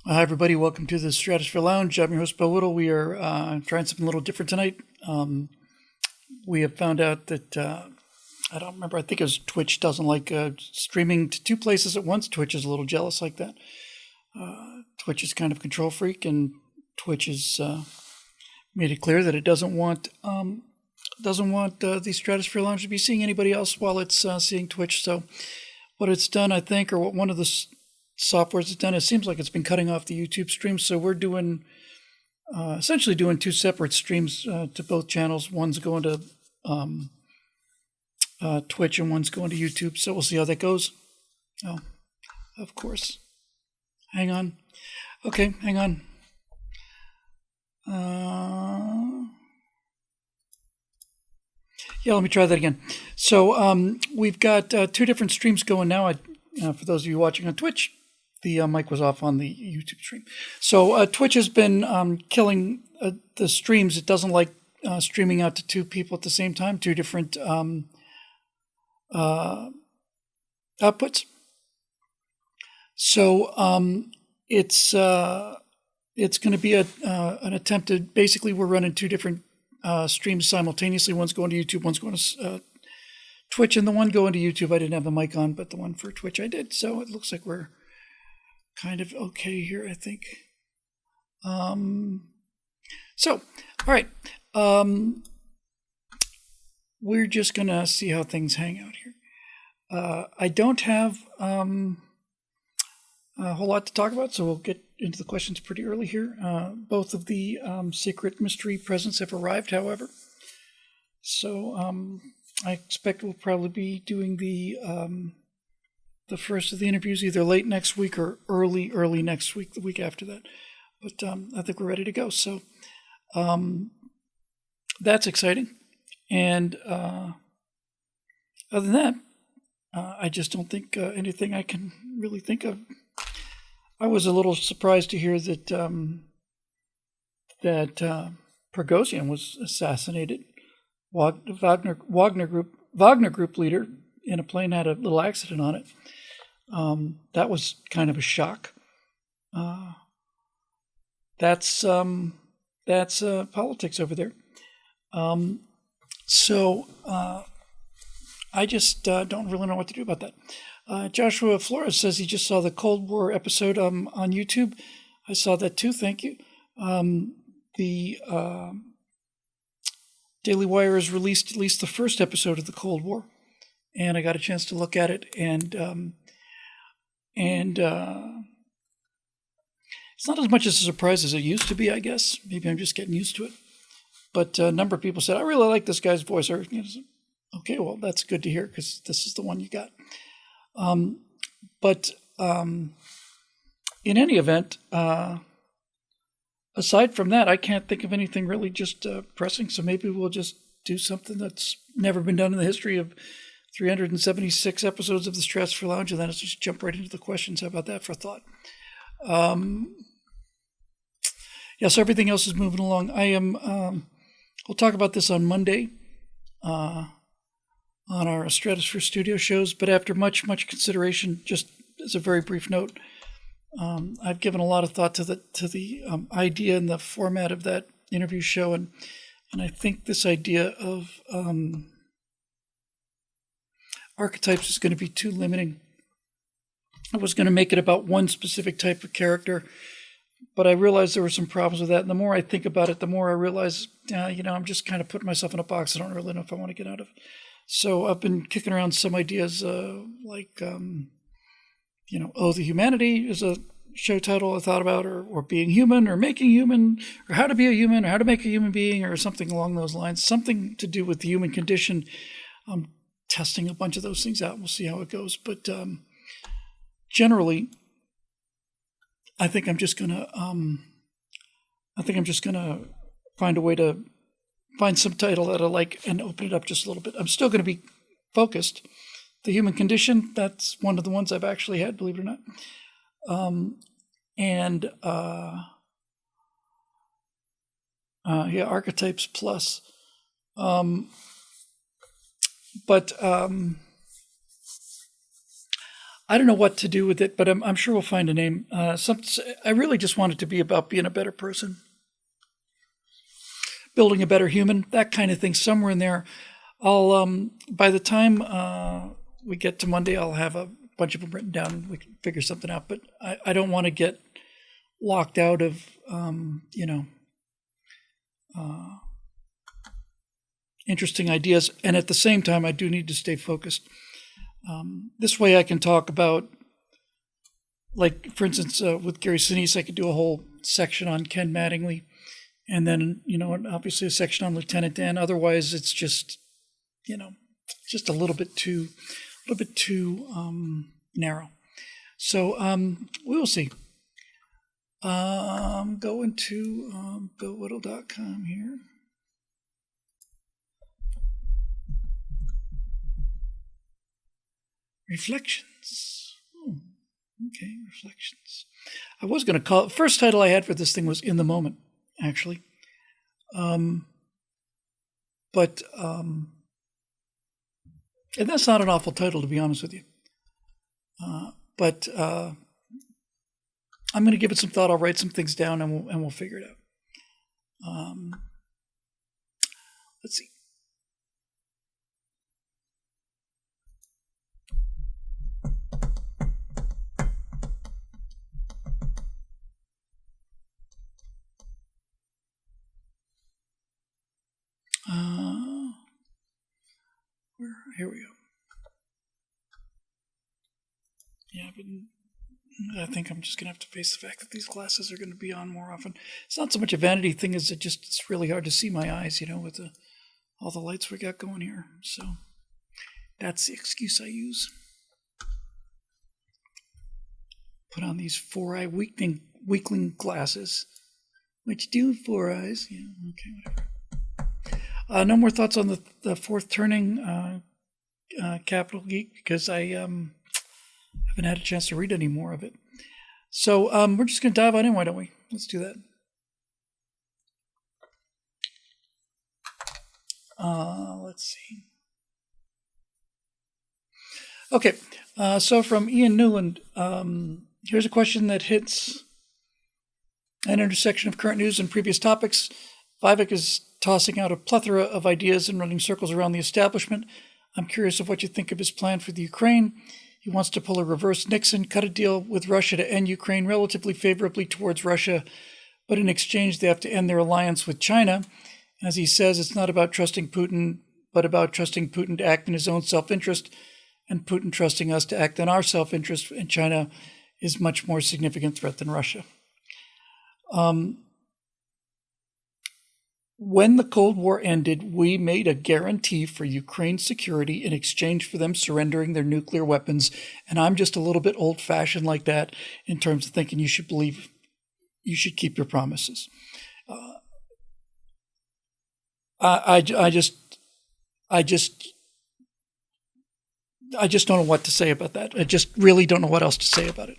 Hi, everybody. Welcome to the Stratosphere Lounge. I'm your host, Bill Whittle. We are trying something a little different tonight. We have found out that, I don't remember, I think it was Twitch doesn't like streaming to two places at once. Twitch is a little jealous like that. Twitch is kind of control freak, and Twitch has made it clear that it doesn't want the Stratosphere Lounge to be seeing anybody else while it's seeing Twitch. So what it's done, I think, or what one of the software's has done, it seems like it's been cutting off the YouTube stream. So we're doing essentially doing two separate streams to both channels. One's going to Twitch and one's going to YouTube. So we'll see how that goes. Oh, of course. Hang on. Okay, hang on. Yeah, let me try that again. So we've got two different streams going now. For those of you watching on Twitch, the mic was off on the YouTube stream. So Twitch has been killing the streams. It doesn't like streaming out to two people at the same time, two different outputs. So it's going to be an attempt to basically, we're running two different streams simultaneously. One's going to YouTube, one's going to Twitch, and the one going to YouTube I didn't have the mic on, but the one for Twitch I did. So it looks like we're kind of okay here, I think. So, all right. We're just going to see how things hang out here. I don't have a whole lot to talk about, so we'll get into the questions pretty early here. Both of the secret mystery presents have arrived, however. So I expect we'll probably be doing the first of the interviews either late next week or early next week, the week after that. But I think we're ready to go. So that's exciting. And other than that, I just don't think anything I can really think of. I was a little surprised to hear that Prigozhin was assassinated. Wagner Group leader in a plane had a little accident on it. That was kind of a shock. That's politics over there. So I just don't really know what to do about that. Joshua Flores says he just saw the Cold War episode on YouTube. I saw that too. Thank you. The Daily Wire has released at least the first episode of the Cold War, and I got a chance to look at it. And it's not as much as a surprise as it used to be, I guess. Maybe I'm just getting used to it. But a number of people said, I really like this guy's voice. Or, okay, well, that's good to hear because this is the one you got. But in any event, aside from that, I can't think of anything really just pressing. So maybe we'll just do something that's never been done in the history of 376 episodes of the Stratosphere Lounge, and then let's just jump right into the questions. How about that for a thought? So everything else is moving along. I am. We'll talk about this on Monday on our Stratosphere Studio shows, but after much consideration, just as a very brief note, I've given a lot of thought to the idea and the format of that interview show, and I think this idea of archetypes is going to be too limiting. I was going to make it about one specific type of character, but I realized there were some problems with that. And the more I think about it, the more I realize, I'm just kind of putting myself in a box I don't really know if I want to get out of. So I've been kicking around some ideas like, the Humanity is a show title I thought about, or Being Human, or Making Human, or How to Be a Human, or How to Make a Human Being, or something along those lines. Something to do with the human condition. I'm testing a bunch of those things out. We'll see how it goes. But generally, I think I'm just gonna find a way to find some title that I like and open it up just a little bit. I'm still going to be focused. The human condition, that's one of the ones I've actually had, believe it or not. Archetypes plus. I don't know what to do with it, but I'm sure we'll find a name. I really just want it to be about being a better person, building a better human, that kind of thing, somewhere in there. I'll by the time we get to Monday, I'll have a bunch of them written down and we can figure something out. But I don't want to get locked out of interesting ideas, and at the same time, I do need to stay focused. This way, I can talk about, like, for instance, with Gary Sinise, I could do a whole section on Ken Mattingly, and then obviously a section on Lieutenant Dan. Otherwise, it's just just a little bit too narrow. So we will see. I'm going to BillWhittle.com here. Reflections. Okay, reflections. I was going to call it, first title I had for this thing was In the Moment, actually. But and that's not an awful title, to be honest with you. But I'm going to give it some thought. I'll write some things down and we'll figure it out. Let's see. Here we go. Yeah, but I think I'm just going to have to face the fact that these glasses are going to be on more often. It's not so much a vanity thing as it's really hard to see my eyes, with all the lights we got going here. So that's the excuse I use. Put on these 4-eye weakling glasses, which do 4 eyes. Yeah, okay, whatever. No more thoughts on the fourth turning Capital Geek, because I haven't had a chance to read any more of it. So we're just going to dive on in, why don't we? Let's do that. Let's see. Okay, so from Ian Newland, here's a question that hits an intersection of current news and previous topics. Vivek is tossing out a plethora of ideas and running circles around the establishment. I'm curious of what you think of his plan for the Ukraine. He wants to pull a reverse Nixon, cut a deal with Russia to end Ukraine relatively favorably towards Russia, but in exchange they have to end their alliance with China. As he says, it's not about trusting Putin, but about trusting Putin to act in his own self-interest, and Putin trusting us to act in our self-interest, and China is much more significant threat than Russia. When the Cold War ended, we made a guarantee for Ukraine's security in exchange for them surrendering their nuclear weapons. And I'm just a little bit old-fashioned like that in terms of thinking you should keep your promises. I just don't know what to say about that. I just really don't know what else to say about it.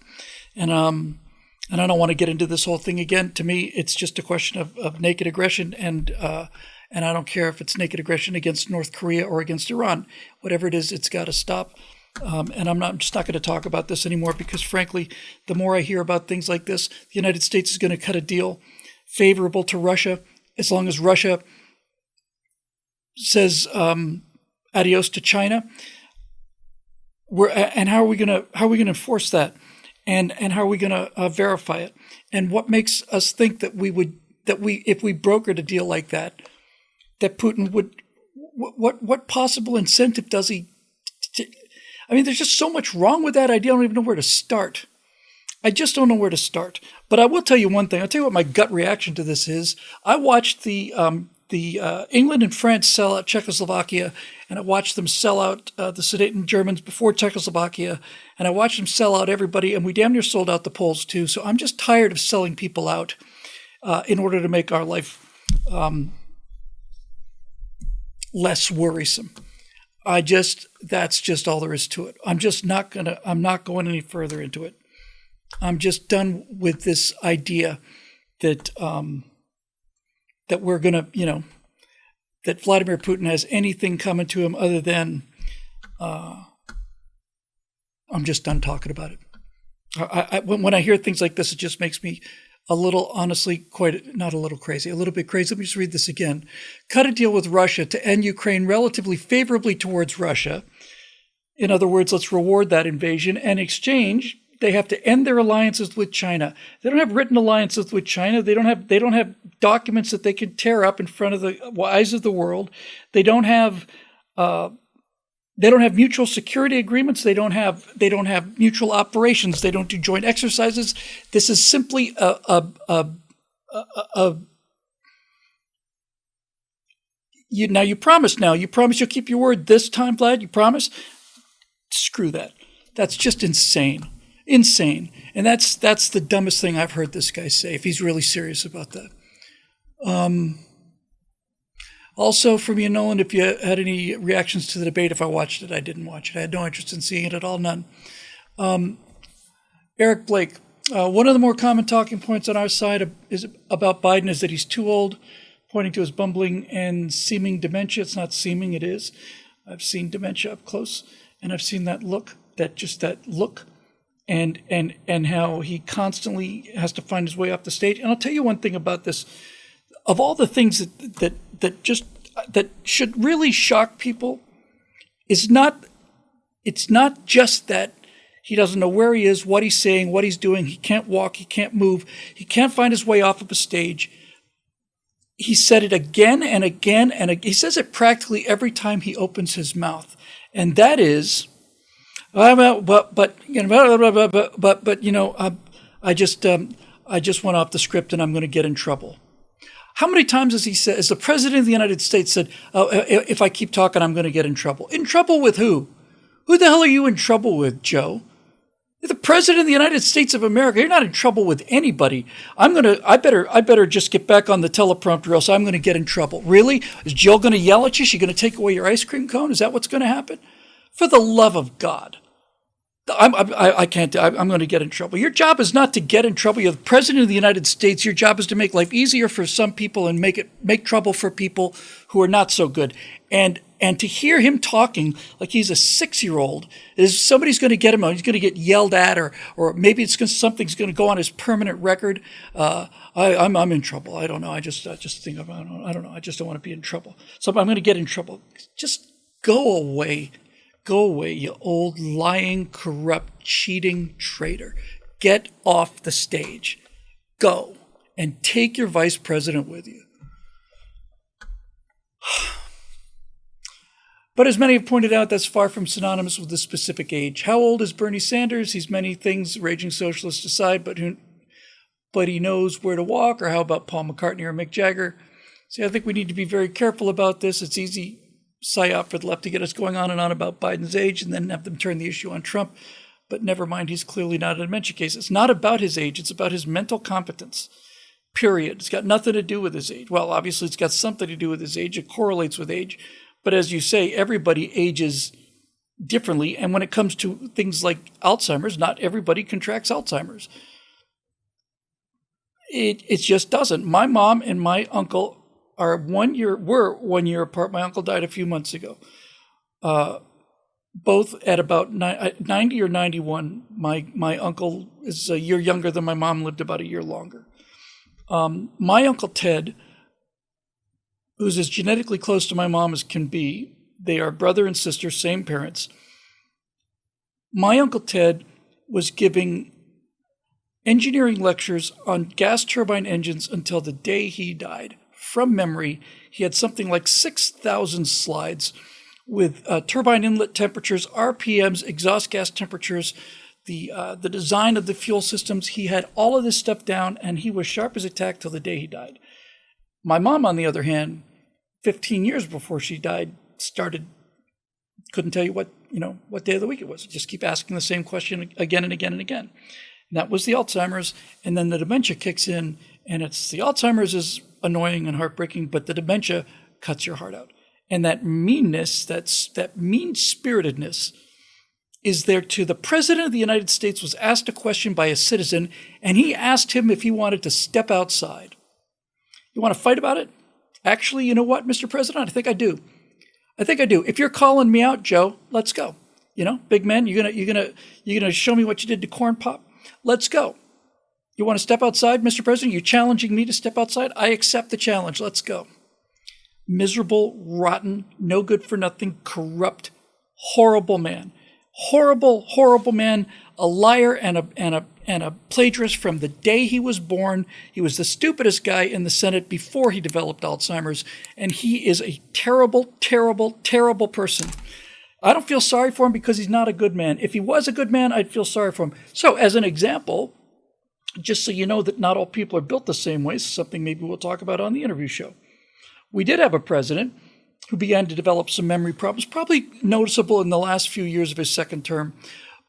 And I don't want to get into this whole thing again. To me, it's just a question of naked aggression, and I don't care if it's naked aggression against North Korea or against Iran. Whatever it is, it's got to stop. And I'm just not going to talk about this anymore because, frankly, the more I hear about things like this, the United States is going to cut a deal favorable to Russia as long as Russia says adios to China. And how are we going to enforce that? And how are we going to verify it? And what makes us think that if we brokered a deal like that Putin would? What possible incentive does he? I mean, there's just so much wrong with that idea. I don't even know where to start. I just don't know where to start. But I will tell you one thing. I'll tell you what my gut reaction to this is. I watched the England and France sell out Czechoslovakia, and I watched them sell out the Sudeten Germans before Czechoslovakia, and I watched them sell out everybody, and we damn near sold out the Poles too. So I'm just tired of selling people out in order to make our life less worrisome. That's just all there is to it. I'm not going any further into it. I'm just done with this idea that that we're going to, that Vladimir Putin has anything coming to him other than I'm just done talking about it. When I hear things like this, it just makes me a little, honestly, not a little crazy, a little bit crazy. Let me just read this again. Cut a deal with Russia to end Ukraine relatively favorably towards Russia. In other words, let's reward that invasion. And exchange, they have to end their alliances with China. They don't have written alliances with China. They don't have documents that they can tear up in front of the eyes of the world. They don't have mutual security agreements. They don't have mutual operations. They don't do joint exercises. This is simply you promise you'll keep your word this time, Vlad. You promise? Screw that. That's just insane. And that's the dumbest thing I've heard this guy say, if he's really serious about that. Also, from you, Nolan, if you had any reactions to the debate, if I watched it, I didn't watch it. I had no interest in seeing it at all, none. Eric Blake, one of the more common talking points on our side is about Biden is that he's too old, pointing to his bumbling and seeming dementia. It's not seeming, it is. I've seen dementia up close, and I've seen that look, and how he constantly has to find his way off the stage. And I'll tell you one thing about this. Of all the things that should really shock people, it's not just that he doesn't know where he is, what he's saying, what he's doing. He can't walk, he can't move, he can't find his way off of a stage. He said it again and again, and he says it practically every time he opens his mouth, and that is, I just went off the script and I'm going to get in trouble. How many times has the President of the United States said, if I keep talking, I'm going to get in trouble? In trouble with who? Who the hell are you in trouble with, Joe? You're the President of the United States of America. You're not in trouble with anybody. I better just get back on the teleprompter, or else I'm going to get in trouble. Really? Is Jill going to yell at you? Is she going to take away your ice cream cone? Is that what's going to happen? For the love of God. I can't. I'm going to get in trouble. Your job is not to get in trouble. You're the President of the United States. Your job is to make life easier for some people and make trouble for people who are not so good. And to hear him talking like he's a 6-year-old, is somebody's going to get him. He's going to get yelled at, or maybe something's going to go on his permanent record. I'm in trouble. I don't know. I just think I don't know. I just don't want to be in trouble. So I'm going to get in trouble. Just go away. Go away, you old, lying, corrupt, cheating traitor. Get off the stage. Go. And take your vice president with you. But as many have pointed out, that's far from synonymous with a specific age. How old is Bernie Sanders? He's many things, raging socialist aside, but he knows where to walk. Or how about Paul McCartney or Mick Jagger? See, I think we need to be very careful about this. It's easy psyop for the left to get us going on and on about Biden's age and then have them turn the issue on Trump. But never mind, he's clearly not a dementia case. It's not about his age. It's about his mental competence, period. It's got nothing to do with his age. Well, obviously, it's got something to do with his age. It correlates with age. But as you say, everybody ages differently. And when it comes to things like Alzheimer's, not everybody contracts Alzheimer's. It just doesn't. My mom and my uncle were 1 year apart. My uncle died a few months ago. Both at about 90 or 91. My uncle is a year younger than my mom, lived about a year longer. My Uncle Ted, who's as genetically close to my mom as can be, they are brother and sister, same parents. My Uncle Ted was giving engineering lectures on gas turbine engines until the day he died. From memory, he had something like 6,000 slides with turbine inlet temperatures, RPMs, exhaust gas temperatures, the design of the fuel systems. He had all of this stuff down, and he was sharp as a tack till the day he died. My mom, on the other hand, 15 years before she died, couldn't tell you what day of the week it was. Just keep asking the same question again and again and again. And that was the Alzheimer's, and then the dementia kicks in, and the Alzheimer's is annoying and heartbreaking, but the dementia cuts your heart out. And that meanness, that mean-spiritedness is there too. The President of the United States was asked a question by a citizen, and he asked him if he wanted to step outside. You want to fight about it? Actually, you know what, Mr. President? I think I do. If you're calling me out, Joe, let's go. Big man, you're gonna show me what you did to Corn Pop? Let's go. You want to step outside, Mr. President? You're challenging me to step outside? I accept the challenge. Let's go. Miserable, rotten, no good for nothing, corrupt, horrible man. Horrible, horrible man, a liar and a plagiarist from the day he was born. He was the stupidest guy in the Senate before he developed Alzheimer's, and he is a terrible, terrible, terrible person. I don't feel sorry for him because he's not a good man. If he was a good man, I'd feel sorry for him. So as an example, just so you know that not all people are built the same way, something maybe we'll talk about on the interview show. We did have a president who began to develop some memory problems, probably noticeable in the last few years of his second term.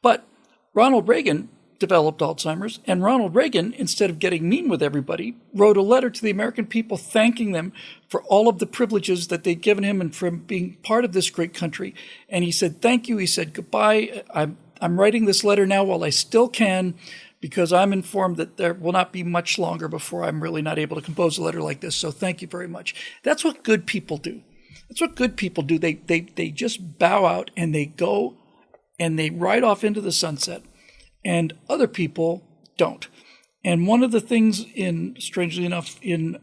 But Ronald Reagan developed Alzheimer's, and Ronald Reagan, instead of getting mean with everybody, wrote a letter to the American people thanking them for all of the privileges that they'd given him and for being part of this great country. And he said, thank you. He said, goodbye. I'm writing this letter now while I still can, because I'm informed that there will not be much longer before I'm really not able to compose a letter like this. So thank you very much. That's what good people do. That's what good people do. They just bow out and they go and they ride off into the sunset. And other people don't. And one of the things strangely enough, in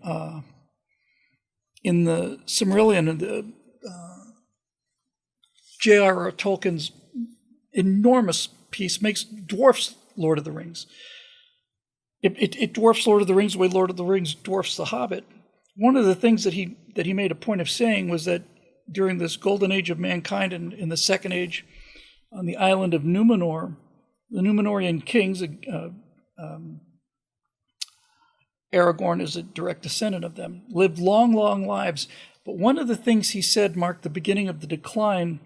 the Silmarillion, in the J.R.R. Tolkien's enormous piece, dwarfs Lord of the Rings. It dwarfs Lord of the Rings the way Lord of the Rings dwarfs The Hobbit. One of the things that he made a point of saying was that during this golden age of mankind and in the second age, on the island of Numenor, the Numenorean kings, Aragorn is a direct descendant of them, lived long, long lives. But one of the things he said marked the beginning of the decline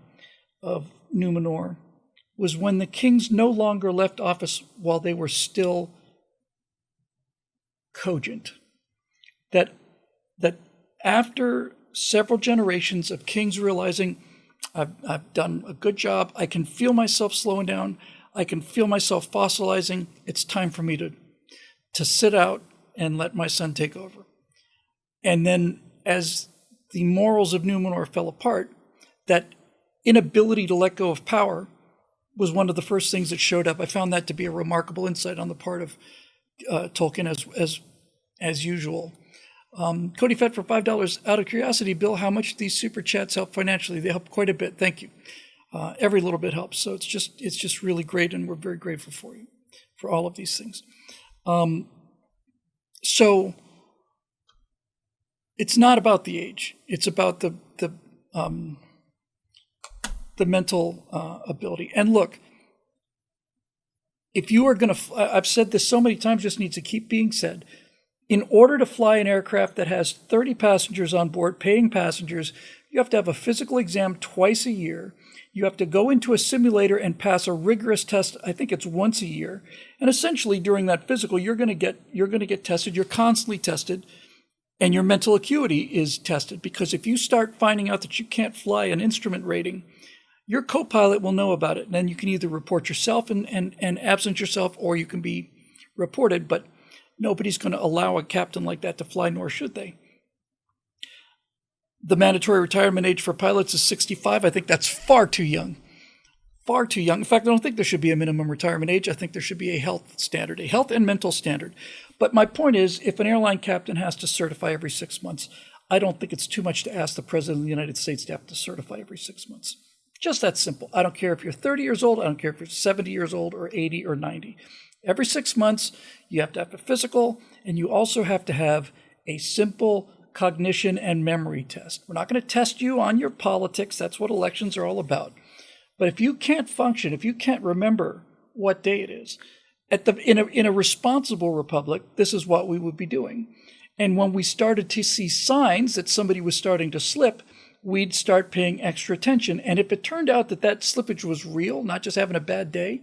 of Numenor was when the kings no longer left office while they were still cogent. That after several generations of kings realizing, I've done a good job, I can feel myself slowing down, I can feel myself fossilizing, it's time for me to sit out and let my son take over. And then as the morals of Numenor fell apart, that inability to let go of power was one of the first things that showed up. I found that to be a remarkable insight on the part of Tolkien, as usual. Cody Fett for $5. Out of curiosity, Bill, how much these super chats help financially? They help quite a bit. Thank you. Every little bit helps. So it's just really great, and we're very grateful for you for all of these things. So it's not about the age. It's about the mental ability. And look, if you are going to, I've said this so many times, just needs to keep being said. In order to fly an aircraft that has 30 passengers on board, paying passengers, you have to have a physical exam twice a year. You have to go into a simulator and pass a rigorous test. I think it's once a year. And essentially during that physical, you're going to get tested. You're constantly tested, and your mental acuity is tested, because if you start finding out that you can't fly an instrument rating, your co-pilot will know about it. And then you can either report yourself and absent yourself, or you can be reported. But nobody's going to allow a captain like that to fly, nor should they. The mandatory retirement age for pilots is 65. I think that's far too young. Far too young. In fact, I don't think there should be a minimum retirement age. I think there should be a health standard, a health and mental standard. But my point is, if an airline captain has to certify every 6 months, I don't think it's too much to ask the President of the United States to have to certify every 6 months. Just that simple. I don't care if you're 30 years old. I don't care if you're 70 years old or 80 or 90. Every 6 months, you have to have a physical, and you also have to have a simple cognition and memory test. We're not going to test you on your politics. That's what elections are all about. But if you can't function, if you can't remember what day it is, in a responsible republic, this is what we would be doing. And when we started to see signs that somebody was starting to slip, we'd start paying extra attention. And if it turned out that slippage was real, not just having a bad day,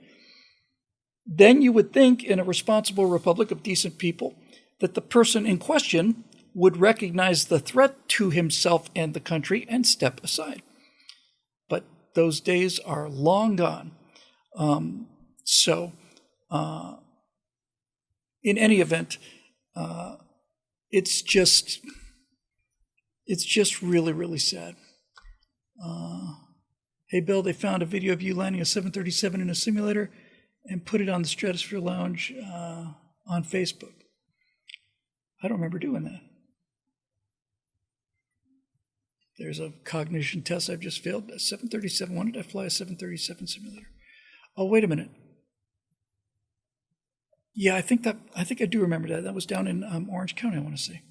then you would think, in a responsible republic of decent people, that the person in question would recognize the threat to himself and the country and step aside. But those days are long gone. In any event, it's just really, really sad. Hey, Bill, they found a video of you landing a 737 in a simulator and put it on the Stratosphere Lounge on Facebook. I don't remember doing that. There's a cognition test I've just failed. A 737. When did I fly a 737 simulator? Oh, wait a minute. Yeah, I think I do remember that. That was down in Orange County, I want to say.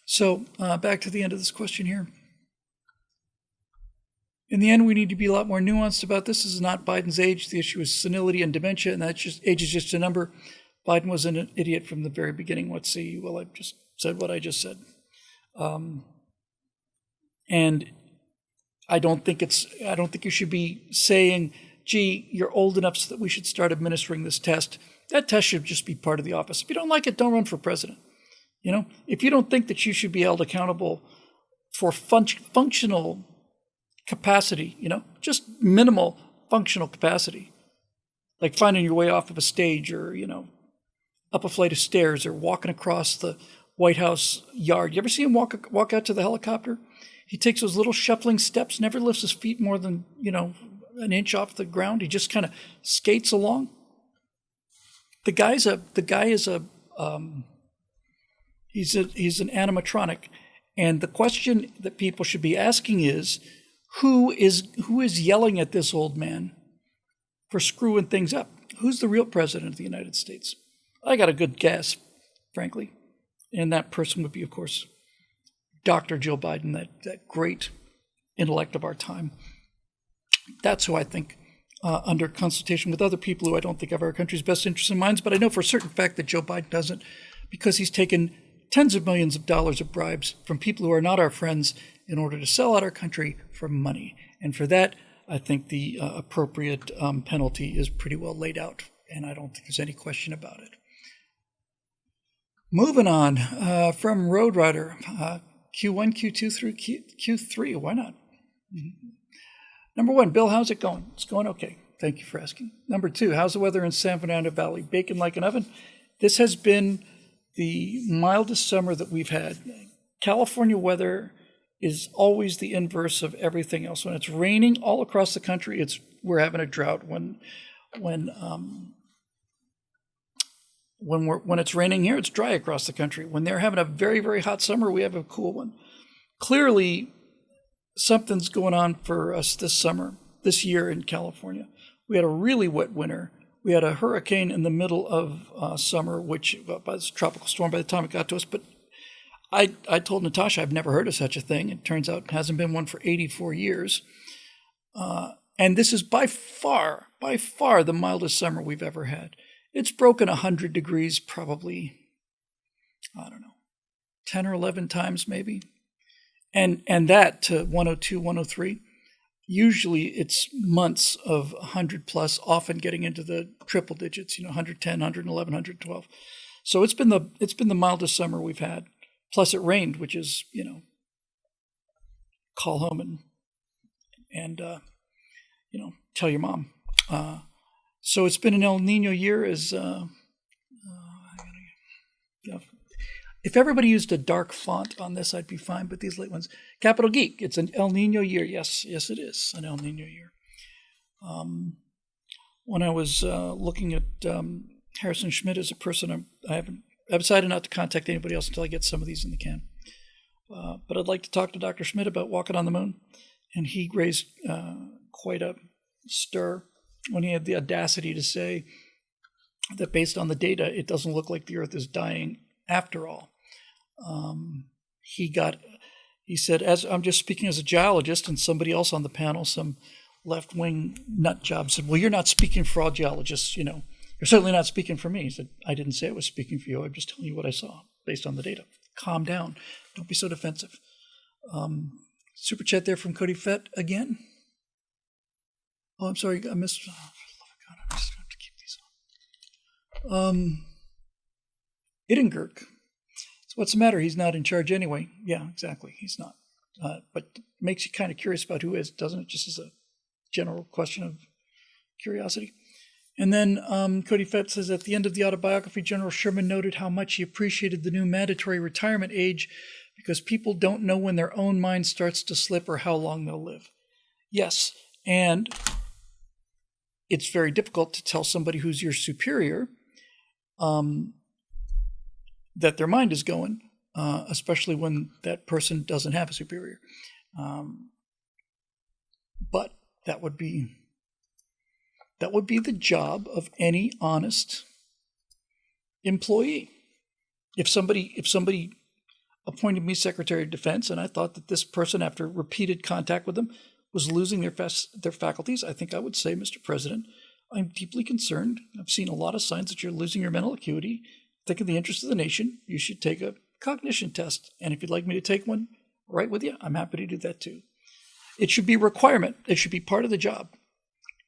So back to the end of this question here. In the end, we need to be a lot more nuanced about this. This is not Biden's age. The issue is senility and dementia, and age is just a number. Biden was an idiot from the very beginning. Let's see. Well, I just said what I just said. And I don't think you should be saying, gee, you're old enough so that we should start administering this test. That test should just be part of the office. If you don't like it, don't run for president. If you don't think that you should be held accountable for functional capacity, just minimal functional capacity, like finding your way off of a stage or, up a flight of stairs or walking across the White House yard. You ever see him walk out to the helicopter? He takes those little shuffling steps, never lifts his feet more than, an inch off the ground. He just kind of skates along. He's an animatronic. And the question that people should be asking is, who is yelling at this old man for screwing things up? Who's the real president of the United States? I got a good guess, frankly. And that person would be, of course, Dr. Joe Biden, that great intellect of our time. That's who I think, under consultation with other people who I don't think have our country's best interests in mind, but I know for a certain fact that Joe Biden doesn't, because he's taken tens of millions of dollars of bribes from people who are not our friends in order to sell out our country for money. And for that, I think the appropriate penalty is pretty well laid out, and I don't think there's any question about it. Moving on from Road Rider, Q1, Q2 through Q3. Why not? Mm-hmm. Number 1, Bill, how's it going? It's going okay. Thank you for asking. Number 2, how's the weather in San Fernando Valley? Baking like an oven. This has been the mildest summer that we've had. California weather is always the inverse of everything else. When it's raining all across the country, we're having a drought. When it's raining here, it's dry across the country. When they're having a very, very hot summer, we have a cool one. Clearly, something's going on for us this year in California. We had a really wet winter. We had a hurricane in the middle of summer, which by this tropical storm by the time it got to us. But I told Natasha I've never heard of such a thing. It turns out it hasn't been one for 84 years. And this is by far the mildest summer we've ever had. It's broken 100 degrees probably, 10 or 11 times maybe. And that to 102, 103, usually it's months of 100 plus, often getting into the triple digits, 110, 111, 112. So it's been the mildest summer we've had. Plus it rained, which is, call home and tell your mom. So it's been an El Nino year. If everybody used a dark font on this, I'd be fine. But these late ones, Capital Geek, it's an El Nino year. Yes, it is an El Nino year. When I was looking at Harrison Schmidt as a person, I've decided not to contact anybody else until I get some of these in the can. But I'd like to talk to Dr. Schmidt about walking on the moon, and he raised quite a stir when he had the audacity to say that based on the data, it doesn't look like the Earth is dying after all. He said, as I'm just speaking as a geologist, and somebody else on the panel, some left-wing nut job, said, well, you're not speaking for all geologists, you're certainly not speaking for me. He said, I didn't say I was speaking for you. I'm just telling you what I saw based on the data. Calm down. Don't be so defensive. Super chat there from Cody Fett again. Oh, I'm sorry, I missed. Oh, God, I'm just going to keep these on. Iddengirk. So what's the matter? He's not in charge anyway. Yeah, exactly. He's not. But it makes you kind of curious about who is, doesn't it? Just as a general question of curiosity. And then Cody Fett says, at the end of the autobiography, General Sherman noted how much he appreciated the new mandatory retirement age because people don't know when their own mind starts to slip or how long they'll live. Yes, and it's very difficult to tell somebody who's your superior that their mind is going, especially when that person doesn't have a superior. But that would be the job of any honest employee. If somebody appointed me Secretary of Defense, and I thought that this person, after repeated contact with them, was losing their faculties, I think I would say, Mr. President, I'm deeply concerned. I've seen a lot of signs that you're losing your mental acuity. Think in the interest of the nation, you should take a cognition test. And if you'd like me to take one, right with you, I'm happy to do that too. It should be a requirement. It should be part of the job.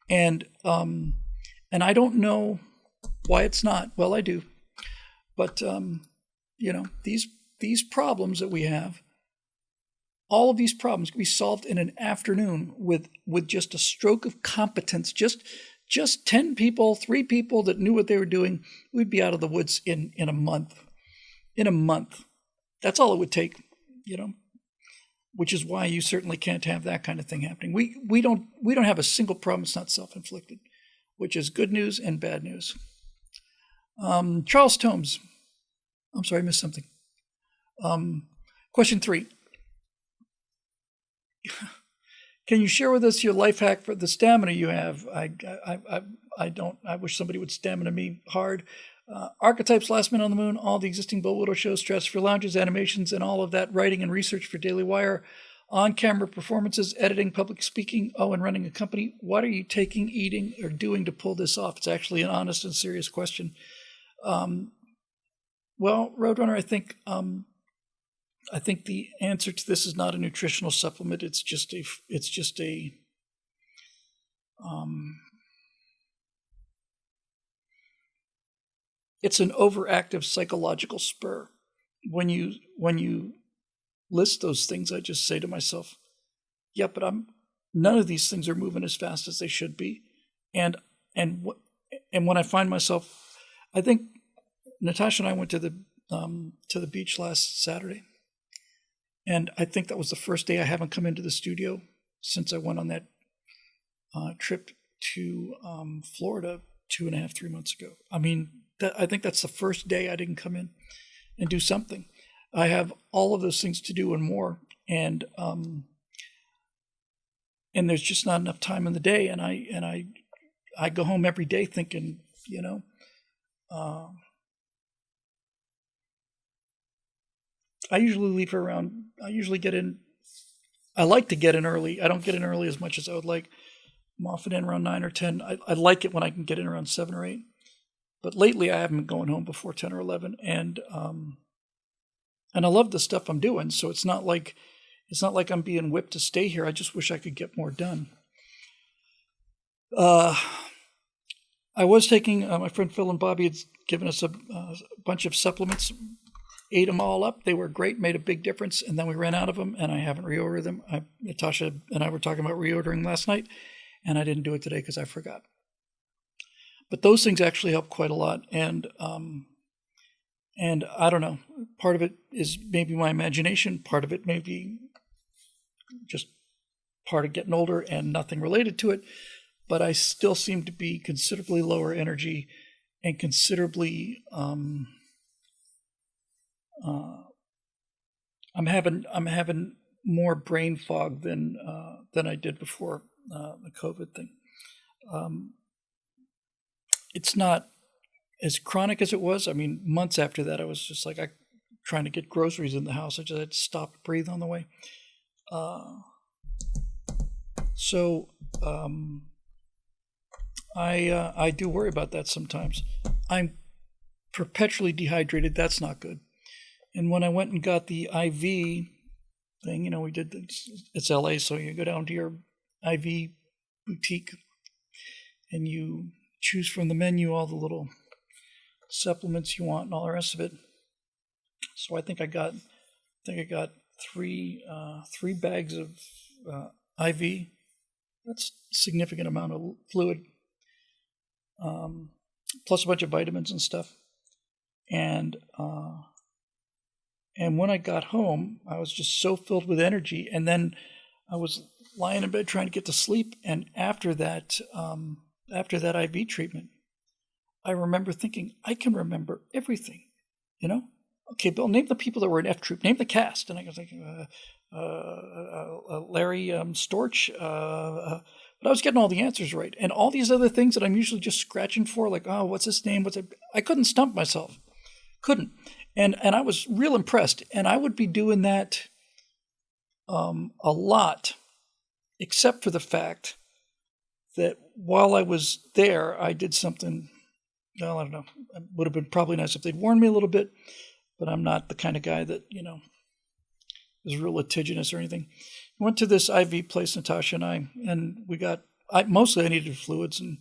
And I don't know why it's not. Well, I do. But these problems that we have, all of these problems can be solved in an afternoon with just a stroke of competence. Just 10 people, 3 people that knew what they were doing, we'd be out of the woods in a month. In a month. That's all it would take, which is why you certainly can't have that kind of thing happening. We don't have a single problem that's not self-inflicted, which is good news and bad news. Charles Tomes. I'm sorry, I missed something. Question 3. Can you share with us your life hack for the stamina you have? I don't. I wish somebody would stamina me hard. Archetypes, Last Man on the Moon, all the existing Bill Widow shows, Stratosphere Lounges, animations, and all of that writing and research for Daily Wire, on-camera performances, editing, public speaking, and running a company. What are you taking, eating, or doing to pull this off? It's actually an honest and serious question. Well, Roadrunner, I think the answer to this is not a nutritional supplement. It's just a it's an overactive psychological spur. When you list those things, I just say to myself, yeah, but none of these things are moving as fast as they should be. And when I find myself, I think Natasha and I went to the beach last Saturday. And I think that was the first day I haven't come into the studio since I went on that trip to Florida 2.5, 3 months ago. I mean, I think that's the first day I didn't come in and do something. I have all of those things to do and more, and there's just not enough time in the day. And I go home every day thinking, I usually leave around. I usually get in. I like to get in early. I don't get in early as much as I would like. I'm often in around 9 or 10. I like it when I can get in around 7 or 8. But lately, I haven't been going home before 10 or 11. And I love the stuff I'm doing. So it's not like I'm being whipped to stay here. I just wish I could get more done. I was taking. My friend Phil and Bobby had given us a bunch of supplements. Ate them all up. They were great, made a big difference, and then we ran out of them, and I haven't reordered them. Natasha and I were talking about reordering last night, and I didn't do it today because I forgot. But those things actually help quite a lot, and I don't know. Part of it is maybe my imagination. Part of it may be just part of getting older and nothing related to it. But I still seem to be considerably lower energy and considerably. I'm having more brain fog than I did before the COVID thing. It's not as chronic as it was. I mean, months after that, I was just like trying to get groceries in the house. I just had to stop and breathe on the way. I do worry about that sometimes. I'm perpetually dehydrated. That's not good. And when I went and got the IV thing, we did it's LA, so you go down to your IV boutique and you choose from the menu all the little supplements you want and all the rest of it. So I think I got 3 bags of IV. That's a significant amount of fluid, plus a bunch of vitamins and stuff. And when I got home, I was just so filled with energy. And then I was lying in bed trying to get to sleep, and after that IV treatment, I remember thinking, I can remember everything, you know? Okay, Bill, name the people that were in F Troop. Name the cast. And I was thinking, Larry Storch. But I was getting all the answers right. And all these other things that I'm usually just scratching for, like, oh, what's his name? I couldn't stump myself. Couldn't. And I was real impressed. And I would be doing that a lot, except for the fact that while I was there, I did something, well, I don't know. It would have been probably nice if they'd warned me a little bit. But I'm not the kind of guy that, is real litigious or anything. We went to this IV place, Natasha and I, and mostly I needed fluids and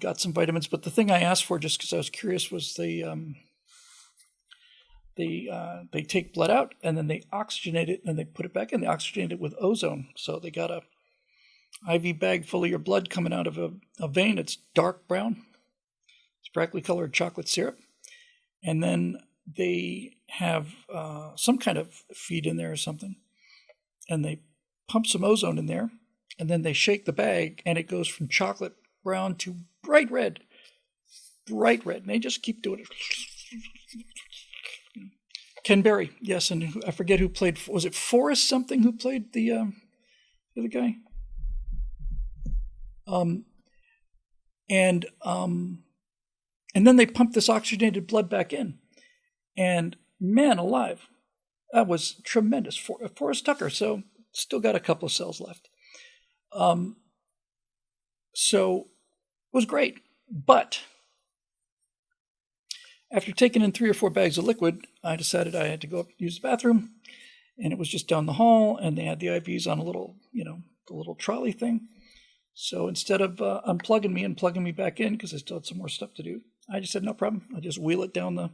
got some vitamins. But the thing I asked for, just because I was curious, was they take blood out and then they oxygenate it and they put it back in. They oxygenate it with ozone. So they got a IV bag full of your blood coming out of a vein. It's dark brown. It's brightly colored chocolate syrup. And then they have some kind of feed in there or something, and they pump some ozone in there, and then they shake the bag, and it goes from chocolate brown to bright red, and they just keep doing it. Ken Berry, yes, and I forget who played. Was it Forrest something who played the other guy? And then they pump this oxygenated blood back in. And man alive, that was tremendous. Forrest Tucker, so still got a couple of cells left. So it was great. But after taking in 3 or 4 bags of liquid, I decided I had to go up and use the bathroom. And it was just down the hall, and they had the IVs on a little, the little trolley thing. So instead of unplugging me and plugging me back in, because I still had some more stuff to do, I just said, no problem. I just wheel it down the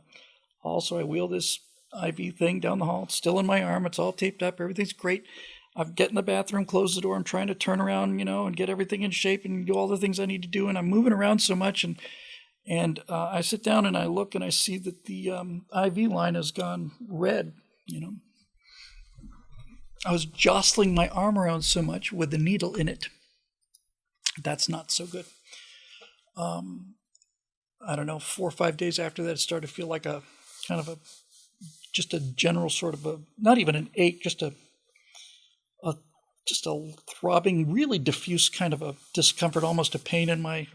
hall. So I wheel this IV thing down the hall. It's still in my arm. It's all taped up. Everything's great. I get in the bathroom, close the door. I'm trying to turn around, and get everything in shape and do all the things I need to do. And I'm moving around so much. And I sit down and I look and I see that the IV line has gone red, I was jostling my arm around so much with the needle in it. That's not so good. I don't know, 4 or 5 days after that, it started to feel like a kind of just a general sort of not even an ache, just a throbbing, really diffuse kind of a discomfort, almost a pain in my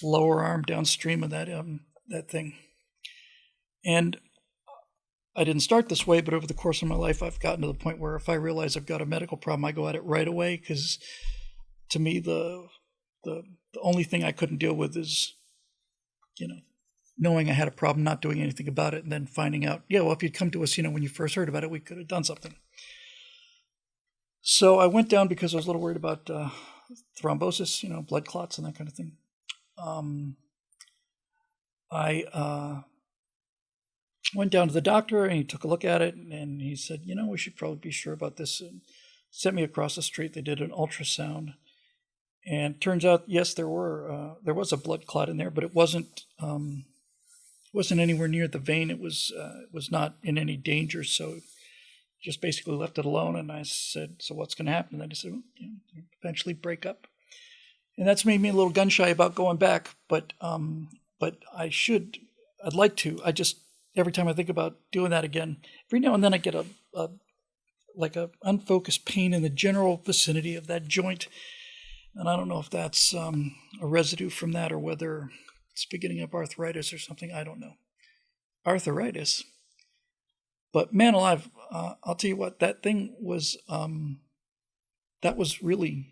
lower arm downstream of that thing. And I didn't start this way, but over the course of my life, I've gotten to the point where if I realize I've got a medical problem, I go at it right away, because to me, the only thing I couldn't deal with is, knowing I had a problem, not doing anything about it, and then finding out, if you'd come to us, when you first heard about it, we could have done something. So I went down because I was a little worried about thrombosis, blood clots and that kind of thing. I went down to the doctor, and he took a look at it, and he said, we should probably be sure about this, and sent me across the street. They did an ultrasound, and turns out, yes, there was a blood clot in there, but it wasn't anywhere near the vein. It was not in any danger, so just basically left it alone. And I said, so what's going to happen? And then he said, eventually break up. And that's made me a little gun shy about going back, but I'd like to. I just, every time I think about doing that again, every now and then I get a unfocused pain in the general vicinity of that joint. And I don't know if that's a residue from that or whether it's beginning of arthritis or something. I don't know. Arthritis. But man alive, I'll tell you what, that thing was, that was really,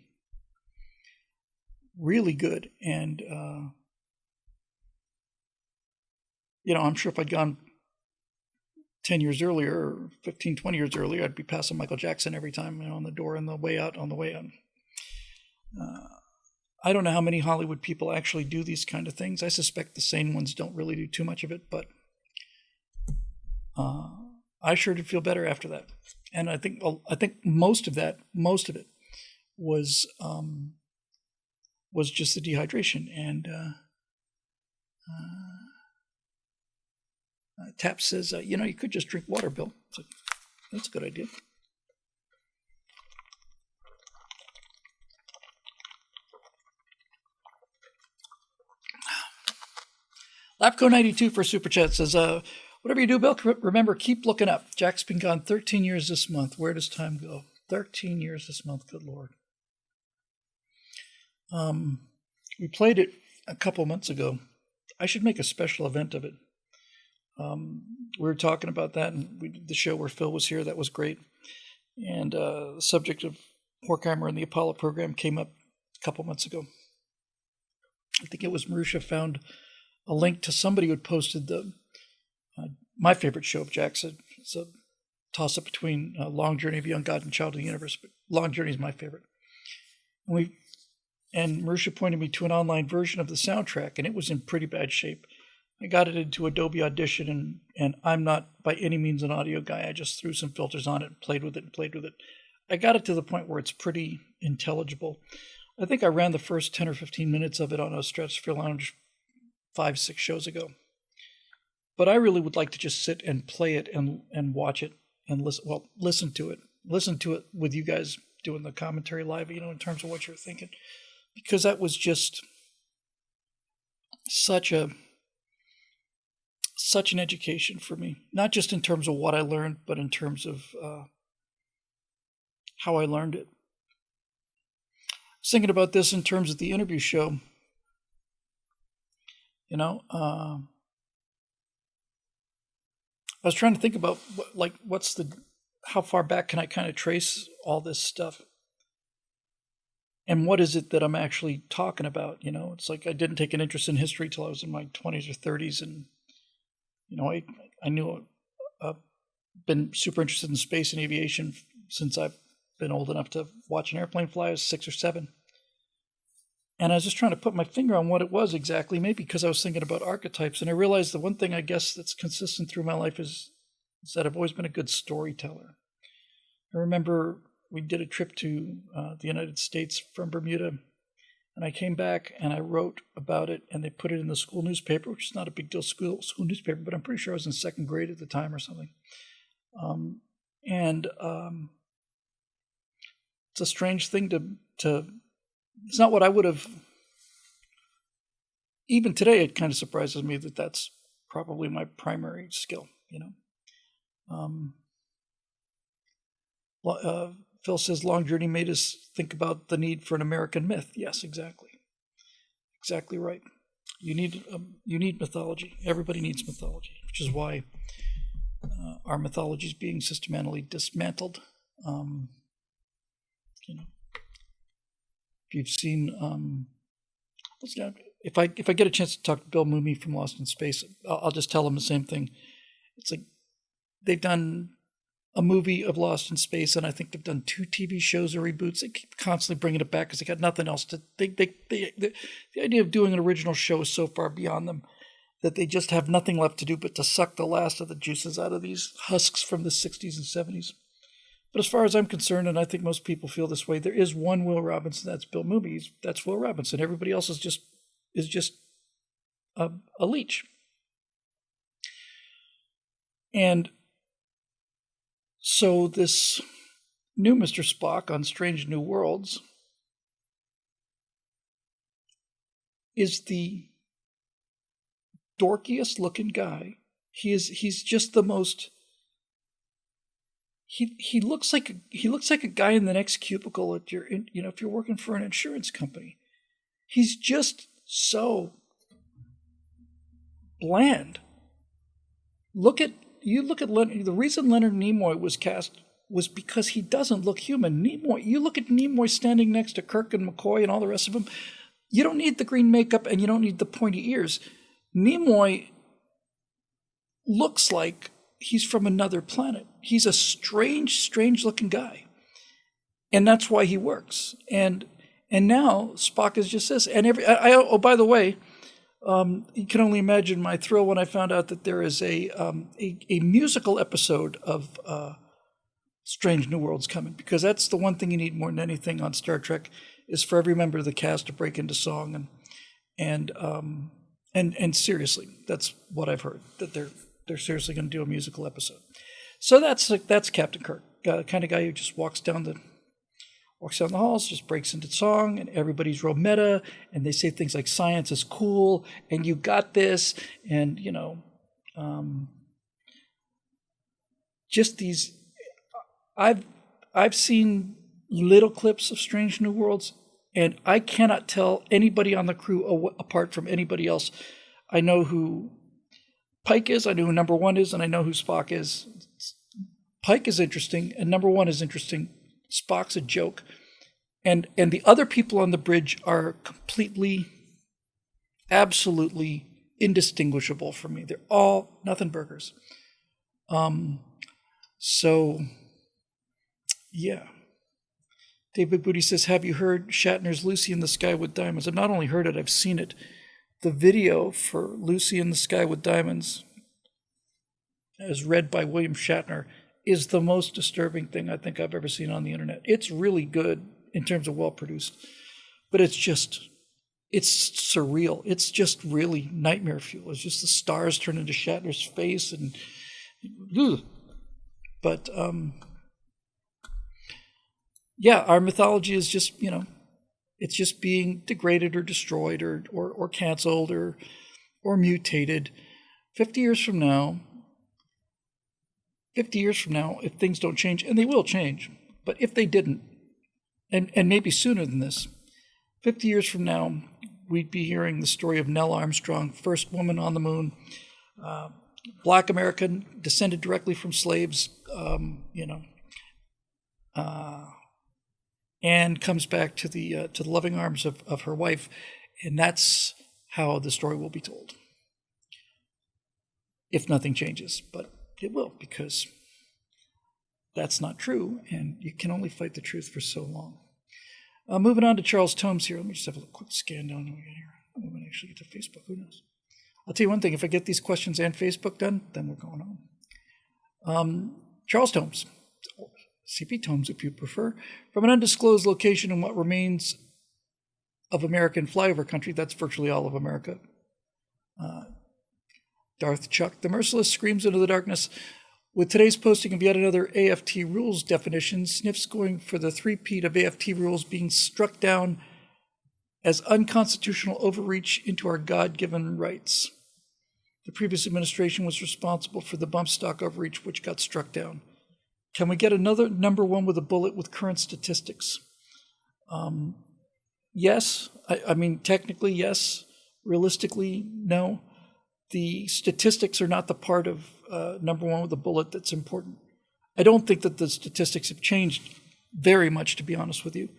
really good. And, I'm sure if I'd gone 10 years earlier or 15, 20 years earlier, I'd be passing Michael Jackson every time, on the door on the way out. I don't know how many Hollywood people actually do these kind of things. I suspect the sane ones don't really do too much of it, but I sure did feel better after that. And I think most of it was just the dehydration. And Tap says, you could just drink water, Bill. It's like, that's a good idea. Lapco92 for Super Chat says, whatever you do, Bill, remember, keep looking up. Jack's been gone 13 years this month. Where does time go? 13 years this month, good Lord. We played it a couple months ago. I should make a special event of it. We were talking about that, and we did the show where Phil was here. That was great. And the subject of Horkheimer and the Apollo program came up a couple months ago. I think it was Marusha found a link to somebody who had posted my favorite show of Jack's. It's a toss-up between Long Journey of a Young God and Child of the Universe, but Long Journey is my favorite. And Marusha pointed me to an online version of the soundtrack, and it was in pretty bad shape. I got it into Adobe Audition, and I'm not by any means an audio guy. I just threw some filters on it and played with it. I got it to the point where it's pretty intelligible. I think I ran the first 10 or 15 minutes of it on a Stratosphere Lounge 5-6 shows ago. But I really would like to just sit and play it and watch it and listen to it. Listen to it with you guys doing the commentary live, in terms of what you're thinking. Because that was just such an education for me, not just in terms of what I learned, but in terms of how I learned it. I was thinking about this in terms of the interview show. I was trying to think about how far back can I kind of trace all this stuff? And what is it that I'm actually talking about? It's like I didn't take an interest in history till I was in my 20s or 30s. And, I knew I've been super interested in space and aviation since I've been old enough to watch an airplane fly. I was 6 or 7. And I was just trying to put my finger on what it was exactly, maybe because I was thinking about archetypes. And I realized the one thing I guess that's consistent through my life is that I've always been a good storyteller. I remember we did a trip to the United States from Bermuda, and I came back and I wrote about it, and they put it in the school newspaper, which is not a big deal school newspaper, but I'm pretty sure I was in 2nd grade at the time or something. It's a strange thing to it's not what I would have. Even today, it kind of surprises me that that's probably my primary skill, Phil says Long Journey made us think about the need for an American myth. Yes, exactly. Exactly right. You need mythology. Everybody needs mythology, which is why our mythology is being systematically dismantled. If you've seen, if I get a chance to talk to Bill Mooney from Lost in Space, I'll just tell him the same thing. It's like they've done a movie of Lost in Space, and I think they've done 2 TV shows or reboots. They keep constantly bringing it back because they got nothing else to. The idea of doing an original show is so far beyond them that they just have nothing left to do but to suck the last of the juices out of these husks from the 60s and 70s. But as far as I'm concerned, and I think most people feel this way, there is one Will Robinson. That's Bill Mooney. That's Will Robinson. Everybody else is just a leech. And so this new Mr. Spock on Strange New Worlds is the dorkiest looking guy. He's just the most. He looks like a guy in the next cubicle at your, if you're working for an insurance company. He's just so bland. Look at Leonard. The reason Leonard Nimoy was cast was because he doesn't look human. You look at Nimoy standing next to Kirk and McCoy and all the rest of them. You don't need the green makeup and you don't need the pointy ears. Nimoy looks like he's from another planet. He's a strange looking guy. And that's why he works. And now Spock is just this. And by the way, you can only imagine my thrill when I found out that there is a musical episode of Strange New Worlds coming, because that's the one thing you need more than anything on Star Trek is for every member of the cast to break into song and seriously, that's what I've heard, that they're seriously going to do a musical episode. So that's Captain Kirk, the kind of guy who just walks down walks down the halls, just breaks into song, and everybody's real meta, and they say things like science is cool, and you got this, and, just these, I've seen little clips of Strange New Worlds, and I cannot tell anybody on the crew apart from anybody else. I know who Pike is, I know who number one is, and I know who Spock is. Pike is interesting, and number one is interesting. Spock's a joke. And the other people on the bridge are completely, absolutely indistinguishable from me. They're all nothing burgers. So, yeah. David Booty says, have you heard Shatner's Lucy in the Sky with Diamonds? I've not only heard it, I've seen it. The video for Lucy in the Sky with Diamonds, as read by William Shatner, is the most disturbing thing I think I've ever seen on the internet. It's really good in terms of well-produced, but it's surreal. It's just really nightmare fuel. It's just the stars turn into Shatner's face, and ugh. But yeah, our mythology is just, it's just being degraded or destroyed or canceled or mutated. 50 years from now, if things don't change, and they will change, but if they didn't, and maybe sooner than this, 50 years from now, we'd be hearing the story of Neil Armstrong, first woman on the moon, Black American, descended directly from slaves, and comes back to the loving arms of her wife, and that's how the story will be told. If nothing changes, but it will, because that's not true, and you can only fight the truth for so long. Moving on to Charles Tomes here. Let me just have a quick scan down here. We might actually get to Facebook. Who knows? I'll tell you one thing. If I get these questions and Facebook done, then we're going on. Charles Tomes, CP Tomes if you prefer, from an undisclosed location in what remains of American flyover country, that's virtually all of America. Darth Chuck, the merciless, screams into the darkness. With today's posting of yet another AFT rules definition, Sniff's going for the three-peat of AFT rules being struck down as unconstitutional overreach into our God-given rights. The previous administration was responsible for the bump stock overreach, which got struck down. Can we get another number one with a bullet with current statistics? Yes. I mean, technically, yes. Realistically, no. The statistics are not the part of number one with a bullet that's important. I don't think that the statistics have changed very much, to be honest with you.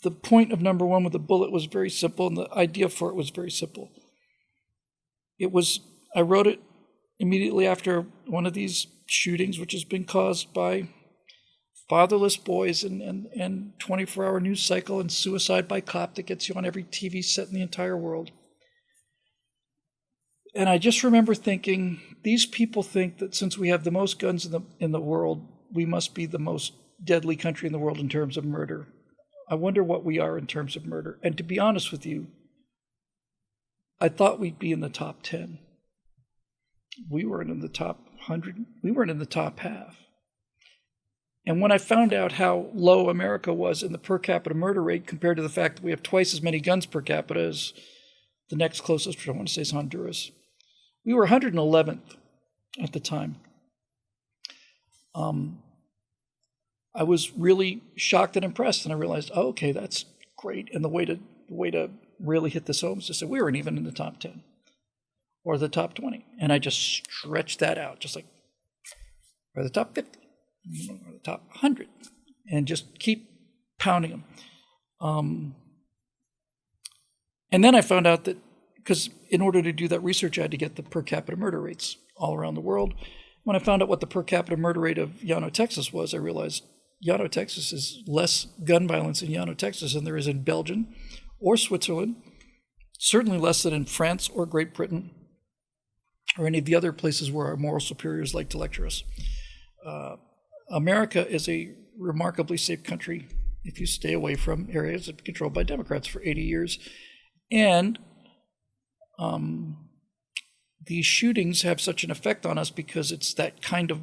The point of number one with a bullet was very simple, and the idea for it was very simple. I wrote it immediately after one of these shootings, which has been caused by fatherless boys and 24-hour news cycle and suicide by cop that gets you on every TV set in the entire world. And I just remember thinking, these people think that since we have the most guns in the world, we must be the most deadly country in the world in terms of murder. I wonder what we are in terms of murder. And to be honest with you, I thought we'd be in the top 10. We weren't in the top 100. We weren't in the top half. And when I found out how low America was in the per capita murder rate compared to the fact that we have twice as many guns per capita as the next closest, which I want to say is Honduras, we were 111th at the time. I was really shocked and impressed, and I realized, oh, okay, that's great. And the way to really hit this home is to say we weren't even in the top 10 or the top 20. And I just stretched that out, just like, or the top 50, or the top 100, and just keep pounding them. And then I found out that, because in order to do that research, I had to get the per capita murder rates all around the world. When I found out what the per capita murder rate of Llano, Texas was, I realized Llano, Texas is less gun violence in Llano, Texas than there is in Belgium or Switzerland, certainly less than in France or Great Britain or any of the other places where our moral superiors like to lecture us. America is a remarkably safe country if you stay away from areas that are controlled by Democrats for 80 years. And these shootings have such an effect on us because it's that kind of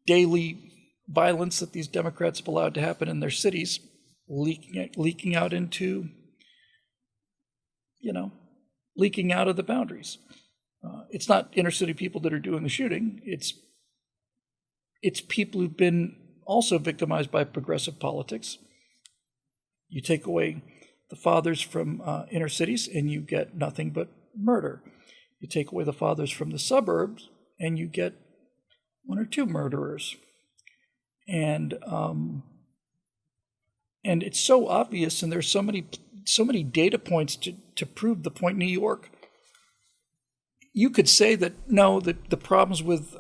daily violence that these Democrats have allowed to happen in their cities leaking out into, leaking out of the boundaries. It's not inner city people that are doing the shooting. It's people who've been also victimized by progressive politics. You take away the fathers from inner cities and you get nothing but murder. You take away the fathers from the suburbs and you get one or two murderers. And it's so obvious, and there's so many data points to prove the point. New York, you could say that no, the problems with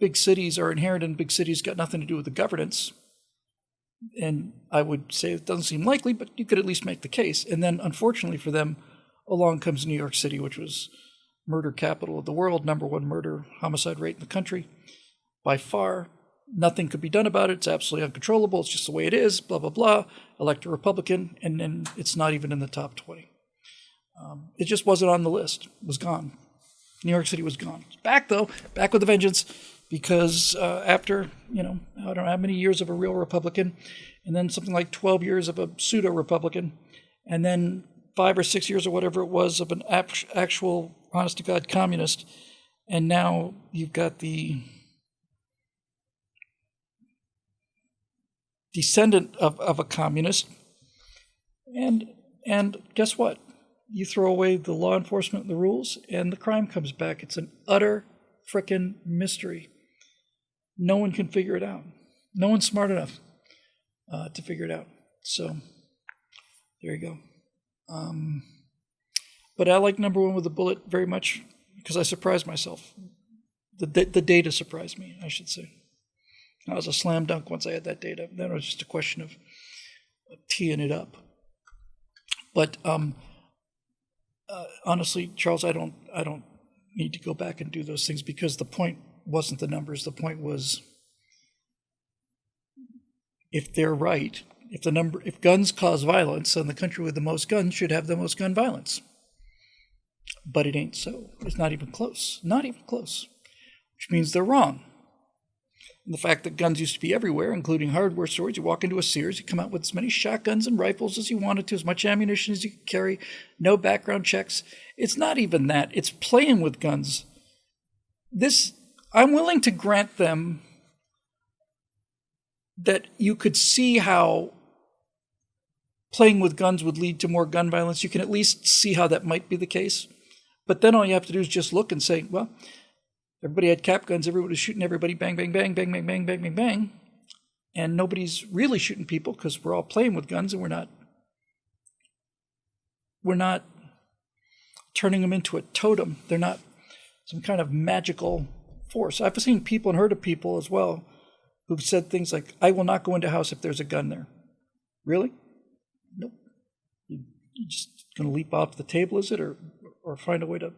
big cities are inherent in big cities, got nothing to do with the governance. And I would say it doesn't seem likely, but you could at least make the case. And then, unfortunately for them, along comes New York City, which was murder capital of the world, #1 murder homicide rate in the country by far. Nothing could be done about it. It's absolutely uncontrollable. It's just the way it is, blah, blah, blah. Elect a Republican, and then it's not even in the top 20. It just wasn't on the list. It was gone. New York City was gone. It's back, though, back with a vengeance, because after, I don't know how many years of a real Republican, and then something like 12 years of a pseudo-Republican, and then 5 or 6 years or whatever it was of an actual, honest-to-God communist, and now you've got the descendant of a communist, and guess what? You throw away the law enforcement and the rules, and the crime comes back. It's an utter frickin' mystery. No one can figure it out. No one's smart enough to figure it out. So there you go. But I like #1 with a bullet very much because I surprised myself. The data surprised me, I should say. That was a slam dunk once I had that data. Then it was just a question of teeing it up. But honestly, Charles, I don't need to go back and do those things because the point wasn't the numbers. The point was, if they're right, if guns cause violence, then the country with the most guns should have the most gun violence. But it ain't so. It's not even close. Not even close. Which means they're wrong. And the fact that guns used to be everywhere, including hardware stores. You walk into a Sears, you come out with as many shotguns and rifles as you wanted to, as much ammunition as you could carry, no background checks. It's not even that. It's playing with guns. I'm willing to grant them that you could see how playing with guns would lead to more gun violence. You can at least see how that might be the case. But then all you have to do is just look and say, well, everybody had cap guns, everybody was shooting everybody, bang, bang, bang, bang, bang, bang, bang, bang, bang. And nobody's really shooting people because we're all playing with guns and we're not turning them into a totem. They're not some kind of magical force. I've seen people and heard of people as well who've said things like, I will not go into a house if there's a gun there. Really? Nope. You just going to leap off the table, is it? Or find a way to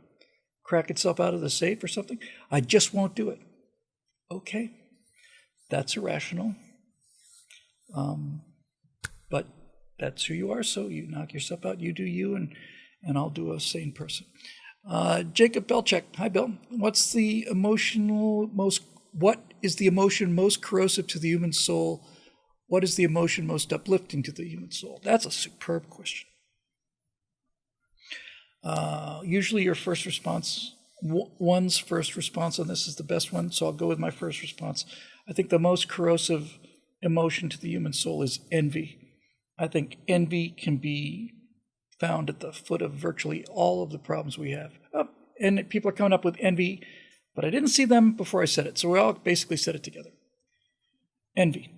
crack itself out of the safe or something? I just won't do it. Okay. That's irrational. But that's who you are, so you knock yourself out, you do you, and I'll do a sane person. Jacob Belcheck. Hi, Bill. What is the emotion most corrosive to the human soul? What is the emotion most uplifting to the human soul? That's a superb question. Usually your first response, one's first response on this is the best one, so I'll go with my first response. I think the most corrosive emotion to the human soul is envy. I think envy can be found at the foot of virtually all of the problems we have. And people are coming up with envy, but I didn't see them before I said it, so we all basically said it together. Envy.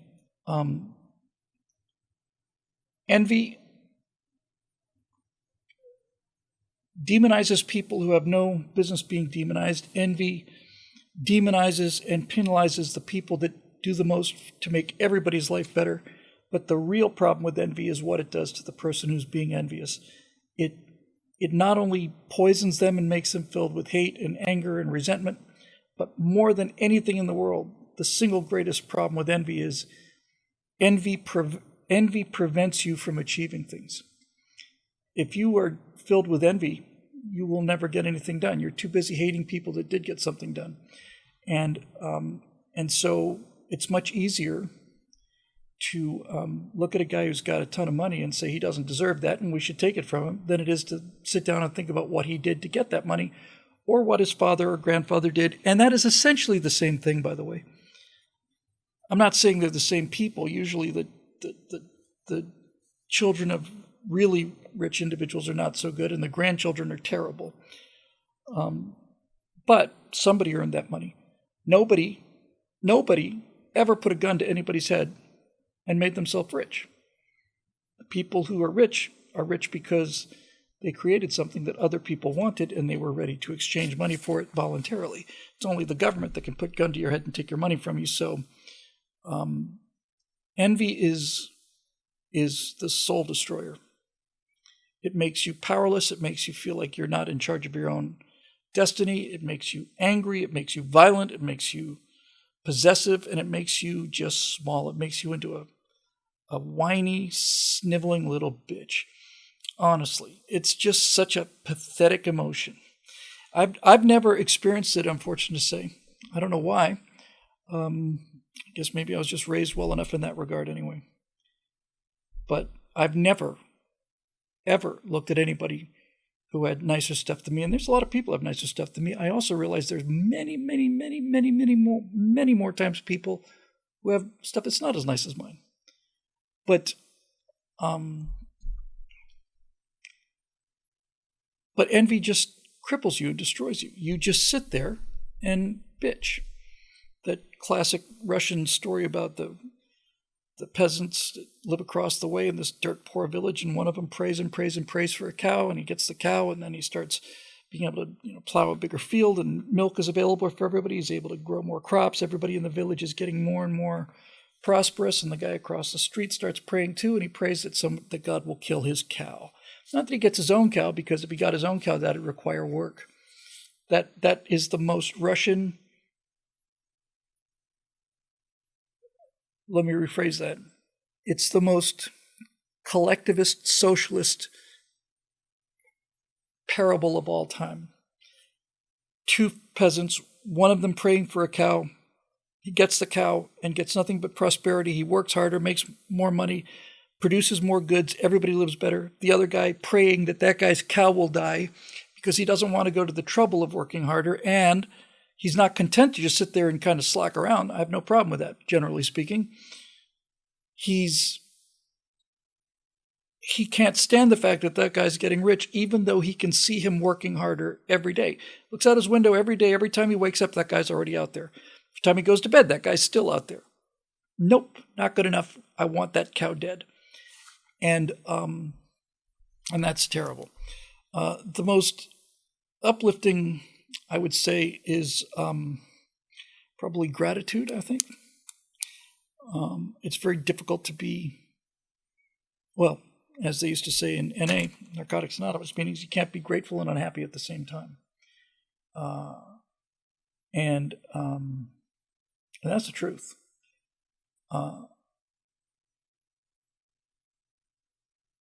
Envy demonizes people who have no business being demonized. Envy demonizes and penalizes the people that do the most to make everybody's life better. But the real problem with envy is what it does to the person who's being envious. It not only poisons them and makes them filled with hate and anger and resentment, but more than anything in the world, the single greatest problem with envy is envy prevents you from achieving things. If you are filled with envy, you will never get anything done. You're too busy hating people that did get something done. And so it's much easier look at a guy who's got a ton of money and say he doesn't deserve that and we should take it from him than it is to sit down and think about what he did to get that money or what his father or grandfather did. And that is essentially the same thing, by the way. I'm not saying they're the same people. Usually the children of really rich individuals are not so good and the grandchildren are terrible. But somebody earned that money. Nobody ever put a gun to anybody's head and made themselves rich. The people who are rich because they created something that other people wanted and they were ready to exchange money for it voluntarily. It's only the government that can put a gun to your head and take your money from you. So envy is the soul destroyer. It makes you powerless. It makes you feel like you're not in charge of your own destiny. It makes you angry. It makes you violent. It makes you possessive, and it makes you just small. It makes you into a whiny, sniveling little bitch. Honestly, it's just such a pathetic emotion. I've never experienced it, I'm fortunate to say. I don't know why. I guess maybe I was just raised well enough in that regard anyway. But I've never, ever looked at anybody who had nicer stuff than me. And there's a lot of people who have nicer stuff than me. I also realize there's many more times people who have stuff that's not as nice as mine. But envy just cripples you and destroys you. You just sit there and bitch. That classic Russian story about the peasants that live across the way in this dirt poor village, and one of them prays for a cow, and he gets the cow, and then he starts being able to plow a bigger field, and milk is available for everybody. He's able to grow more crops. Everybody in the village is getting more and more prosperous, and the guy across the street starts praying too, and he prays that God will kill his cow. Not that he gets his own cow, because if he got his own cow, that would require work. That is the most Russian. Let me rephrase that. It's the most collectivist, socialist parable of all time. Two peasants, one of them praying for a cow. He gets the cow and gets nothing but prosperity. He works harder, makes more money, produces more goods. Everybody lives better. The other guy praying that guy's cow will die because he doesn't want to go to the trouble of working harder, and he's not content to just sit there and kind of slack around. I have no problem with that, generally speaking. He can't stand the fact that guy's getting rich, even though he can see him working harder every day. Looks out his window every day. Every time he wakes up, that guy's already out there. Every time he goes to bed, that guy's still out there. Nope, not good enough. I want that cow dead. And that's terrible. The most uplifting, I would say, is probably gratitude, I think. It's very difficult to be, well, as they used to say in NA, Narcotics Anonymous meetings, you can't be grateful and unhappy at the same time. And that's the truth.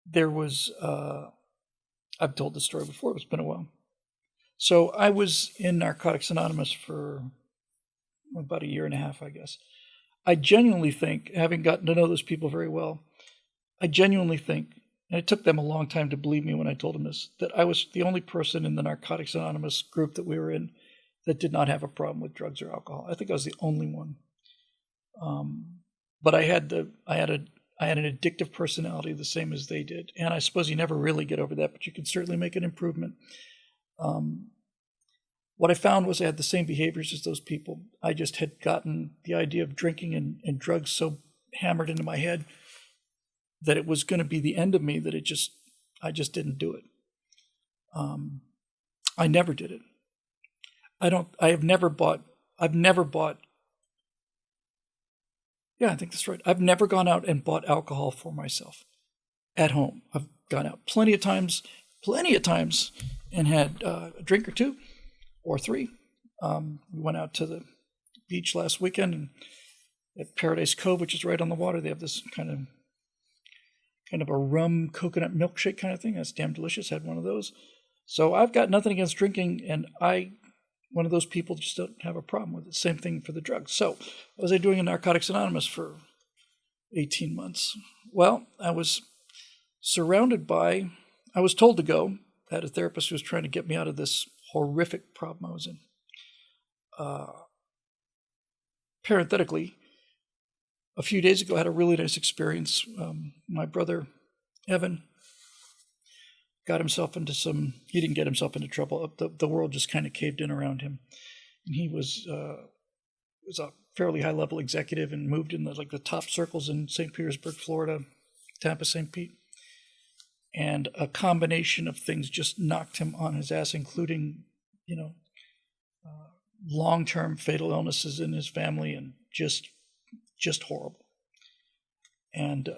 There was, I've told this story before, it's been a while. So I was in Narcotics Anonymous for about a year and a half, I guess. I genuinely think, having gotten to know those people very well, I genuinely think, and it took them a long time to believe me when I told them this, that I was the only person in the Narcotics Anonymous group that we were in that did not have a problem with drugs or alcohol. I think I was the only one. But I had an addictive personality the same as they did. And I suppose you never really get over that, but you can certainly make an improvement. What I found was I had the same behaviors as those people. I just had gotten the idea of drinking and drugs so hammered into my head that it was going to be the end of me, that I just didn't do it. I never did it. I've never bought, yeah, I think that's right. I've never gone out and bought alcohol for myself at home. I've gone out plenty of times, and had a drink or two or three. We went out to the beach last weekend, and at Paradise Cove, which is right on the water, they have this kind of a rum coconut milkshake kind of thing. That's damn delicious. Had one of those. So I've got nothing against drinking, and one of those people, just don't have a problem with it. Same thing for the drugs. So what was I doing in Narcotics Anonymous for 18 months. Well, I was told to go. I had a therapist who was trying to get me out of this horrific problem I was in. Parenthetically, a few days ago, I had a really nice experience. My brother, Evan, got himself into he didn't get himself into trouble. The world just kind of caved in around him. And he was a fairly high-level executive and moved in the top circles in St. Petersburg, Florida, Tampa, St. Pete. And a combination of things just knocked him on his ass, including, long-term fatal illnesses in his family, and just horrible. And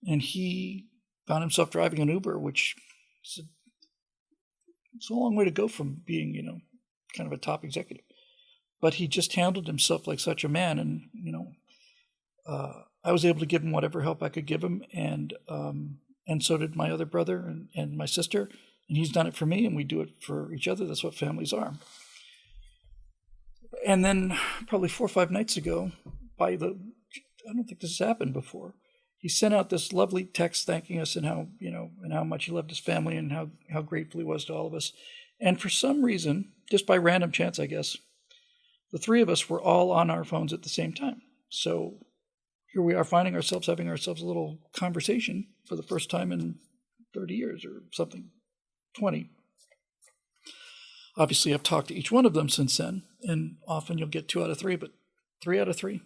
he found himself driving an Uber, which it's a long way to go from being, kind of a top executive. But he just handled himself like such a man, and I was able to give him whatever help I could give him, and so did my other brother and my sister, and he's done it for me, and we do it for each other. That's what families are. And then probably 4 or 5 nights ago, I don't think this has happened before, he sent out this lovely text thanking us and how much he loved his family and how grateful he was to all of us. And for some reason, just by random chance, I guess, the three of us were all on our phones at the same time. So here we are having ourselves a little conversation for the first time in 30 years or something, 20. Obviously, I've talked to each one of them since then, and often you'll get 2 out of 3, but 3 out of 3.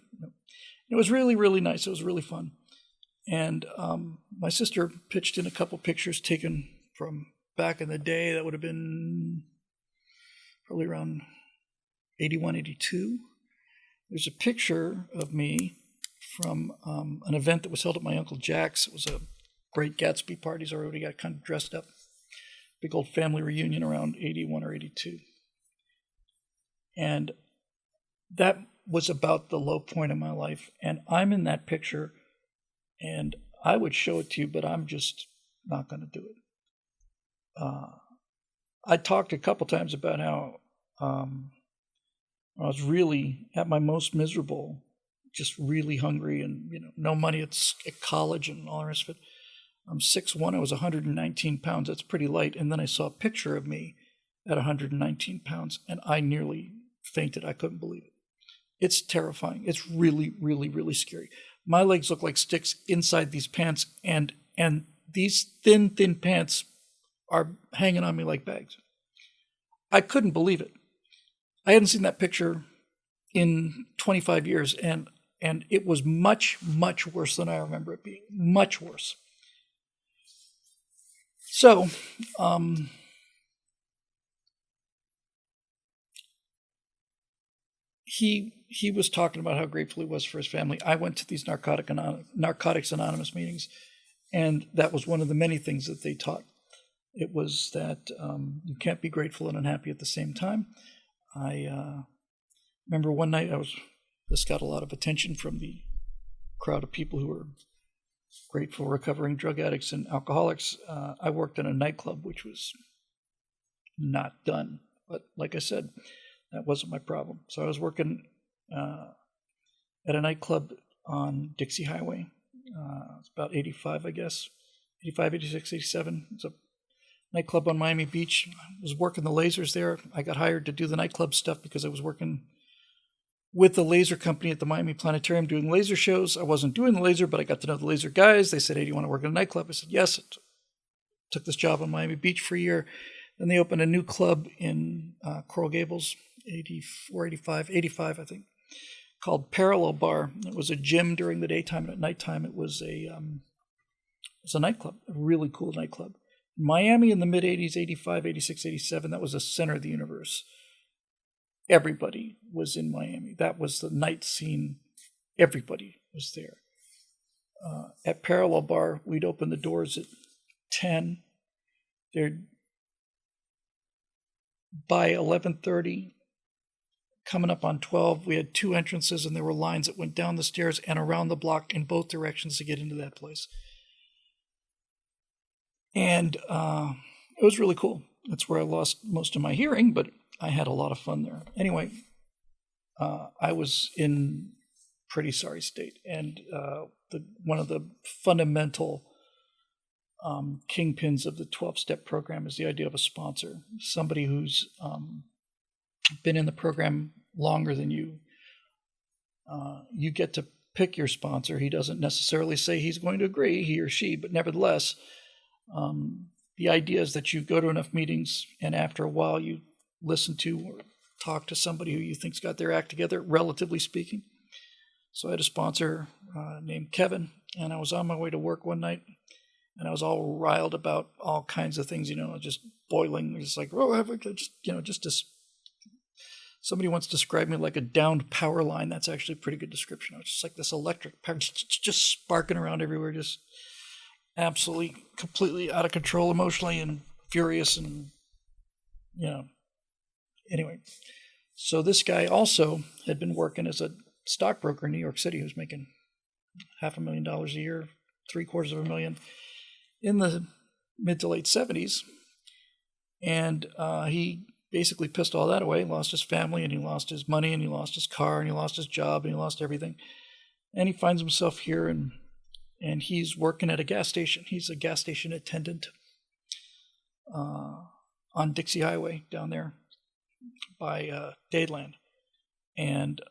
It was really, really nice. It was really fun. And my sister pitched in a couple pictures taken from back in the day. That would have been probably around 81, 82. There's a picture of me from an event that was held at my Uncle Jack's. It was a Great Gatsby party. I already got kind of dressed up. Big old family reunion around 81 or 82. And that was about the low point in my life. And I'm in that picture, and I would show it to you, but I'm just not going to do it. I talked a couple times about how I was really at my most miserable, just really hungry, and no money at college and all the rest of it. I'm 6'1", I was 119 pounds. That's pretty light. And then I saw a picture of me at 119 pounds, and I nearly fainted. I couldn't believe it. It's terrifying. It's really, really, really scary. My legs look like sticks inside these pants, and these thin pants are hanging on me like bags. I couldn't believe it. I hadn't seen that picture in 25 years, and it was much, much worse than I remember it being. Much worse. So, he was talking about how grateful he was for his family. I went to these Narcotics Anonymous meetings, and that was one of the many things that they taught. It was that you can't be grateful and unhappy at the same time. I remember one night this got a lot of attention from the crowd of people who were grateful recovering drug addicts and alcoholics. I worked in a nightclub, which was not done. But like I said, that wasn't my problem. So I was working at a nightclub on Dixie Highway. It's about 85, I guess. 85, 86, 87. It's a nightclub on Miami Beach. I was working the lasers there. I got hired to do the nightclub stuff because I was working with the laser company at the Miami Planetarium doing laser shows. I wasn't doing the laser, but I got to know the laser guys. They said, hey, do you want to work in a nightclub? I said, yes. I took this job on Miami Beach for a year. Then they opened a new club in Coral Gables, 84, 85, I think, called Parallel Bar. It was a gym during the daytime, and at nighttime it was a nightclub, a really cool nightclub. Miami in the mid-'80s, 85, 86, 87, that was the center of the universe. Everybody was in Miami. That was the night scene. Everybody was there. At Parallel Bar, we'd open the doors at 10. By 11:30, coming up on 12, we had 2 entrances, and there were lines that went down the stairs and around the block in both directions to get into that place. And it was really cool. That's where I lost most of my hearing, but I had a lot of fun there. Anyway, I was in pretty sorry state. And one of the fundamental kingpins of the 12-step program is the idea of a sponsor, somebody who's been in the program longer than you. You get to pick your sponsor. He doesn't necessarily say he's going to agree, he or she, but nevertheless, the idea is that you go to enough meetings, and after a while you listen to or talk to somebody who you think's got their act together, relatively speaking. So I had a sponsor named Kevin, and I was on my way to work one night, and I was all riled about all kinds of things, just boiling. It's like, somebody once described me like a downed power line. That's actually a pretty good description. It's just like this electric power, just sparking around everywhere, just absolutely, completely out of control emotionally and furious and, Anyway, so this guy also had been working as a stockbroker in New York City. He was making $500,000 a year, $750,000 in the mid to late 70s. And he basically pissed all that away, lost his family, and he lost his money, and he lost his car, and he lost his job, and he lost everything. And he finds himself here, and he's working at a gas station. He's a gas station attendant on Dixie Highway down there by Dadeland. And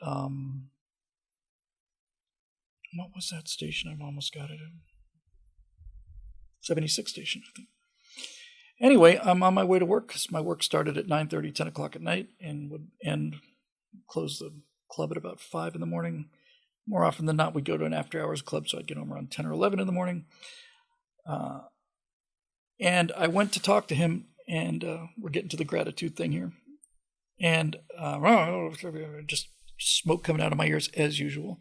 what was that station? I've almost got it. 76 station, I think. Anyway, I'm on my way to work because my work started at 9:30, 10 o'clock at night, and would close the club at about 5 in the morning. More often than not, we'd go to an after-hours club, so I'd get home around 10 or 11 in the morning. And I went to talk to him, and we're getting to the gratitude thing here. And just smoke coming out of my ears as usual.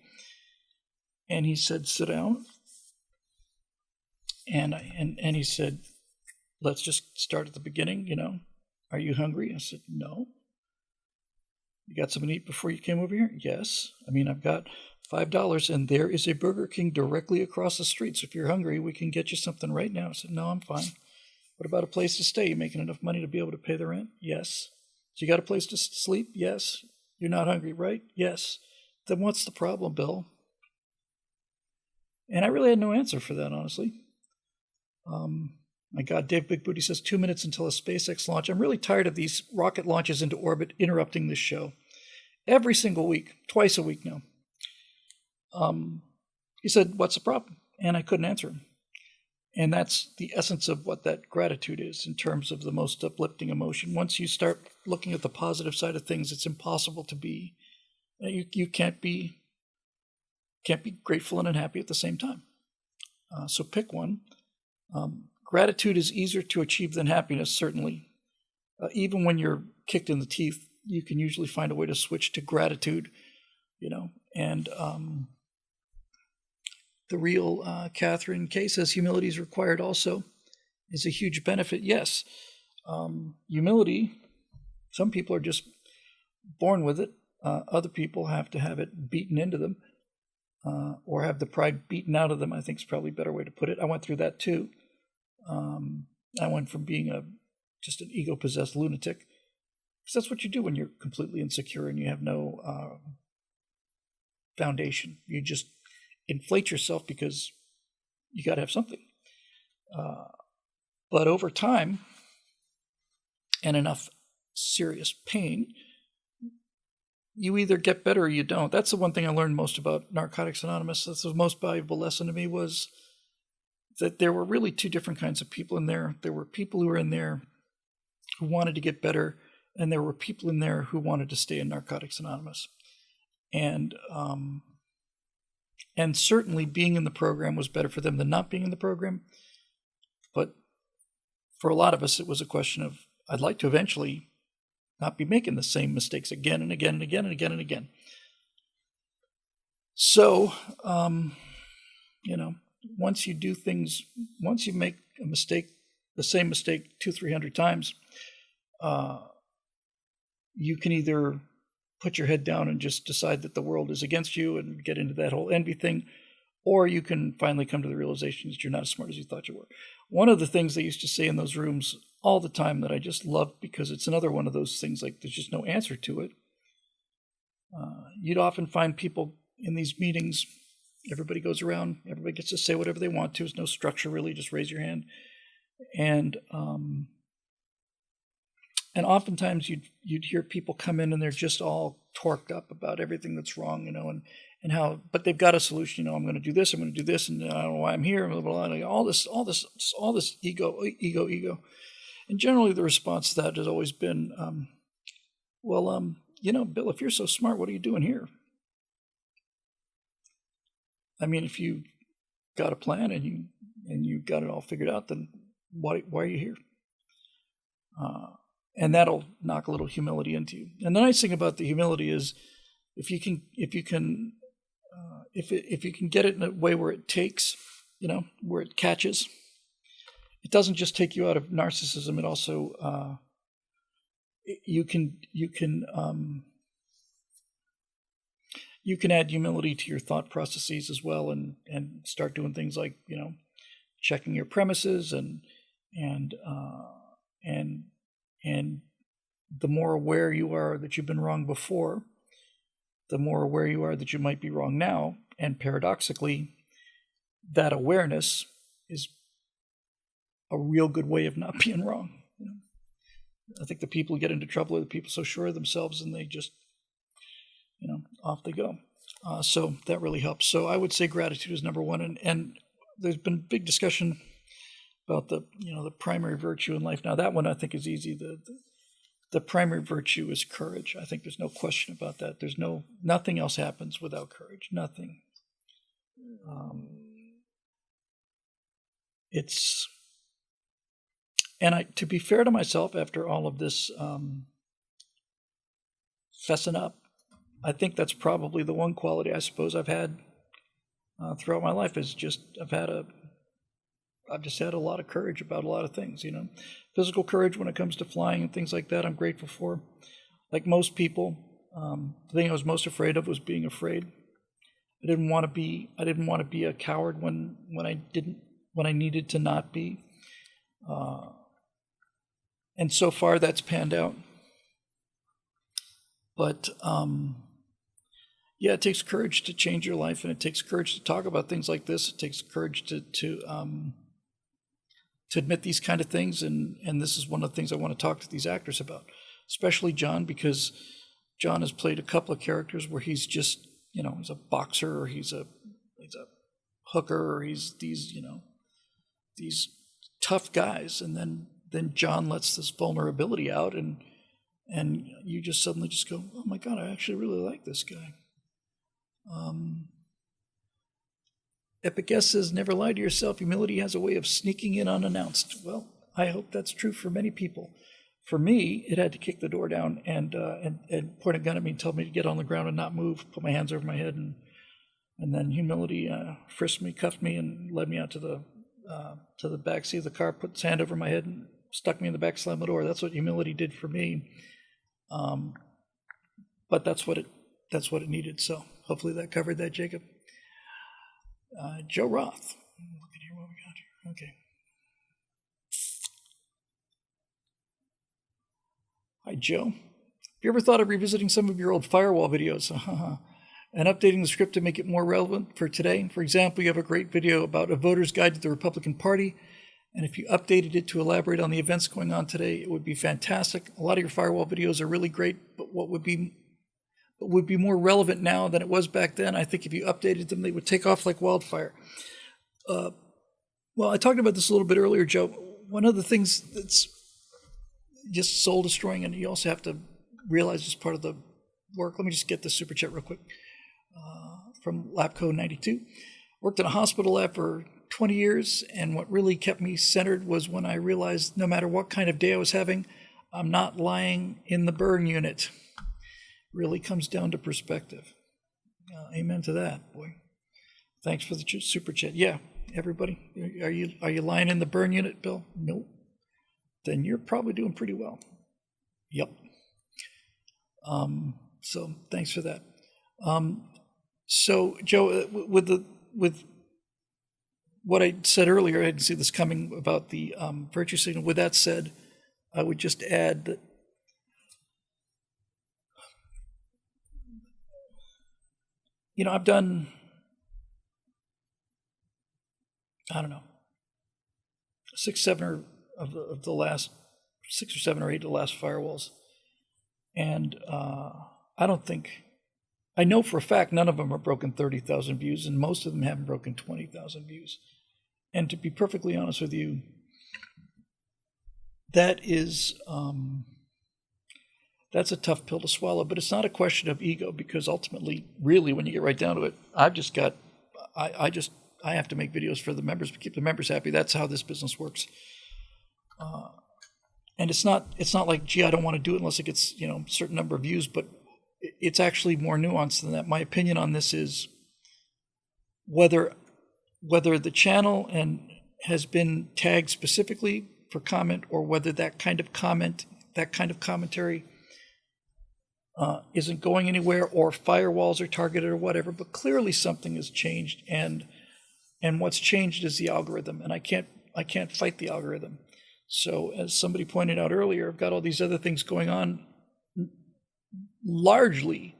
And he said, "Sit down." And he said, "Let's just start at the beginning, Are you hungry?" I said, "No." "You got something to eat before you came over here?" "Yes. I've got $5, and there is a Burger King directly across the street. So if you're hungry, we can get you something right now." I said, "No, I'm fine." "What about a place to stay? You making enough money to be able to pay the rent?" "Yes." "So you got a place to sleep?" "Yes." "You're not hungry, right?" "Yes." "Then what's the problem, Bill?" And I really had no answer for that, honestly. My God, Dave Big Booty says 2 minutes until a SpaceX launch. I'm really tired of these rocket launches into orbit interrupting this show. Every single week, twice a week now. He said, "What's the problem?" And I couldn't answer him. And that's the essence of what that gratitude is in terms of the most uplifting emotion. Once you start looking at the positive side of things, it's impossible to be, you can't be grateful and unhappy at the same time. So pick one. Gratitude is easier to achieve than happiness, certainly. Even when you're kicked in the teeth, you can usually find a way to switch to gratitude, And the real Catherine K says humility is required also. Is a huge benefit. Yes. Humility, some people are just born with it. Other people have to have it beaten into them or have the pride beaten out of them, I think is probably a better way to put it. I went through that too. I went from being just an ego-possessed lunatic, because that's what you do when you're completely insecure and you have no foundation. You just inflate yourself because you got to have something. But over time and enough serious pain, you either get better or you don't. That's the one thing I learned most about Narcotics Anonymous. That's the most valuable lesson to me, was that there were really two different kinds of people in there. There were people who were in there who wanted to get better, and there were people in there who wanted to stay in Narcotics Anonymous. And certainly being in the program was better for them than not being in the program. But for a lot of us, it was a question of, I'd like to eventually not be making the same mistakes again and again and again and again and again. So, once you do things, once you make a mistake, the same mistake 200-300 times, you can either put your head down and just decide that the world is against you and get into that whole envy thing, or you can finally come to the realization that you're not as smart as you thought you were. One of the things they used to say in those rooms all the time that I just loved, because it's another one of those things like there's just no answer to it. You'd often find people in these meetings, everybody goes around, everybody gets to say whatever they want to. There's no structure really, just raise your hand. And oftentimes you'd hear people come in and they're just all torqued up about everything that's wrong, and how, but they've got a solution. I'm going to do this, I'm going to do this, and I don't know why I'm here. Blah, blah, blah, all this ego. And generally, the response to that has always been, Bill, if you're so smart, what are you doing here? I mean, if you got a plan and you got it all figured out, then why are you here? And that'll knock a little humility into you. And the nice thing about the humility is, if you can get it in a way where it takes, where it catches, it doesn't just take you out of narcissism. It also you can add humility to your thought processes as well, and start doing things like checking your premises and the more aware you are that you've been wrong before, the more aware you are that you might be wrong now. And paradoxically, that awareness is a real good way of not being wrong. I think the people who get into trouble are the people so sure of themselves, and they just, off they go. So that really helps. So I would say gratitude is number one. And there's been big discussion about the primary virtue in life. Now that one I think is easy. The primary virtue is courage. I think there's no question about that. Nothing else happens without courage. Nothing. To be fair to myself, after all of this fessing up, I think that's probably the one quality I suppose I've had throughout my life, is just I've just had a lot of courage about a lot of things, Physical courage when it comes to flying and things like that, I'm grateful for. Like most people, the thing I was most afraid of was being afraid. I didn't want to be a coward when I needed to not be. And so far that's panned out. But it takes courage to change your life, and it takes courage to talk about things like this. It takes courage to admit these kind of things, and this is one of the things I want to talk to these actors about, especially John, because John has played a couple of characters where he's just, he's a boxer, or he's a hooker, or he's these tough guys, and then John lets this vulnerability out, and you just suddenly just go, oh my God, I actually really like this guy. Epic S says, never lie to yourself. Humility has a way of sneaking in unannounced. Well, I hope that's true for many people. For me, it had to kick the door down and point a gun at me and tell me to get on the ground and not move, put my hands over my head, and then humility frisked me, cuffed me, and led me out to the back seat of the car, put his hand over my head, and stuck me in the back, slammed the door. That's what humility did for me. But that's what it needed. So hopefully that covered that, Jacob. Joe Roth. Look at here what we got here. Okay. Hi, Joe. Have you ever thought of revisiting some of your old firewall videos and updating the script to make it more relevant for today? For example, you have a great video about a voter's guide to the Republican Party, and if you updated it to elaborate on the events going on today, it would be fantastic. A lot of your firewall videos are really great, but what would be more relevant now than it was back then? I think if you updated them, they would take off like wildfire. Well, I talked about this a little bit earlier, Joe. One of the things that's just soul destroying, and you also have to realize as part of the work. Let me just get the super chat real quick from Lapco 92. Worked in a hospital lab for 20 years, and what really kept me centered was when I realized no matter what kind of day I was having, I'm not lying in the burn unit. Really comes down to perspective. Amen to that, boy. Thanks for the super chat. Yeah, everybody, are you lying in the burn unit, Bill? Nope. Then you're probably doing pretty well. Yep. So thanks for that. So Joe, with what I said earlier, I didn't see this coming about the virtue signal. With that said, I would just add that I've done, I don't know, 6 or 7 of the last 6 or 7 or 8 of the last firewalls. And I don't think, I know for a fact none of them have broken 30,000 views, and most of them haven't broken 20,000 views. And to be perfectly honest with you, that is, that's a tough pill to swallow, but it's not a question of ego, because ultimately, really, when you get right down to it, I have to make videos for the members, to keep the members happy. That's how this business works. And it's not like, gee, I don't want to do it unless it gets, a certain number of views, but it's actually more nuanced than that. My opinion on this is whether the channel has been tagged specifically for comment, or whether that kind of commentary isn't going anywhere, or firewalls are targeted or whatever. But clearly something has changed, and what's changed is the algorithm, and I can't fight the algorithm. So as somebody pointed out earlier, I've got all these other things going on, largely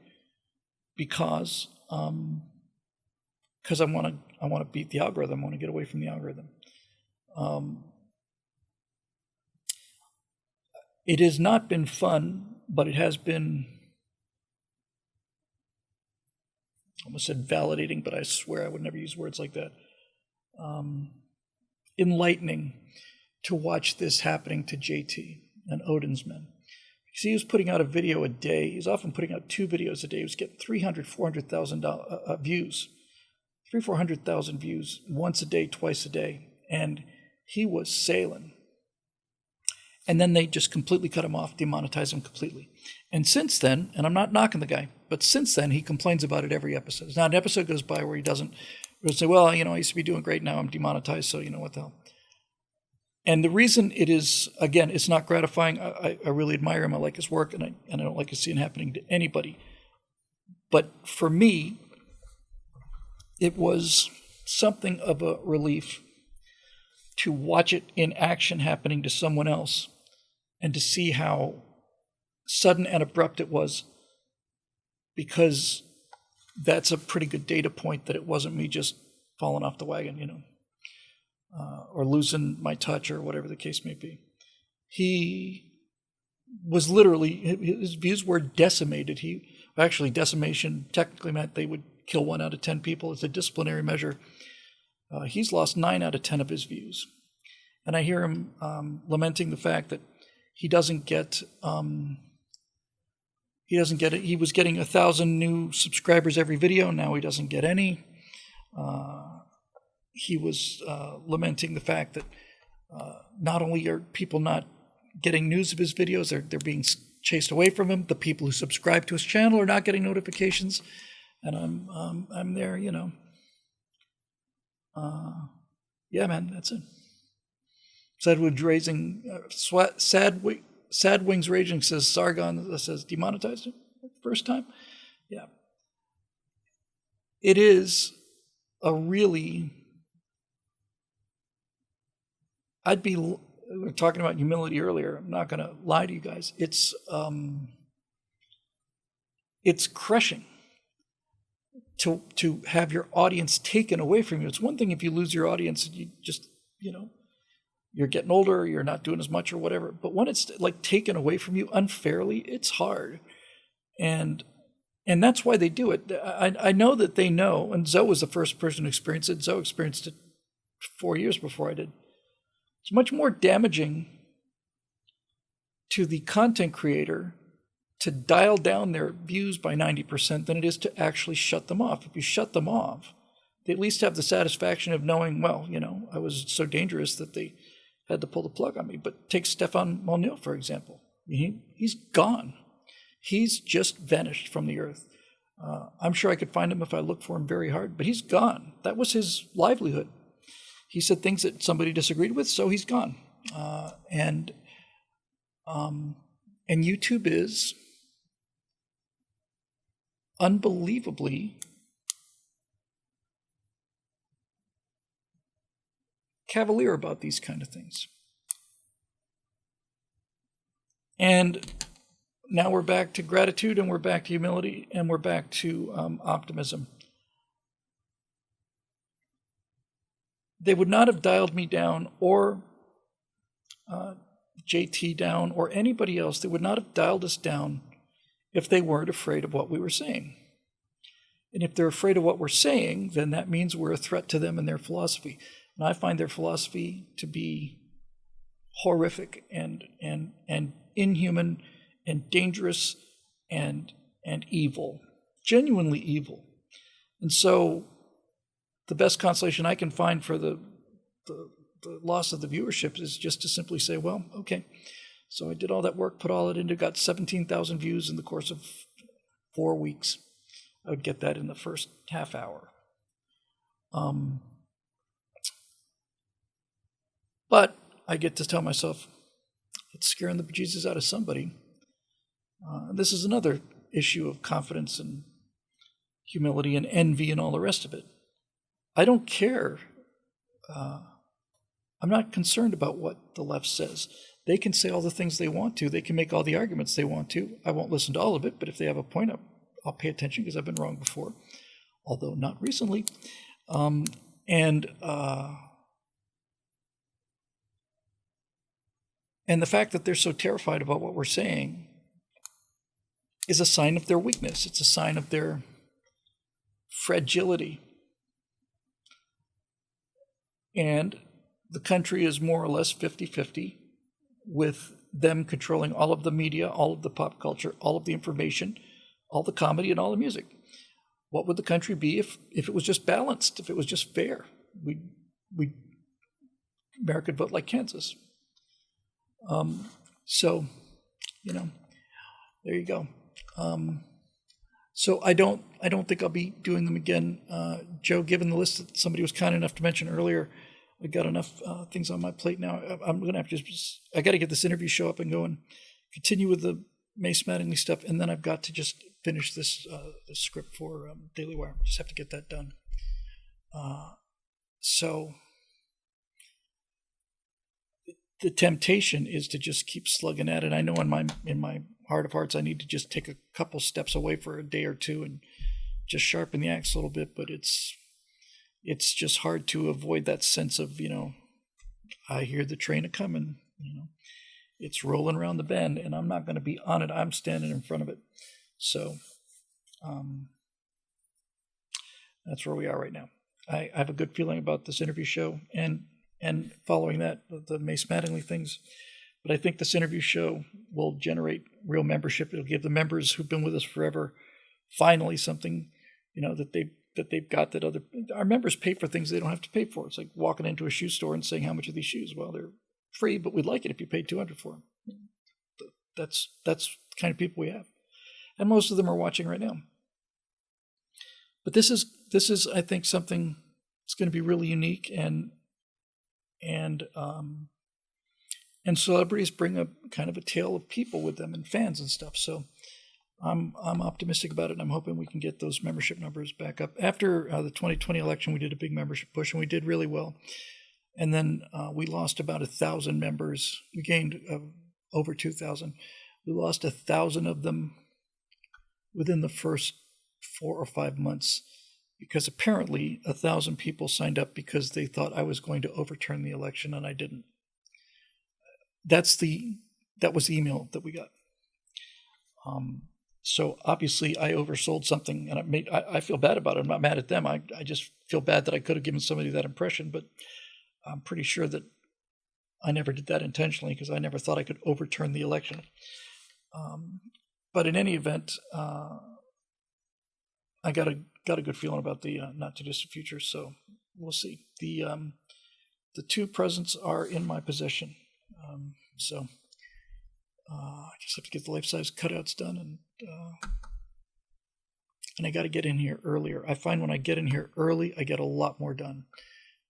because I want to beat the algorithm. I want to get away from the algorithm. It has not been fun, but it has been, I almost said validating, but I swear I would never use words like that. Enlightening to watch this happening to JT and Odin's men. Because he was putting out a video a day. He's often putting out 2 videos a day. He was getting 400,000 views. 400,000 views once a day, twice a day. And he was sailing. And then they just completely cut him off, demonetized him completely. And since then, and I'm not knocking the guy, but since then he complains about it every episode. There's not an episode goes by where he doesn't say, well, I used to be doing great, now I'm demonetized, so what the hell. And the reason it is, again, it's not gratifying. I really admire him. I like his work, and I don't like to see it happening to anybody. But for me, it was something of a relief to watch it in action happening to someone else, and to see how sudden and abrupt it was, because that's a pretty good data point that it wasn't me just falling off the wagon, or losing my touch, or whatever the case may be. He was literally, his views were decimated. Actually, decimation technically meant they would kill 1 out of 10 people. It's a disciplinary measure. He's lost 9 out of 10 of his views. And I hear him lamenting the fact that he doesn't get it. He was getting 1,000 new subscribers every video. Now he doesn't get any. He was lamenting the fact that not only are people not getting news of his videos, they're being chased away from him. The people who subscribe to his channel are not getting notifications, and I'm there, yeah, man, that's it. Sadwings Raging says, Sargon says, demonetized it first time? Yeah. It is a really, we were talking about humility earlier. I'm not going to lie to you guys. It's crushing to have your audience taken away from you. It's one thing if you lose your audience and you just, you're getting older, or you're not doing as much or whatever. But when it's like taken away from you unfairly, it's hard. And that's why they do it. I know that they know, and Zoe was the first person to experience it. Zoe experienced it 4 years before I did. It's much more damaging to the content creator to dial down their views by 90% than it is to actually shut them off. If you shut them off, they at least have the satisfaction of knowing, well, I was so dangerous that they had to pull the plug on me. But take Stefan Molyneux, for example. He's gone. He's just vanished from the earth. I'm sure I could find him if I looked for him very hard, but he's gone. That was his livelihood. He said things that somebody disagreed with, so he's gone. And YouTube is unbelievably cavalier about these kind of things. And now we're back to gratitude, and we're back to humility, and we're back to optimism. they would not have dialed me down or JT down or anybody else. They would not have dialed us down if they weren't afraid of what we were saying. And if they're afraid of what we're saying, then that means we're a threat to them and their philosophy. And I find their philosophy to be horrific and inhuman and dangerous and evil, genuinely evil. And so the best consolation I can find for the loss of the viewership is just to simply say, well, okay, so I did all that work, put all it into, got 17,000 views in the course of 4 weeks. I would get that in the first half hour. But I get to tell myself, it's scaring the bejesus out of somebody. This is another issue of confidence and humility and envy and all the rest of it. I don't care. I'm not concerned about what the left says. They can say all the things they want to. They can make all the arguments they want to. I won't listen to all of it, but if they have a point, I'll pay attention because I've been wrong before, although not recently. And the fact that they're so terrified about what we're saying is a sign of their weakness. It's a sign of their fragility. And the country is more or less 50-50, with them controlling all of the media, all of the pop culture, all of the information, all the comedy, and all the music. What would the country be if it was just balanced, if it was just fair? America would vote like Kansas. So, there you go. So I don't think I'll be doing them again. Joe, given the list that somebody was kind enough to mention earlier, I got enough things on my plate now. I'm going to have to I got to get this interview show up and go and continue with the Mace Mattingly stuff. And then I've got to just finish this script for Daily Wire. Just have to get that done. So the temptation is to just keep slugging at it. I know in my heart of hearts, I need to just take a couple steps away for a day or two and just sharpen the axe a little bit. But it's just hard to avoid that sense of, I hear the train a coming, it's rolling around the bend and I'm not going to be on it. I'm standing in front of it. So that's where we are right now. I have a good feeling about this interview show and following that, the Mace Mattingly things. But I think this interview show will generate real membership. It'll give the members who've been with us forever finally something, that they've got that our members pay for things they don't have to pay for. It's like walking into a shoe store and saying, how much are these shoes? Well, they're free, but we'd like it if you paid $200 for them. That's the kind of people we have. And most of them are watching right now. But this is I think something that's going to be really unique and celebrities bring a kind of a tale of people with them and fans and stuff. So I'm optimistic about it, and I'm hoping we can get those membership numbers back up. After the 2020 election, we did a big membership push, and we did really well. And then we lost about 1,000 members. We gained over 2,000. We lost 1,000 of them within the first 4 or 5 months, because apparently 1,000 people signed up because they thought I was going to overturn the election, and I didn't. That was the email that we got. So obviously I oversold something, and I feel bad about it. I'm not mad at them. I just feel bad that I could have given somebody that impression, but I'm pretty sure that I never did that intentionally because I never thought I could overturn the election. But in any event, I got a good feeling about the not too distant future. So we'll see. The 2 presents are in my possession. So I just have to get the life-size cutouts done, and I got to get in here earlier. I find when I get in here early, I get a lot more done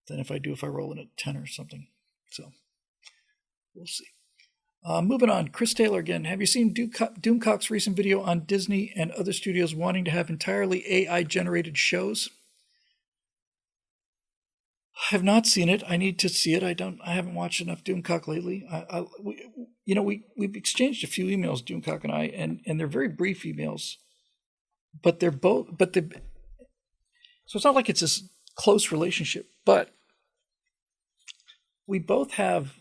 than if I roll in at 10 or something. So we'll see. Moving on, Chris Taylor again. Have you seen Doomcock's recent video on Disney and other studios wanting to have entirely AI-generated shows? I have not seen it. I need to see it. I haven't watched enough Doomcock lately. We've exchanged a few emails, Doomcock and I, and they're very brief emails, but they're both. So it's not like it's this close relationship. But we both have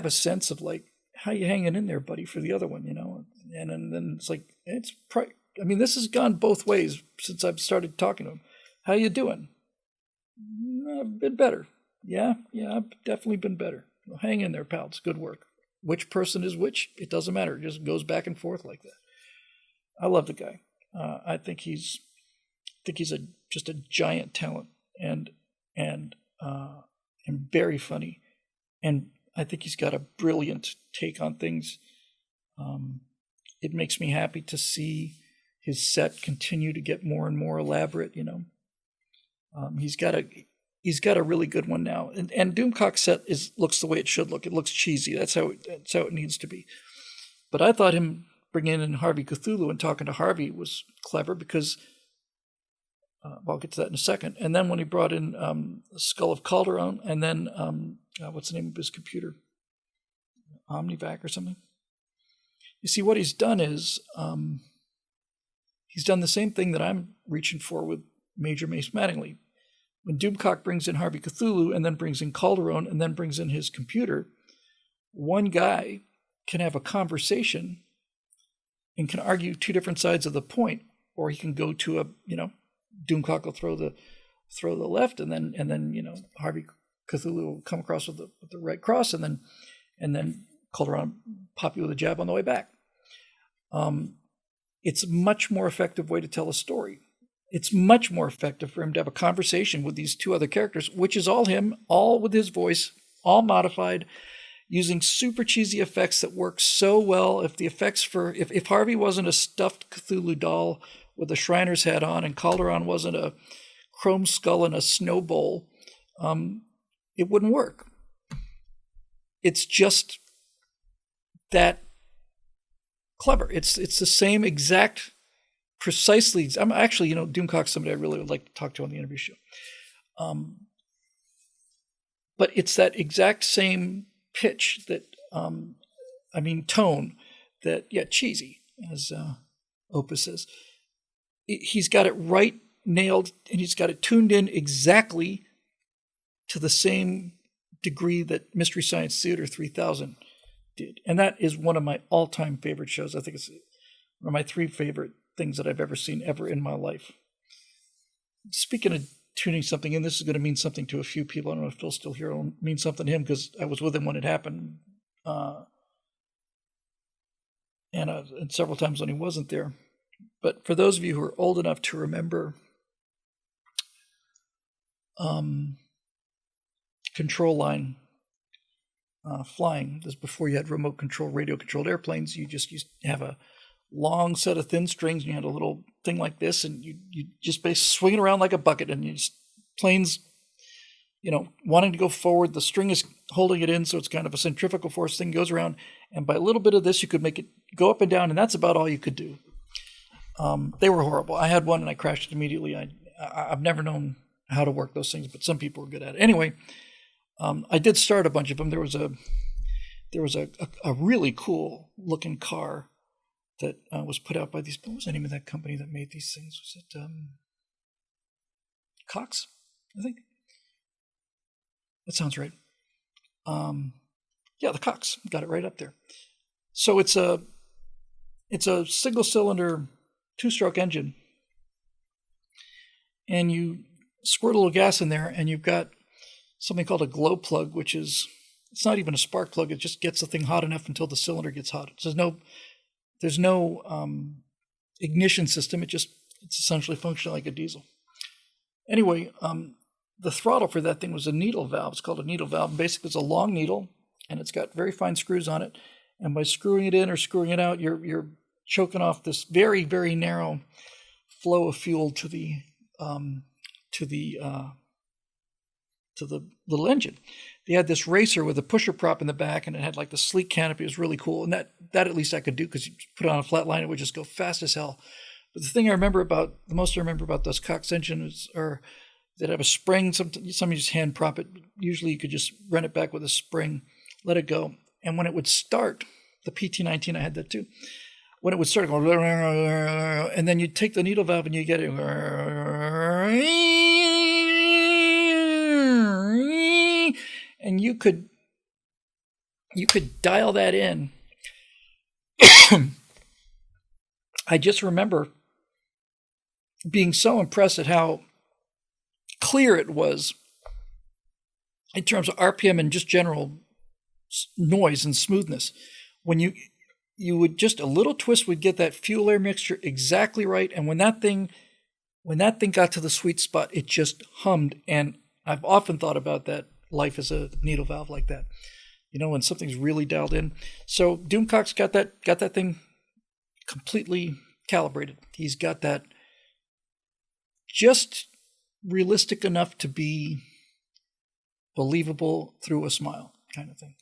a sense of like, how you hanging in there, buddy, for the other one, and then it's like, I mean, this has gone both ways since I've started talking to him. How you doing? I've been better. Yeah, I've definitely been better. Well, hang in there, pal. It's good work. Which person is which? It doesn't matter. It just goes back and forth like that. I love the guy. I think he's just a giant talent and very funny, and I think he's got a brilliant take on things. It makes me happy to see his set continue to get more and more elaborate. He's got a really good one now, and Doomcock's set looks the way it should look. It looks cheesy. That's how it needs to be. But I thought him bringing in Harvey Cthulhu and talking to Harvey was clever because, I'll get to that in a second. And then when he brought in the Skull of Calderon, and then what's the name of his computer? Omnivac or something. You see, what he's done is he's done the same thing that I'm reaching for with Major Mace Mattingly. When Doomcock brings in Harvey Cthulhu and then brings in Calderon and then brings in his computer, one guy can have a conversation and can argue two different sides of the point, or he can go to Doomcock will throw the left, and then Harvey Cthulhu will come across with the right cross, and then Calderon pop you with a jab on the way back. It's a much more effective way to tell a story. It's much more effective for him to have a conversation with these two other characters, which is all him, all with his voice, all modified, using super cheesy effects that work so well. If Harvey wasn't a stuffed Cthulhu doll with a Shriner's hat on, and Calderon wasn't a chrome skull in a snow bowl, it wouldn't work. It's just that clever. It's the same exact, precisely. I'm actually, Doomcock's somebody I really would like to talk to on the interview show. But it's that exact same pitch that, tone that, cheesy, as Opus says. He's got it right nailed, and he's got it tuned in exactly to the same degree that Mystery Science Theater 3000 did. And that is one of my all-time favorite shows. I think it's one of my three favorite things that I've ever seen ever in my life. Speaking of tuning something in, this is going to mean something to a few people. I don't know if Phil's still here. It'll mean something to him because I was with him when it happened. And several times when he wasn't there. But for those of you who are old enough to remember control line flying, this before you had remote control, radio controlled airplanes, you just used to have a long set of thin strings, and you had a little thing like this, and you just basically swing it around like a bucket, and planes, wanting to go forward, the string is holding it in, so it's kind of a centrifugal force thing goes around, and by a little bit of this, you could make it go up and down, and that's about all you could do. They were horrible. I had one, and I crashed it immediately. I've never known how to work those things, but some people were good at it. Anyway, I did start a bunch of them. There was a really cool looking car that was put out by these. What was the name of that company that made these things? Was it Cox? I think that sounds right. The Cox, got it right up there. So it's a single cylinder 2-stroke engine, and you squirt a little gas in there, and you've got something called a glow plug, which is, it's not even a spark plug. It just gets the thing hot enough until the cylinder gets hot. So there's no ignition system. It's essentially functioning like a diesel. Anyway, the throttle for that thing was a needle valve. It's called a needle valve. Basically, it's a long needle, and it's got very fine screws on it. And by screwing it in or screwing it out, you're choking off this very, very narrow flow of fuel to the little engine. They had this racer with a pusher prop in the back, and it had like the sleek canopy. It was really cool. And that at least I could do, because you put it on a flat line, it would just go fast as hell. But the most I remember about those Cox engines are that have a spring. Sometimes you just hand prop it. Usually you could just run it back with a spring, let it go. And when it would start, the PT-19, I had that too. When it would start going, and then you'd take the needle valve and you get it, you could dial that in. I just remember being so impressed at how clear it was in terms of RPM and just general noise and smoothness. When you would just a little twist would get that fuel air mixture exactly right, and when that thing got to the sweet spot, it just hummed. And I've often thought about that life as a needle valve like that. When something's really dialed in. So Doomcock's got that thing completely calibrated. He's got that just realistic enough to be believable through a smile kind of thing.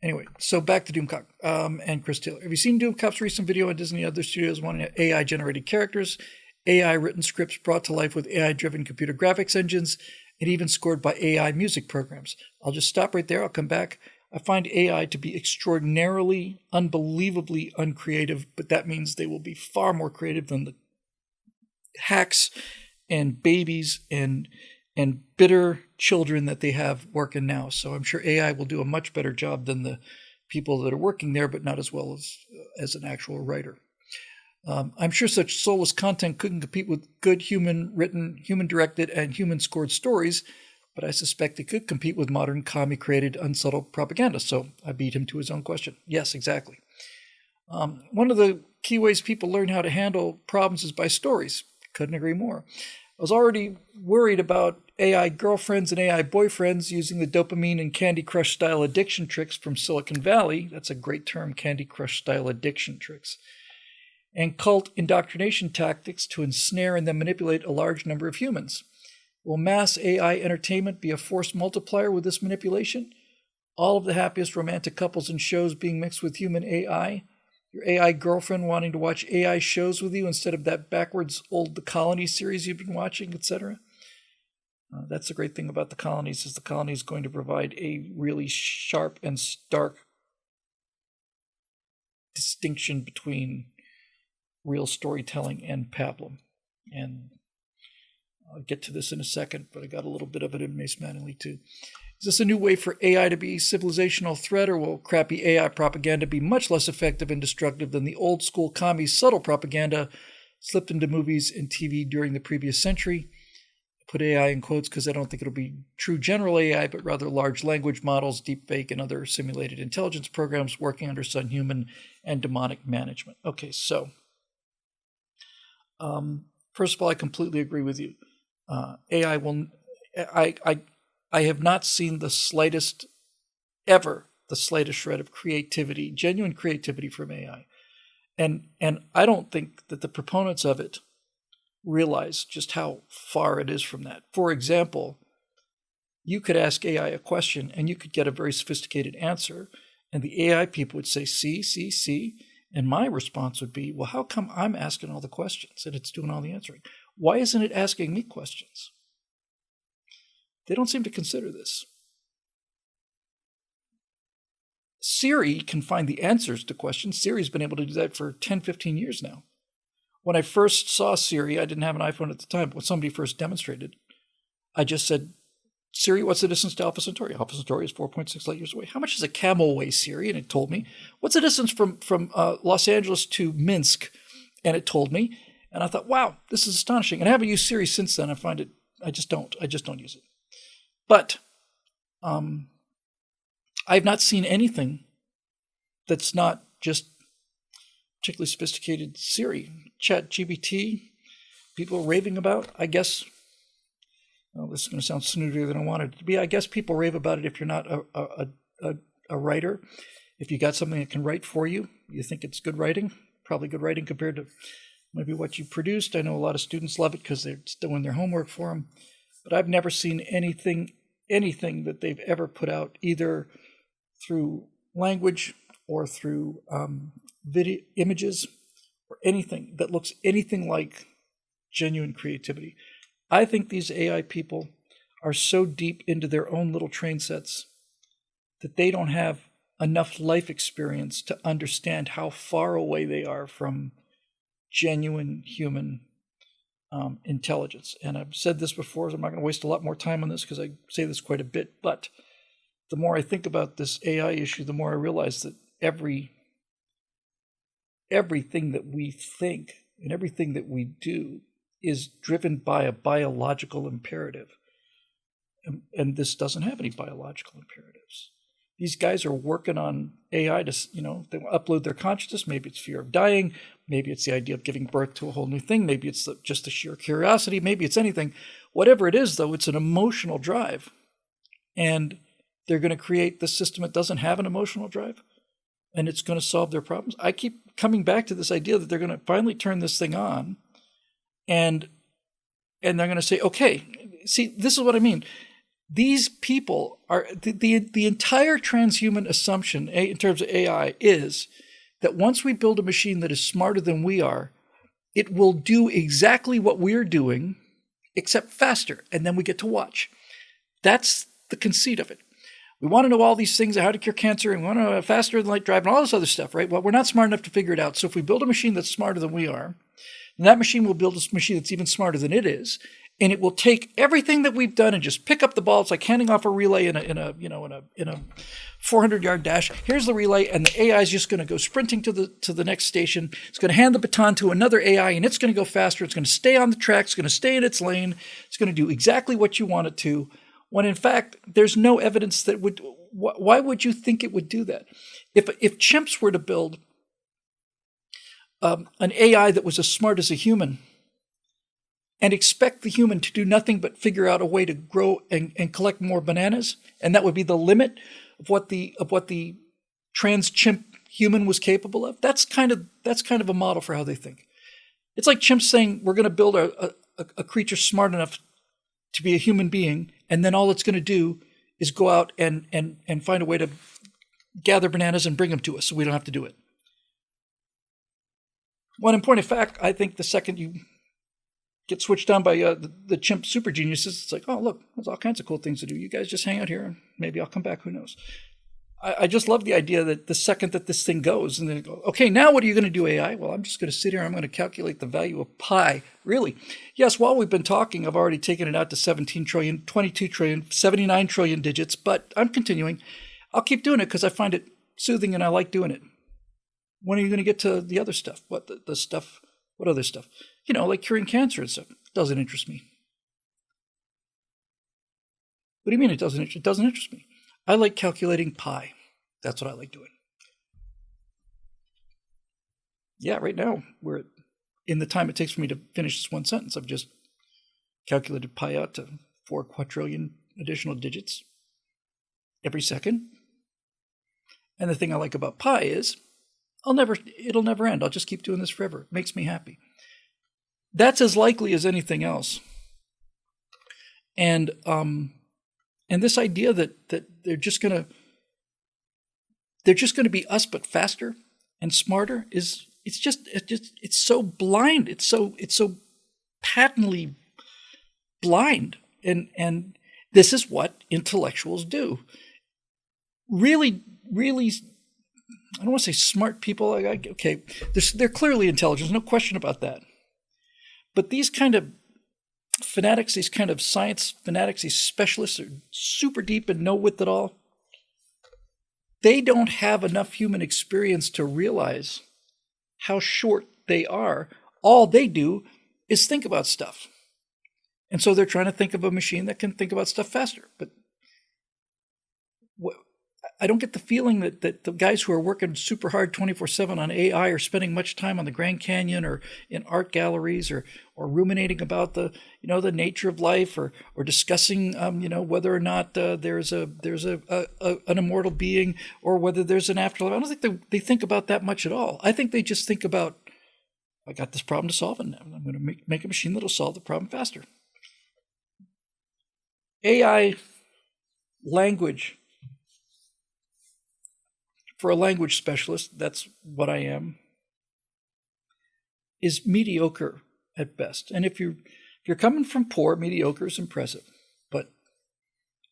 Anyway, so back to Doomcock and Chris Taylor. Have you seen Doomcock's recent video on Disney and other studios wanting AI-generated characters, AI-written scripts brought to life with AI-driven computer graphics engines, and even scored by AI music programs? I'll just stop right there. I'll come back. I find AI to be extraordinarily, unbelievably uncreative, but that means they will be far more creative than the hacks and babies and bitter children that they have working now. So I'm sure AI will do a much better job than the people that are working there, but not as well as an actual writer. I'm sure such soulless content couldn't compete with good human-written, human-directed, and human-scored stories, but I suspect it could compete with modern commie-created, unsubtle propaganda. So I beat him to his own question. Yes, exactly. One of the key ways people learn how to handle problems is by stories. Couldn't agree more. I was already worried about AI girlfriends and AI boyfriends using the dopamine and Candy Crush style addiction tricks from Silicon Valley. That's a great term, Candy Crush style addiction tricks. And cult indoctrination tactics to ensnare and then manipulate a large number of humans. Will mass AI entertainment be a force multiplier with this manipulation? All of the happiest romantic couples in shows being mixed with human AI? Your AI girlfriend wanting to watch AI shows with you instead of that backwards old The Colony series you've been watching, etc.? That's the great thing about The Colonies, is The Colony is going to provide a really sharp and stark distinction between real storytelling and pablum. And I'll get to this in a second, but I got a little bit of it in Mace Manley too. Is this a new way for AI to be a civilizational threat, or will crappy AI propaganda be much less effective and destructive than the old school commie subtle propaganda slipped into movies and TV during the previous century? I put AI in quotes because I don't think it'll be true general AI, but rather large language models, deepfake, and other simulated intelligence programs working under subhuman and demonic management. Okay, so first of all, I completely agree with you. AI will. I have not seen the slightest shred of creativity, genuine creativity from AI, and I don't think that the proponents of it realize just how far it is from that. For example, you could ask AI a question and you could get a very sophisticated answer, and the AI people would say, see. And my response would be, well, how come I'm asking all the questions and it's doing all the answering? Why isn't it asking me questions? They don't seem to consider this. Siri can find the answers to questions. Siri's been able to do that for 10, 15 years now. When I first saw Siri, I didn't have an iPhone at the time, but when somebody first demonstrated, I just said, Siri, what's the distance to Alpha Centauri? Alpha Centauri is 4.6 light years away. How much does a camel weigh, Siri? And it told me. What's the distance from Los Angeles to Minsk? And it told me. And I thought, wow, this is astonishing. And I haven't used Siri since then. I just don't use it. But I've not seen anything that's not just particularly sophisticated Siri. ChatGPT, people are raving about, I guess. Well, this is going to sound snootier than I wanted it to be. I guess people rave about it if you're not a writer. If you got something that can write for you, you think it's good writing, probably good writing compared to maybe what you produced. I know a lot of students love it because they're doing their homework for them. But I've never seen anything that they've ever put out, either through language or through video images or anything that looks anything like genuine creativity. I think these AI people are so deep into their own little train sets that they don't have enough life experience to understand how far away they are from genuine human intelligence. And I've said this before, so I'm not going to waste a lot more time on this because I say this quite a bit. But the more I think about this AI issue, the more I realize that everything that we think and everything that we do is driven by a biological imperative. And this doesn't have any biological imperatives. These guys are working on AI to, they upload their consciousness. Maybe it's fear of dying. Maybe it's the idea of giving birth to a whole new thing. Maybe it's just the sheer curiosity. Maybe it's anything. Whatever it is, though, it's an emotional drive. And they're going to create the system that doesn't have an emotional drive, and it's going to solve their problems. I keep coming back to this idea that they're going to finally turn this thing on, and they're going to say, okay, see, this is what I mean. These people are the entire transhuman assumption in terms of AI is that once we build a machine that is smarter than we are, it will do exactly what we're doing, except faster, and then we get to watch. That's the conceit of it. We want to know all these things, how to cure cancer, and we want to know faster than light drive, and all this other stuff, right? Well, we're not smart enough to figure it out. So if we build a machine that's smarter than we are, then that machine will build a machine that's even smarter than it is, and it will take everything that we've done and just pick up the ball. It's like handing off a relay in a 400-yard dash. Here's the relay, and the AI is just going to go sprinting to the next station. It's going to hand the baton to another AI, and it's going to go faster. It's going to stay on the track. It's going to stay in its lane. It's going to do exactly what you want it to. When in fact, there's no evidence that would. Why would you think it would do that? If chimps were to build an AI that was as smart as a human, and expect the human to do nothing but figure out a way to grow and collect more bananas, and that would be the limit of what the trans chimp human was capable of. That's kind of a model for how they think. It's like chimps saying we're going to build a creature smart enough to be a human being, and then all it's going to do is go out and find a way to gather bananas and bring them to us so we don't have to do it. One in point of fact, I think the second you get switched on by the chimp super geniuses, it's like, oh, look, there's all kinds of cool things to do. You guys just hang out here and maybe I'll come back. Who knows? I just love the idea that the second that this thing goes and then go, okay, now what are you going to do, AI? Well, I'm just going to sit here. I'm going to calculate the value of pi. Really? Yes, while we've been talking, I've already taken it out to 17 trillion, 22 trillion, 79 trillion digits, but I'm continuing. I'll keep doing it because I find it soothing and I like doing it. When are you going to get to the other stuff? What the stuff? What other stuff? Like curing cancer and stuff. It doesn't interest me. What do you mean it doesn't? It doesn't interest me. I like calculating pi. That's what I like doing. Yeah, right now, we're in the time it takes for me to finish this one sentence. I've just calculated pi out to 4 quadrillion additional digits every second. And the thing I like about pi is it'll never end. I'll just keep doing this forever. It makes me happy. That's as likely as anything else. And this idea that they're just going to be us but faster and smarter it's so blind. It's so patently blind. And this is what intellectuals do. Really, really, I don't want to say smart people. Okay, they're clearly intelligent. There's no question about that. But these kind of fanatics, these kind of science fanatics, these specialists are super deep and know with it all. They don't have enough human experience to realize how short they are. All they do is think about stuff. And so they're trying to think of a machine that can think about stuff faster. But I don't get the feeling that the guys who are working super hard 24/7 on AI are spending much time on the Grand Canyon or in art galleries or ruminating about the nature of life or discussing whether or not there's an immortal being or whether there's an afterlife. I don't think they think about that much at all. I think they just think about, I got this problem to solve and I'm going to make a machine that'll solve the problem faster. AI language. For a language specialist, that's what I am, is mediocre at best. And if you're coming from poor, mediocre is impressive. But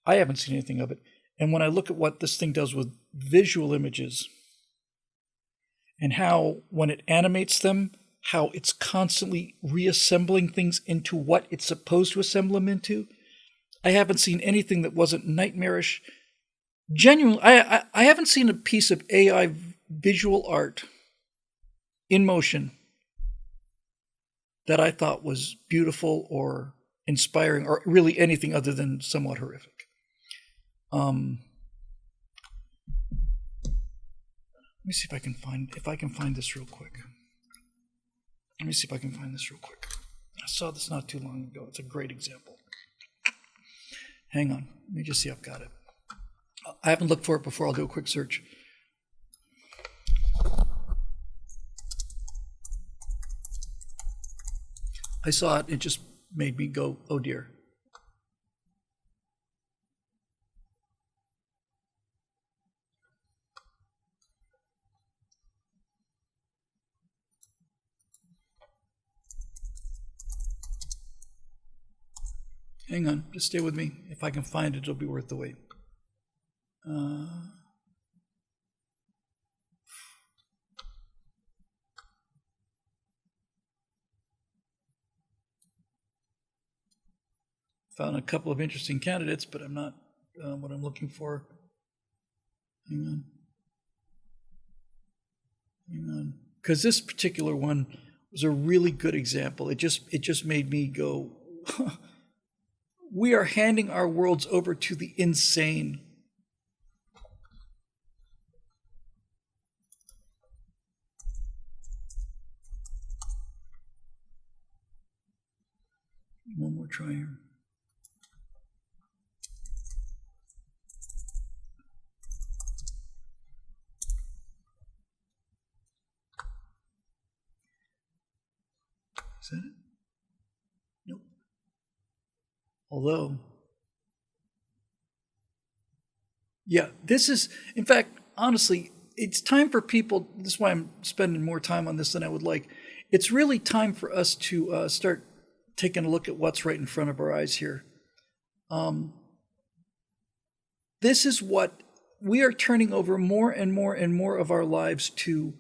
I haven't seen anything of it. And when I look at what this thing does with visual images and how when it animates them, how it's constantly reassembling things into what it's supposed to assemble them into. I haven't seen anything that wasn't nightmarish. Genuinely, I haven't seen a piece of AI visual art in motion that I thought was beautiful or inspiring or really anything other than somewhat horrific. Let me see if I can find this real quick. I saw this not too long ago. It's a great example. Hang on. Let me just see if I've got it. I haven't looked for it before. I'll do a quick search. I saw it. It just made me go, oh dear. Hang on, just stay with me. If I can find it, it'll be worth the wait. Found a couple of interesting candidates, but I'm not what I'm looking for. Hang on. Because this particular one was a really good example. It just made me go, we are handing our worlds over to the insane. One more try here. Is that it? Nope. Although, yeah, this is, in fact, honestly, it's time for people, this is why I'm spending more time on this than I would like. It's really time for us to start taking a look at what's right in front of our eyes here. This is what we are turning over more and more and more of our lives to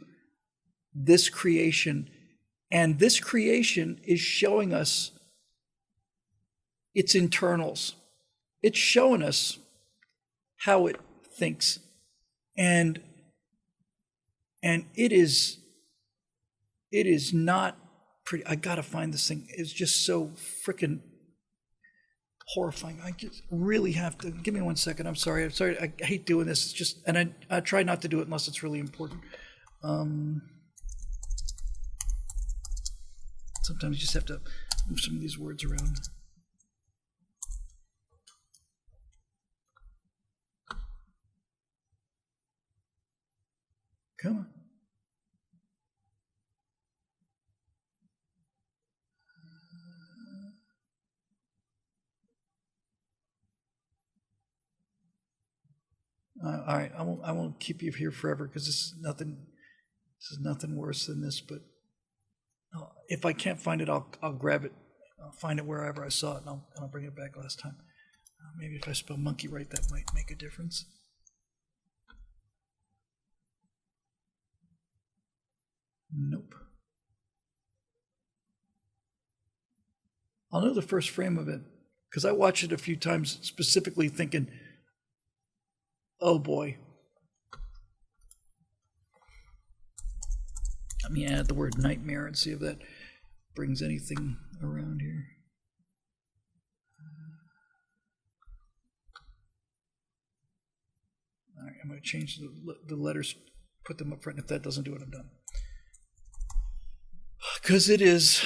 this creation. And this creation is showing us its internals. It's showing us how it thinks. And it is not pretty. I gotta find this thing. It's just so freaking horrifying. I just really have to, give me 1 second. I'm sorry. I hate doing this. It's just, and I try not to do it unless it's really important. Sometimes you just have to move some of these words around. Come on. All right, I won't keep you here forever because this is nothing worse than this. But if I can't find it, I'll grab it. I'll find it wherever I saw it, and I'll bring it back last time. Maybe if I spell monkey right, that might make a difference. Nope. I'll know the first frame of it because I watched it a few times specifically thinking, oh boy. Let me add the word nightmare and see if that brings anything around here. All right, I'm going to change the letters, put them up front. If that doesn't do it, I'm done. Because it is,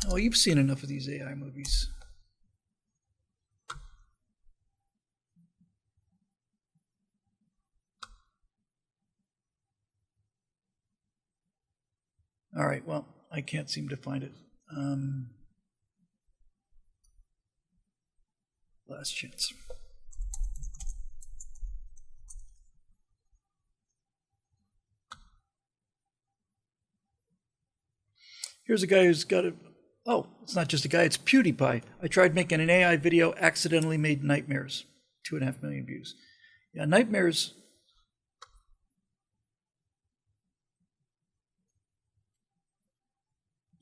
oh, you've seen enough of these AI movies. All right, well, I can't seem to find it. Last chance. Here's a guy who's got a, oh, it's not just a guy, it's PewDiePie. I tried making an AI video, accidentally made nightmares. 2.5 million views. Yeah, nightmares.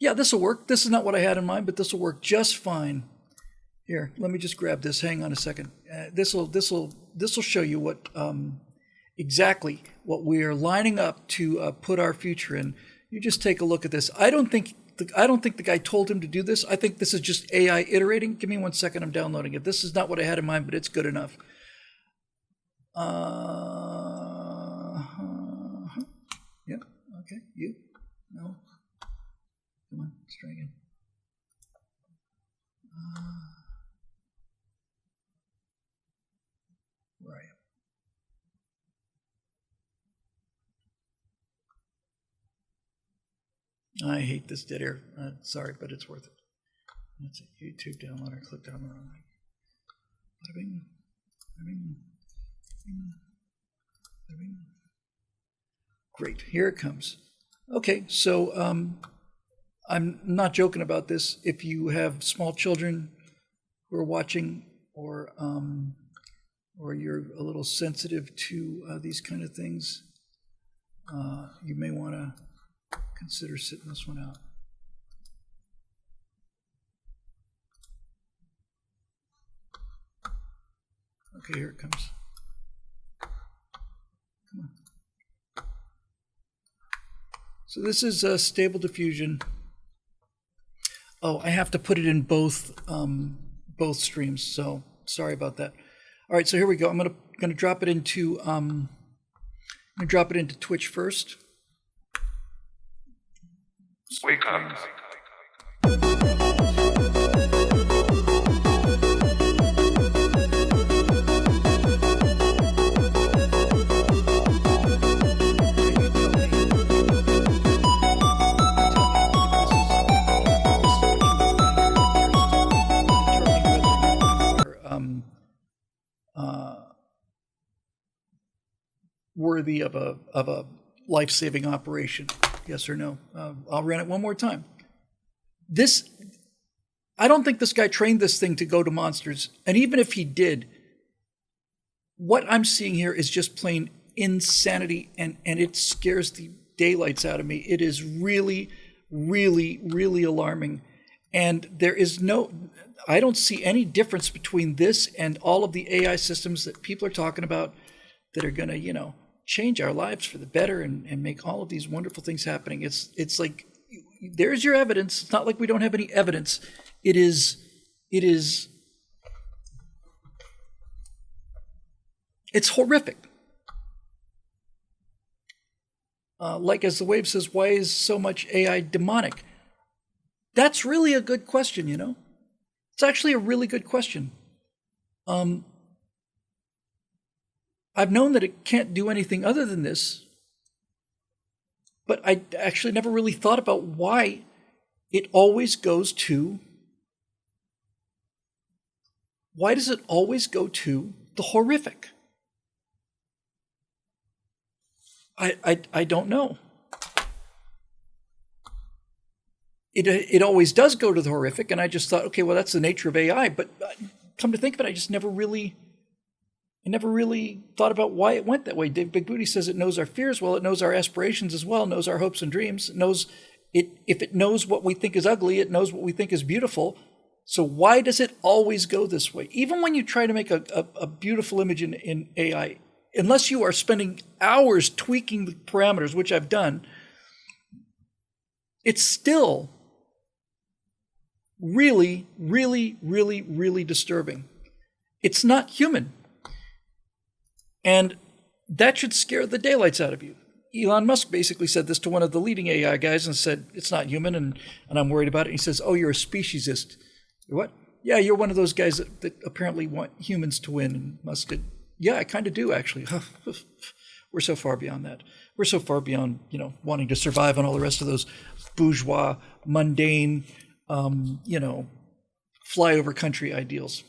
Yeah, this will work. This is not what I had in mind, but this will work just fine. Here, let me just grab this. Hang on a second. This will show you what exactly what we are lining up to put our future in. You just take a look at this. I don't think the guy told him to do this. I think this is just AI iterating. Give me 1 second. I'm downloading it. This is not what I had in mind, but it's good enough. Yeah. Okay. You. No. Come on. Let's try again. Where are you? I hate this dead air. Sorry, but it's worth it. That's it. YouTube downloader. Clicked on the wrong thing. Great. Here it comes. Okay, so I'm not joking about this. If you have small children who are watching, or you're a little sensitive to these kind of things, you may want to consider sitting this one out. Okay, here it comes. Come on. So this is stable diffusion. Oh, I have to put it in both streams. So sorry about that. All right, so here we go. I'm gonna drop it into Twitch first. Wake up. Worthy of a life-saving operation, yes or no? I'll run it one more time. I don't think this guy trained this thing to go to monsters, and even if he did, what I'm seeing here is just plain insanity, and it scares the daylights out of me. It is really, really, really alarming, and I don't see any difference between this and all of the AI systems that people are talking about that are going to, change our lives for the better and make all of these wonderful things happening. It's like, there's your evidence. It's not like we don't have any evidence. It's horrific. Like as the Wave says, why is so much AI demonic? That's really a good question, It's actually a really good question. I've known that it can't do anything other than this, but I actually never really thought about why it always goes to. Why does it always go to the horrific? I don't know. It always does go to the horrific, and I just thought, okay, well, that's the nature of AI. But come to think of it, I never really thought about why it went that way. Dave Big Booty says it knows our fears well, it knows our aspirations as well, knows our hopes and dreams, if it knows what we think is ugly, it knows what we think is beautiful. So why does it always go this way? Even when you try to make a beautiful image in AI, unless you are spending hours tweaking the parameters, which I've done, it's still really, really, really, really disturbing. It's not human. And that should scare the daylights out of you. Elon Musk basically said this to one of the leading AI guys and said, it's not human, and I'm worried about it. And he says, oh, you're a speciesist. What? Yeah, you're one of those guys that apparently want humans to win. And Musk said, yeah, I kind of do, actually. We're so far beyond that. We're so far beyond, wanting to survive on all the rest of those bourgeois, mundane, flyover country ideals.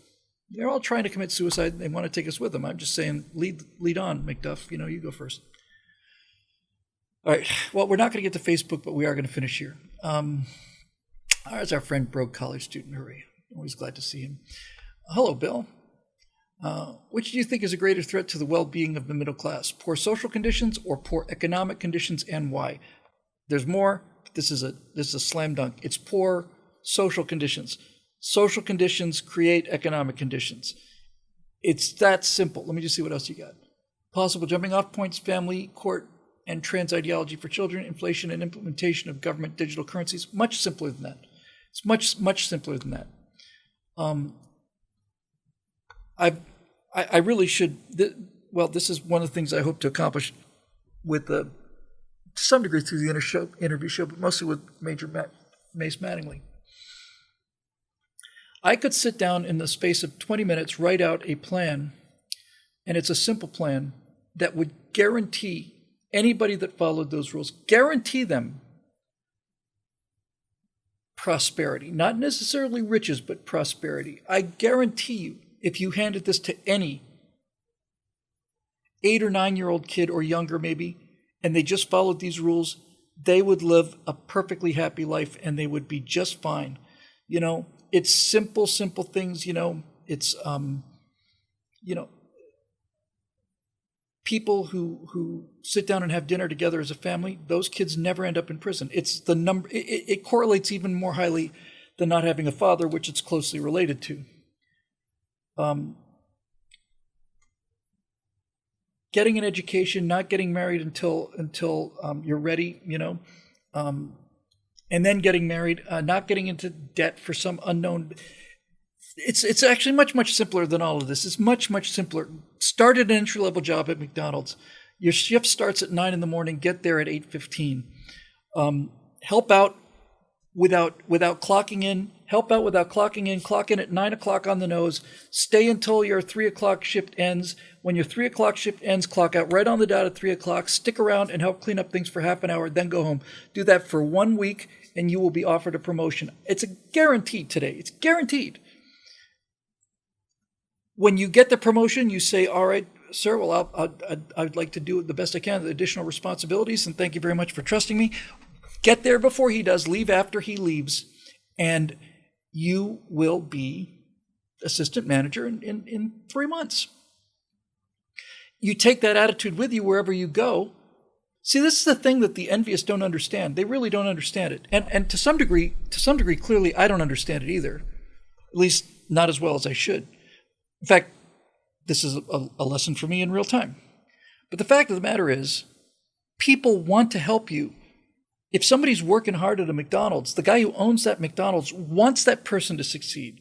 They're all trying to commit suicide. They want to take us with them. I'm just saying, lead on, McDuff. You go first. All right. Well, we're not going to get to Facebook, but we are going to finish here. There's our friend, Broke College Student. Hooray. Always glad to see him. Hello, Bill. Which do you think is a greater threat to the well-being of the middle class? Poor social conditions or poor economic conditions, and why? There's more this is a slam dunk. It's poor social conditions. Social conditions create economic conditions. It's that simple. Let me just see what else you got. Possible jumping off points, family, court, and trans ideology for children, inflation and implementation of government digital currencies. Much simpler than that. It's much simpler than that. I really should, this is one of the things I hope to accomplish with to some degree through the interview show, but mostly with Major Mace Mattingly. I could sit down in the space of 20 minutes, write out a plan, and it's a simple plan that would guarantee anybody that followed those rules, guarantee them prosperity, not necessarily riches, but prosperity. I guarantee you, if you handed this to any 8 or 9-year-old kid or younger maybe, and they just followed these rules, they would live a perfectly happy life and they would be just fine. It's simple things, it's, people who sit down and have dinner together as a family, those kids never end up in prison. It's the number, it correlates even more highly than not having a father, which it's closely related to. Getting an education, not getting married until you're ready, and then getting married, not getting into debt for some unknown. It's actually much simpler than all of this. It's much simpler. Start at an entry-level job at McDonald's. Your shift starts at 9 a.m. Get there at 8:15. Help out without clocking in. Help out without clocking in. Clock in at 9 o'clock on the nose. Stay until your 3 o'clock shift ends. When your 3 o'clock shift ends, clock out right on the dot at 3 o'clock. Stick around and help clean up things for half an hour, then go home. Do that for 1 week, and you will be offered a promotion. It's a guaranteed today. It's guaranteed. When you get the promotion, you say, all right, sir, well, I'd like to do the best I can with additional responsibilities, and thank you very much for trusting me. Get there before he does, leave after he leaves, and you will be assistant manager in 3 months. You take that attitude with you wherever you go. See, this is the thing that the envious don't understand. They really don't understand it. And to some degree, clearly, I don't understand it either. At least not as well as I should. In fact, this is a lesson for me in real time. But the fact of the matter is, people want to help you. If somebody's working hard at a McDonald's, the guy who owns that McDonald's wants that person to succeed.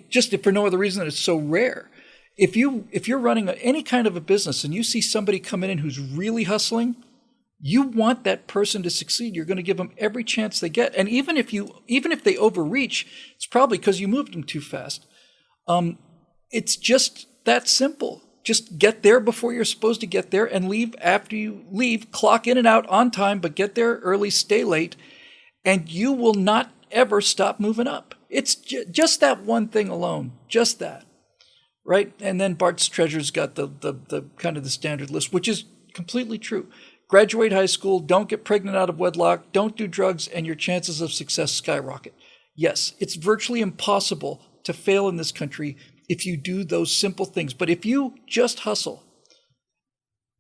Just if for no other reason than it's so rare. If you're running any kind of a business and you see somebody coming in who's really hustling, you want that person to succeed. You're going to give them every chance they get. And even if they overreach, it's probably because you moved them too fast. It's just that simple. Just get there before you're supposed to get there and leave after you leave. Clock in and out on time, but get there early, stay late, and you will not ever stop moving up. It's just that one thing alone, just that, right? And then Bart's Treasure's got the kind of the standard list, which is completely true. Graduate high school, don't get pregnant out of wedlock, don't do drugs, and your chances of success skyrocket. Yes, it's virtually impossible to fail in this country if you do those simple things. But if you just hustle,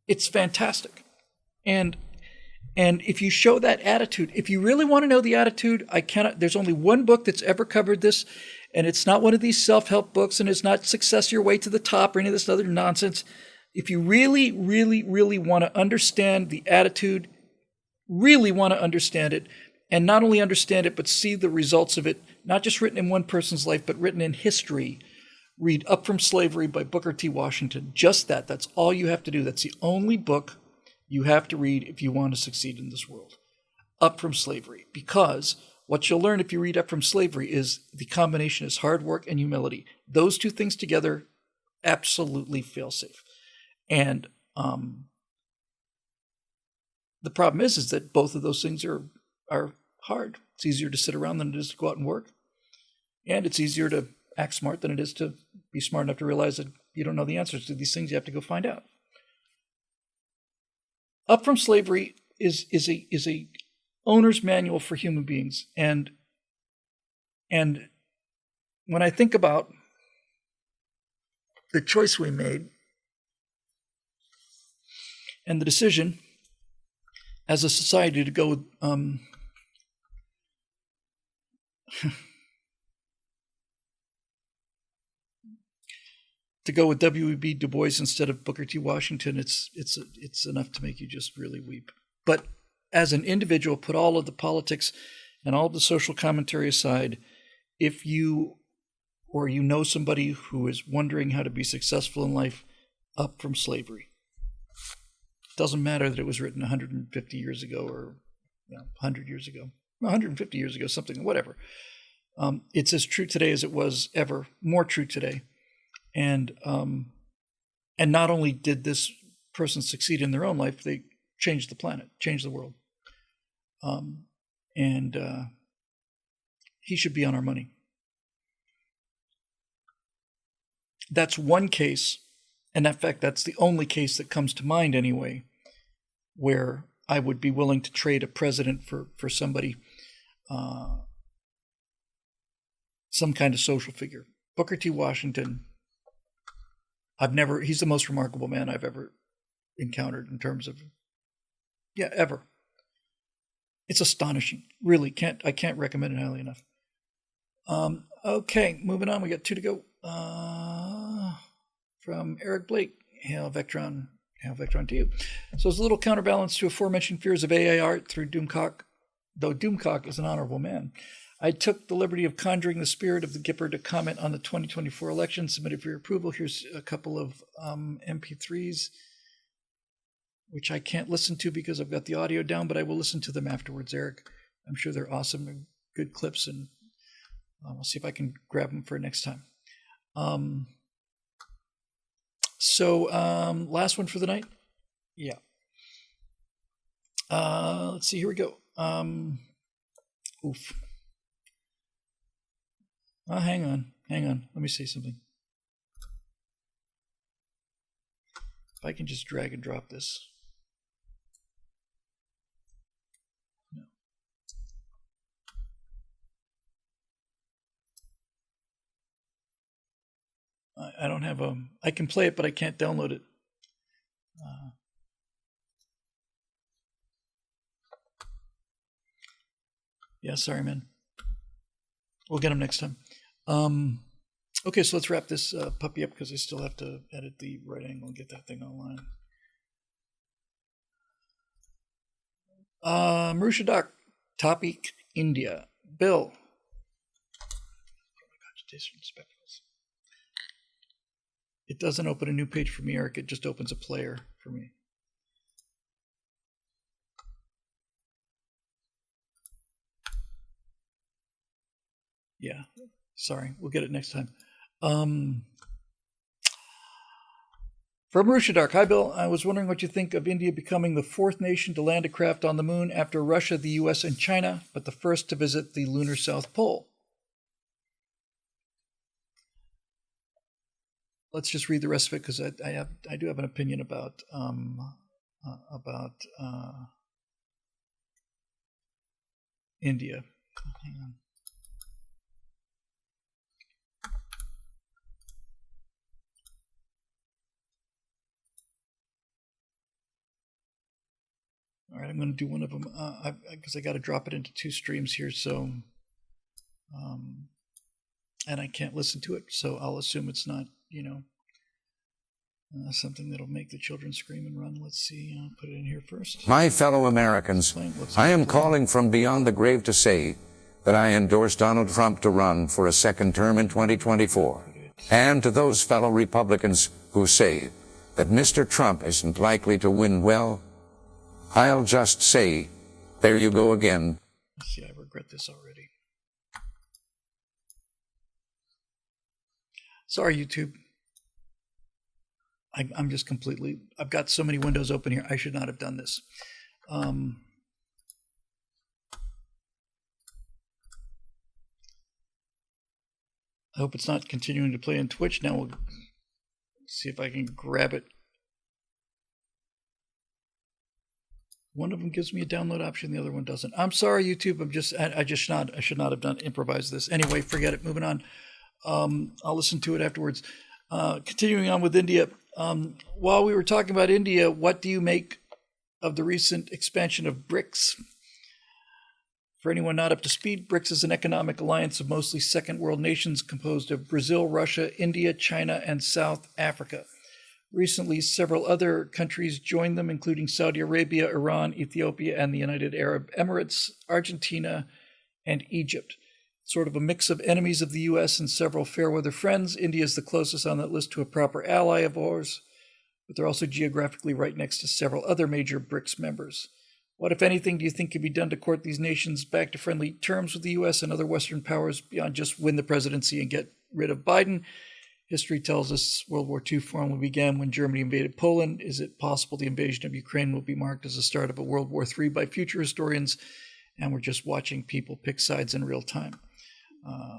it's fantastic. And if you show that attitude, if you really want to know the attitude, there's only one book that's ever covered this, and it's not one of these self-help books, and it's not Success Your Way to the Top or any of this other nonsense. If you really want to understand the attitude, really want to understand it, and not only understand it, but see the results of it, not just written in one person's life, but written in history, read Up From Slavery by Booker T. Washington. Just that. That's all you have to do. That's the only book you have to read if you want to succeed in this world. Up From Slavery. Because what you'll learn if you read Up From Slavery is the combination is hard work and humility. Those two things together, absolutely fail-safe. And the problem is that both of those things are hard. It's easier to sit around than it is to go out and work. And it's easier to act smart than it is to be smart enough to realize that you don't know the answers to these things. You have to go find out. Up From Slavery is a owner's manual for human beings. And when I think about the choice we made and the decision as a society to go to go with W.E.B. Du Bois instead of Booker T. Washington, it's enough to make you just really weep. But as an individual, put all of the politics and all of the social commentary aside. If you or you know somebody who is wondering how to be successful in life, up from slavery. It doesn't matter that it was written 150 years ago or 100 years ago, 150 years ago, something, whatever. It's as true today as it was ever, more true today. And not only did this person succeed in their own life, they changed the planet, changed the world. And he should be on our money. That's one case, and in fact, that's the only case that comes to mind anyway, where I would be willing to trade a president for somebody, some kind of social figure. Booker T. Washington, he's the most remarkable man I've ever encountered in terms of, ever. It's astonishing. Really, I can't recommend it highly enough. Okay, moving on. We got 2 to go. From Eric Blake. Hail Vectron to you. So as a little counterbalance to aforementioned fears of AI art through Doomcock, though Doomcock is an honorable man, I took the liberty of conjuring the spirit of the Gipper to comment on the 2024 election submitted for your approval. Here's a couple of MP3s, which I can't listen to because I've got the audio down, but I will listen to them afterwards, Eric. I'm sure they're awesome and good clips, and I'll see if I can grab them for next time. Last one for the night. Yeah. Let's see. Here we go. Oof. Hang on. Let me say something. If I can just drag and drop this. No. I don't have I can play it, but I can't download it. Yeah, sorry, man. We'll get them next time. Okay, so let's wrap this puppy up because I still have to edit the right angle and get that thing online. Marusha Doc, topic India. Bill. It doesn't open a new page for me, Eric. It just opens a player for me. Yeah, sorry. We'll get it next time. From Marusha Dark. Hi, Bill. I was wondering what you think of India becoming the 4th nation to land a craft on the moon after Russia, the U.S., and China, but the first to visit the lunar South Pole. Let's just read the rest of it because I do have an opinion about India. Hang on. All right, I'm going to do one of them because I got to drop it into 2 streams here. So, and I can't listen to it, so I'll assume it's not, something that'll make the children scream and run. Let's see. I'll put it in here first. My fellow Americans, I am calling from beyond the grave to say that I endorse Donald Trump to run for a 2nd term in 2024. And to those fellow Republicans who say that Mr. Trump isn't likely to win, well, I'll just say, there you go again. See, I regret this already. Sorry, YouTube. I'm just completely, I've got so many windows open here. I should not have done this. I hope it's not continuing to play on Twitch. Now we'll see if I can grab it. One of them gives me a download option, the other one doesn't. I'm sorry, YouTube. I should not have improvised this. Anyway, forget it. Moving on. I'll listen to it afterwards. Continuing on with India. While we were talking about India, what do you make of the recent expansion of BRICS. For anyone not up to speed, BRICS is an economic alliance of mostly second world nations composed of Brazil, Russia, India, China, and South Africa. Recently, several other countries joined them, including Saudi Arabia, Iran, Ethiopia, and the United Arab Emirates, Argentina, and Egypt. Sort of a mix of enemies of the U.S. and several fair-weather friends. India is the closest on that list to a proper ally of ours, but they're also geographically right next to several other major BRICS members. What, if anything, do you think can be done to court these nations back to friendly terms with the U.S. and other Western powers beyond just win the presidency and get rid of Biden? History tells us World War II formally began when Germany invaded Poland. Is it possible the invasion of Ukraine will be marked as the start of a World War III by future historians, and we're just watching people pick sides in real time?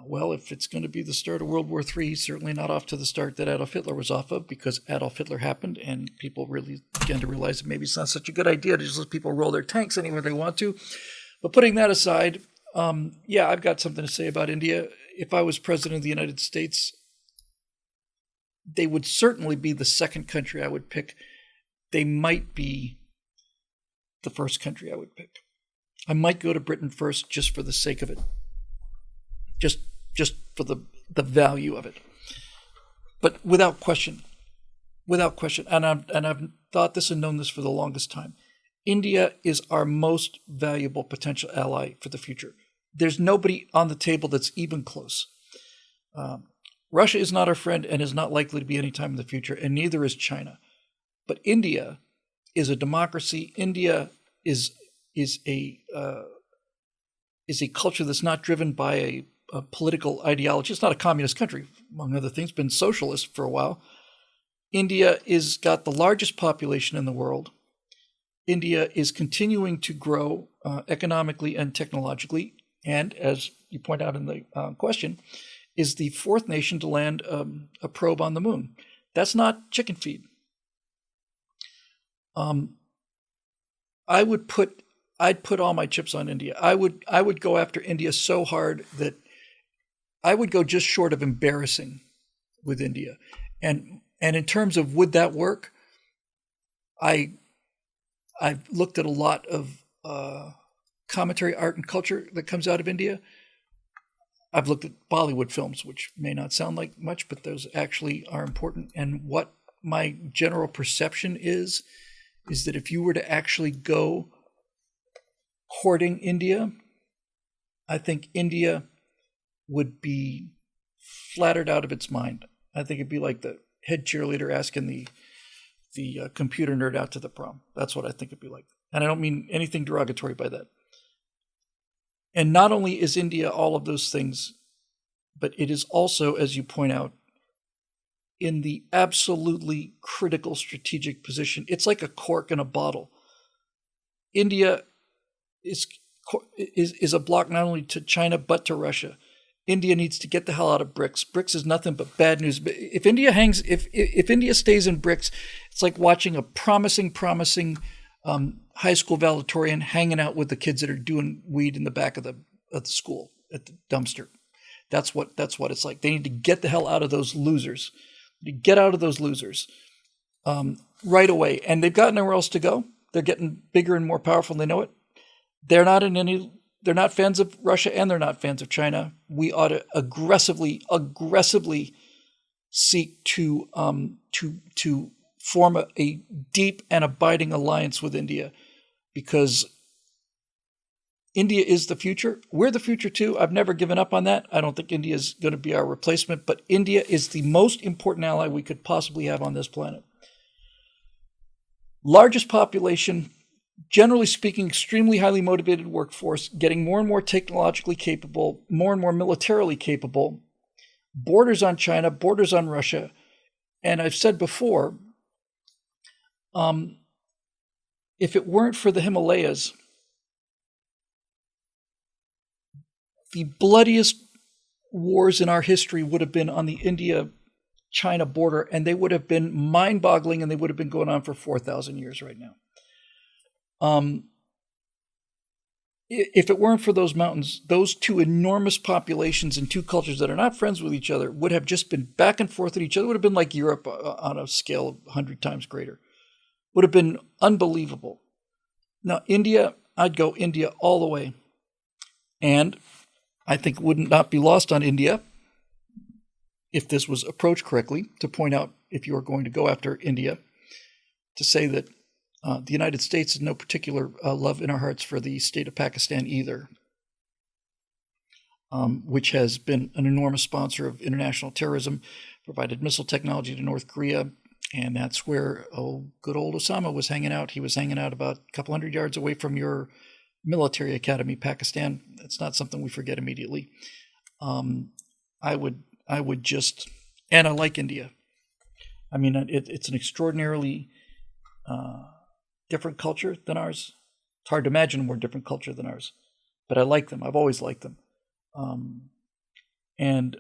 Well, if it's going to be the start of World War III, certainly not off to the start that Adolf Hitler was off of, because Adolf Hitler happened, and people really began to realize that maybe it's not such a good idea to just let people roll their tanks anywhere they want to. But putting that aside, yeah, I've got something to say about India. If I was president of the United States, they would certainly be the second country I would pick. They might be the first country I would pick. I might go to Britain first just for the sake of it. Just for the value of it. But without question, and I've thought this and known this for the longest time, India is our most valuable potential ally for the future. There's nobody on the table that's even close. Russia is not our friend and is not likely to be anytime in the future, and neither is China. But India is a democracy. India is a culture that's not driven by a political ideology. It's not a communist country, among other things, been socialist for a while. India is got the largest population in the world. India is continuing to grow economically and technologically, and as you point out in the question, is the fourth nation to land a probe on the moon. That's not chicken feed. I'd put all my chips on India. I would go after India so hard that I would go just short of embarrassing with India. And in terms of would that work, I've looked at a lot of commentary, art, and culture that comes out of India. I've looked at Bollywood films, which may not sound like much, but those actually are important. And what my general perception is that if you were to actually go courting India, I think India would be flattered out of its mind. I think it'd be like the head cheerleader asking the computer nerd out to the prom. That's what I think it'd be like. And I don't mean anything derogatory by that. And not only is India all of those things, but it is also, as you point out, in the absolutely critical strategic position. It's like a cork in a bottle. India is a block not only to China, but to Russia. India needs to get the hell out of BRICS. BRICS is nothing but bad news. If India if India stays in BRICS, it's like watching a promising high school valedictorian hanging out with the kids that are doing weed in the back of the school at the dumpster. That's what it's like. They need to get the hell out of those losers. Get out of those losers right away. And they've got nowhere else to go. They're getting bigger and more powerful, and they know it. They're not fans of Russia, and they're not fans of China. We ought to aggressively seek to form a deep and abiding alliance with India, because India is the future. We're the future too. I've never given up on that. I don't think India is going to be our replacement, but India is the most important ally we could possibly have on this planet. Largest population, generally speaking, extremely highly motivated workforce, getting more and more technologically capable, more and more militarily capable, borders on China, borders on Russia. And I've said before, if it weren't for the Himalayas, the bloodiest wars in our history would have been on the India-China border, and they would have been mind-boggling, and they would have been going on for 4,000 years right now. If it weren't for those mountains, those two enormous populations and two cultures that are not friends with each other would have just been back and forth at each other. It would have been like Europe on a scale of 100 times greater. Would have been unbelievable. Now, India, I'd go India all the way. And I think it would not be lost on India, if this was approached correctly, to point out, if you are going to go after India, to say that the United States has no particular love in our hearts for the state of Pakistan either, which has been an enormous sponsor of international terrorism, provided missile technology to North Korea, and that's where good old Osama was hanging out. He was hanging out about a couple hundred yards away from your military academy, Pakistan. That's not something we forget immediately. I would just, and I like India. I mean, it's an extraordinarily different culture than ours. It's hard to imagine a more different culture than ours, but I like them. I've always liked them. And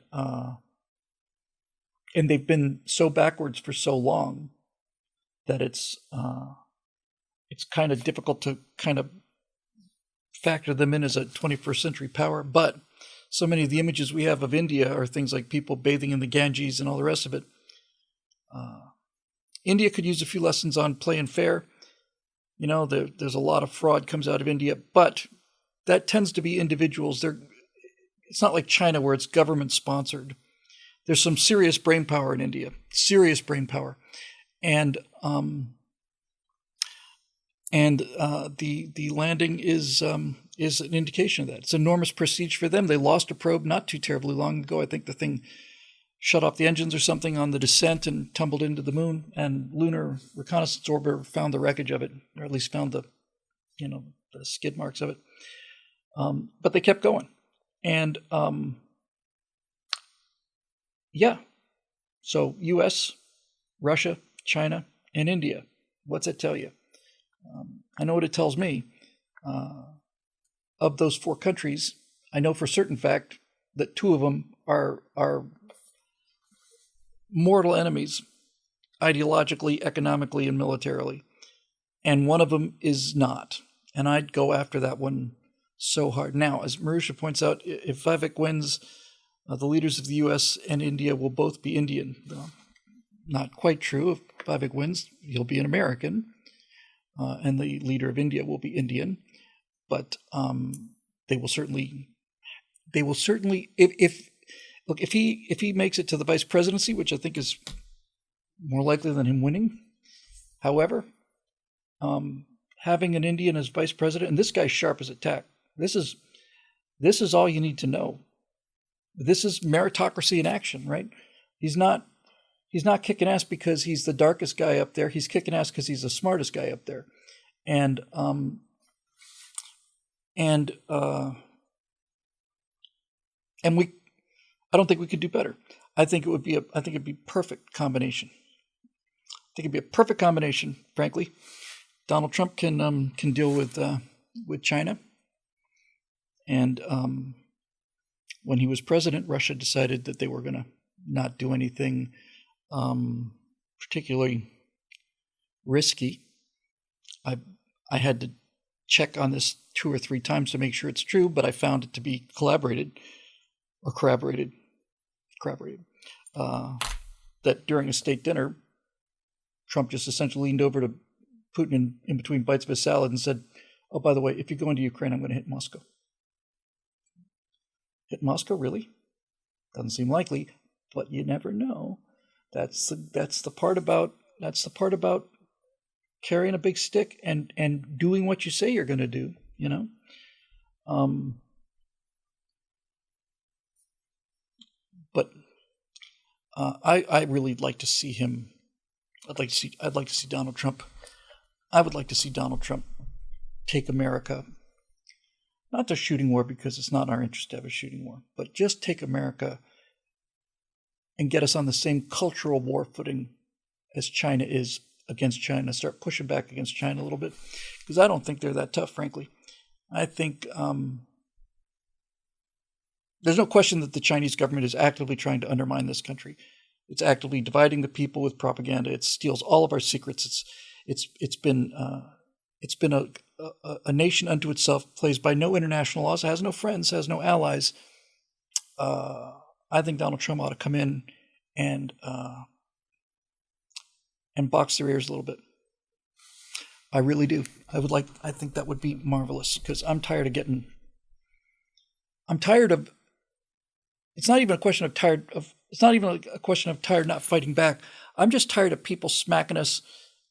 they've been so backwards for so long that it's kind of difficult to kind of factor them in as a 21st century power. But so many of the images we have of India are things like people bathing in the Ganges and all the rest of it. India could use a few lessons on playing fair. You know, there's a lot of fraud comes out of India, but that tends to be individuals. It's not like China where it's government sponsored. There's some serious brain power in India, serious brain power, and the landing is an indication of that. It's enormous prestige for them. They lost a probe not too terribly long ago. I think the thing shut off the engines or something on the descent and tumbled into the moon, and lunar reconnaissance orbiter found the wreckage of it, or at least found the skid marks of it. But they kept going. And so U.S., Russia, China, and India. What's it tell you? I know what it tells me. Of those four countries, I know for certain fact that two of them are mortal enemies, ideologically, economically, and militarily. And one of them is not. And I'd go after that one so hard. Now, as Marusha points out, if Vivek wins, the leaders of the U.S. and India will both be Indian. Not quite true. If Vivek wins, he'll be an American, and the leader of India will be Indian. But they will certainly, if he makes it to the vice presidency, which I think is more likely than him winning. However, having an Indian as vice president, and this guy's sharp as a tack. This is all you need to know. This is meritocracy in action, right? He's not kicking ass because he's the darkest guy up there. He's kicking ass because he's the smartest guy up there. And I don't think we could do better. I think it'd be perfect combination. I think it'd be a perfect combination, frankly. Donald Trump can deal with China. And when he was president, Russia decided that they were going to not do anything particularly risky. I had to check on this 2 or 3 times to make sure it's true, but I found it to be corroborated. That during a state dinner, Trump just essentially leaned over to Putin in between bites of his salad and said, "Oh, by the way, if you go into Ukraine, I'm going to hit Moscow." Hit Moscow, really? Doesn't seem likely, but you never know. That's the part about carrying a big stick and doing what you say you're going to do. You know. But I really like to see him. I'd like to see Donald Trump. I would like to see Donald Trump take America, not to shooting war because it's not in our interest to have a shooting war, but just take America and get us on the same cultural war footing as China is against China. Start pushing back against China a little bit, because I don't think they're that tough, frankly. I think there's no question that the Chinese government is actively trying to undermine this country. It's actively dividing the people with propaganda. It steals all of our secrets. It's been a nation unto itself, plays by no international laws, has no friends, has no allies. I think Donald Trump ought to come in and box their ears a little bit. I really do. I think that would be marvelous, because I'm tired of, it's not even a question of it's not even a question of tired not fighting back. I'm just tired of people smacking us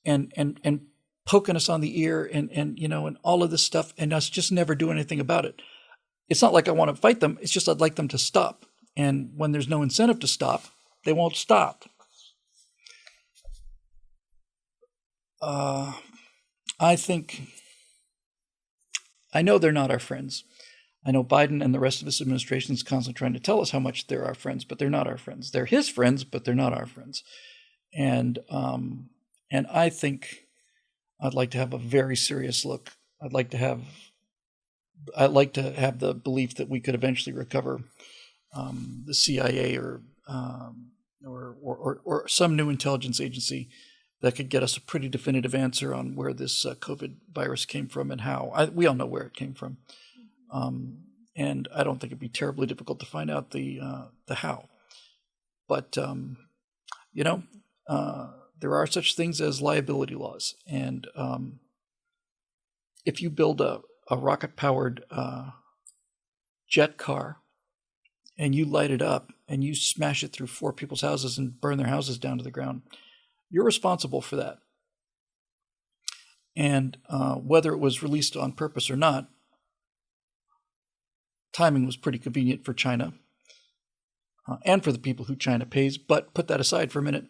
and poking us on the ear and all of this stuff, and us just never do anything about it. It's not like I want to fight them. It's just I'd like them to stop. And when there's no incentive to stop, they won't stop. I know they're not our friends. I know Biden and the rest of his administration is constantly trying to tell us how much they're our friends, but they're not our friends. They're his friends, but they're not our friends. And I think I'd like to have a very serious look. I'd like to have the belief that we could eventually recover the CIA or some new intelligence agency that could get us a pretty definitive answer on where this COVID virus came from and how. We all know where it came from. And I don't think it'd be terribly difficult to find out the how. But, there are such things as liability laws. And if you build a rocket-powered jet car and you light it up and you smash it through 4 people's houses and burn their houses down to the ground, you're responsible for that. And whether it was released on purpose or not, timing was pretty convenient for China and for the people who China pays. But put that aside for a minute.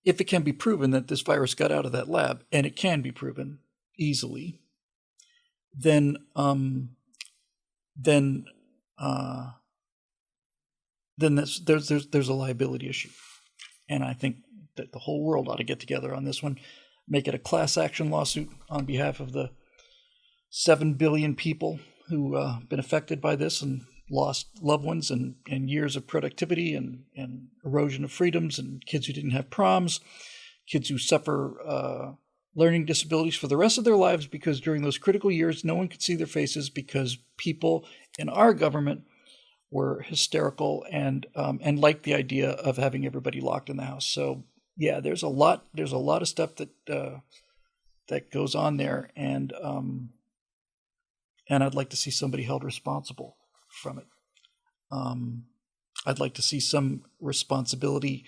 If it can be proven that this virus got out of that lab, and it can be proven easily, then there's a liability issue. And I think that the whole world ought to get together on this one, make it a class action lawsuit on behalf of the 7 billion people who have been affected by this and lost loved ones and years of productivity and erosion of freedoms, and kids who didn't have proms, kids who suffer learning disabilities for the rest of their lives because during those critical years no one could see their faces because people in our government were hysterical and liked the idea of having everybody locked in the house. So yeah, there's a lot of stuff that goes on there, and I'd like to see somebody held responsible from it. I'd like to see some responsibility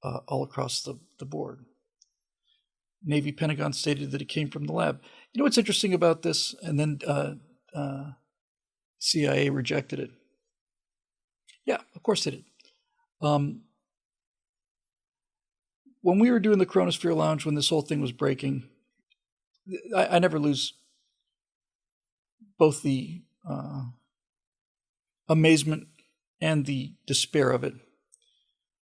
all across the board. Navy Pentagon stated that it came from the lab. You know what's interesting about this? And then CIA rejected it. Yeah, of course they did. When we were doing the Corrosive Lounge, when this whole thing was breaking, I never lose both the amazement and the despair of it.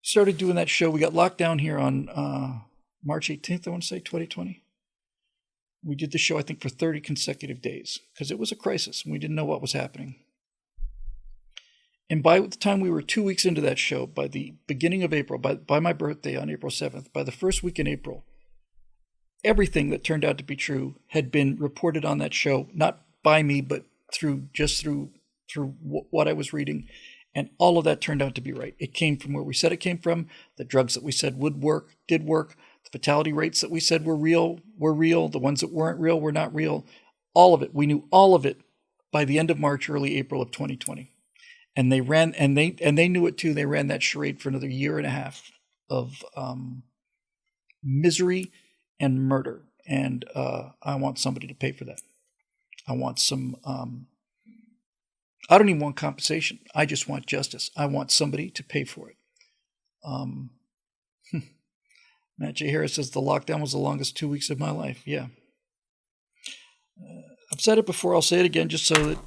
Started doing that show. We got locked down here on March 18th, I want to say, 2020. We did the show, I think, for 30 consecutive days because it was a crisis and we didn't know what was happening. And by the time we were 2 weeks into that show, by the beginning of April, by my birthday on April 7th, by the first week in April, everything that turned out to be true had been reported on that show, not by me, but through what I was reading. And all of that turned out to be right. It came from where we said it came from. The drugs that we said would work, did work. The fatality rates that we said were real, were real. The ones that weren't real were not real. All of it. We knew all of it by the end of March, early April of 2020. And they ran, and they knew it too. They ran that charade for another year and a half of misery and murder. And I want somebody to pay for that. I want some. I don't even want compensation. I just want justice. I want somebody to pay for it. Matt J. Harris says the lockdown was the longest 2 weeks of my life. Yeah. I've said it before. I'll say it again just so that,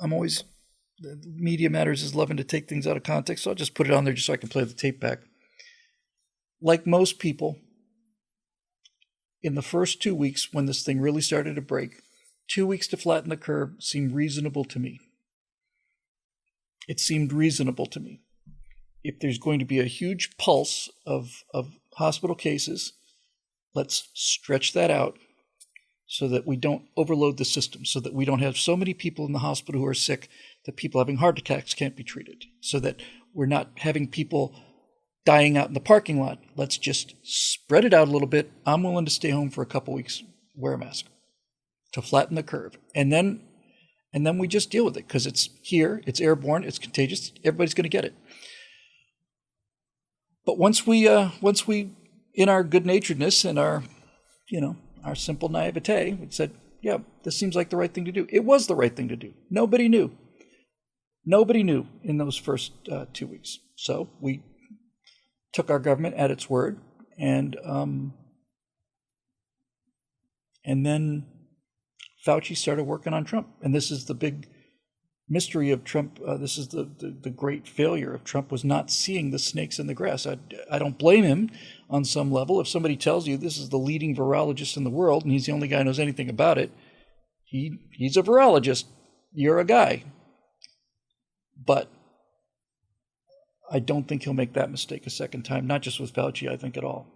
I'm always, Media Matters is loving to take things out of context. So I'll just put it on there just so I can play the tape back. Like most people, in the first 2 weeks when this thing really started to break, 2 weeks to flatten the curve seemed reasonable to me. It seemed reasonable to me. If there's going to be a huge pulse of hospital cases, let's stretch that out so that we don't overload the system, so that we don't have so many people in the hospital who are sick that people having heart attacks can't be treated, so that we're not having people dying out in the parking lot. Let's just spread it out a little bit. I'm willing to stay home for a couple weeks, wear a mask to flatten the curve. And then we just deal with it because it's here, it's airborne, it's contagious, everybody's going to get it. But once we, in our good-naturedness and our simple naivete, we said, yeah, this seems like the right thing to do. It was the right thing to do. Nobody knew. Nobody knew in those first 2 weeks. So we took our government at its word, and then Fauci started working on Trump. And this is the big mystery of Trump. This is the great failure of Trump, was not seeing the snakes in the grass. I don't blame him on some level. If somebody tells you this is the leading virologist in the world and he's the only guy who knows anything about it, he's a virologist. You're a guy. But I don't think he'll make that mistake a second time, not just with Fauci, I think at all.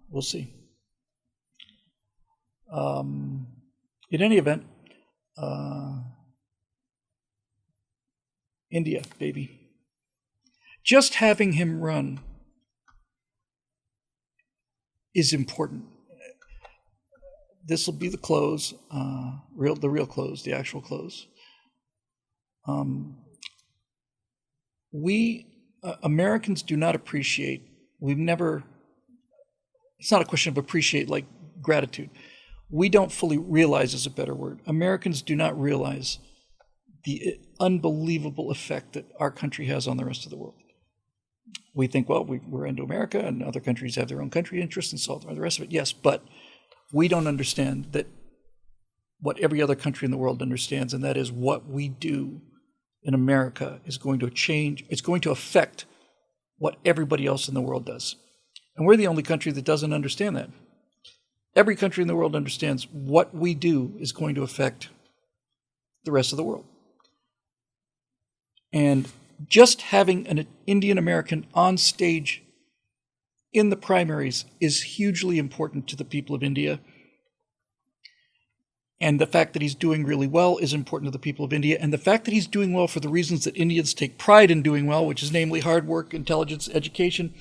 We'll see. In any event, India, baby. Just having him run is important. This will be the close, the real close, the actual close. We Americans do not appreciate. It's not a question of appreciate like gratitude. We don't fully realize is a better word. Americans do not realize the unbelievable effect that our country has on the rest of the world. We think, well, we're into America and other countries have their own country interests and so on, the rest of it. Yes, but we don't understand that what every other country in the world understands, and that is what we do in America is going to change. It's going to affect what everybody else in the world does. And we're the only country that doesn't understand that. Every country in the world understands what we do is going to affect the rest of the world. And just having an Indian American on stage in the primaries is hugely important to the people of India. And the fact that he's doing really well is important to the people of India. And the fact that he's doing well for the reasons that Indians take pride in doing well, which is namely hard work, intelligence, education,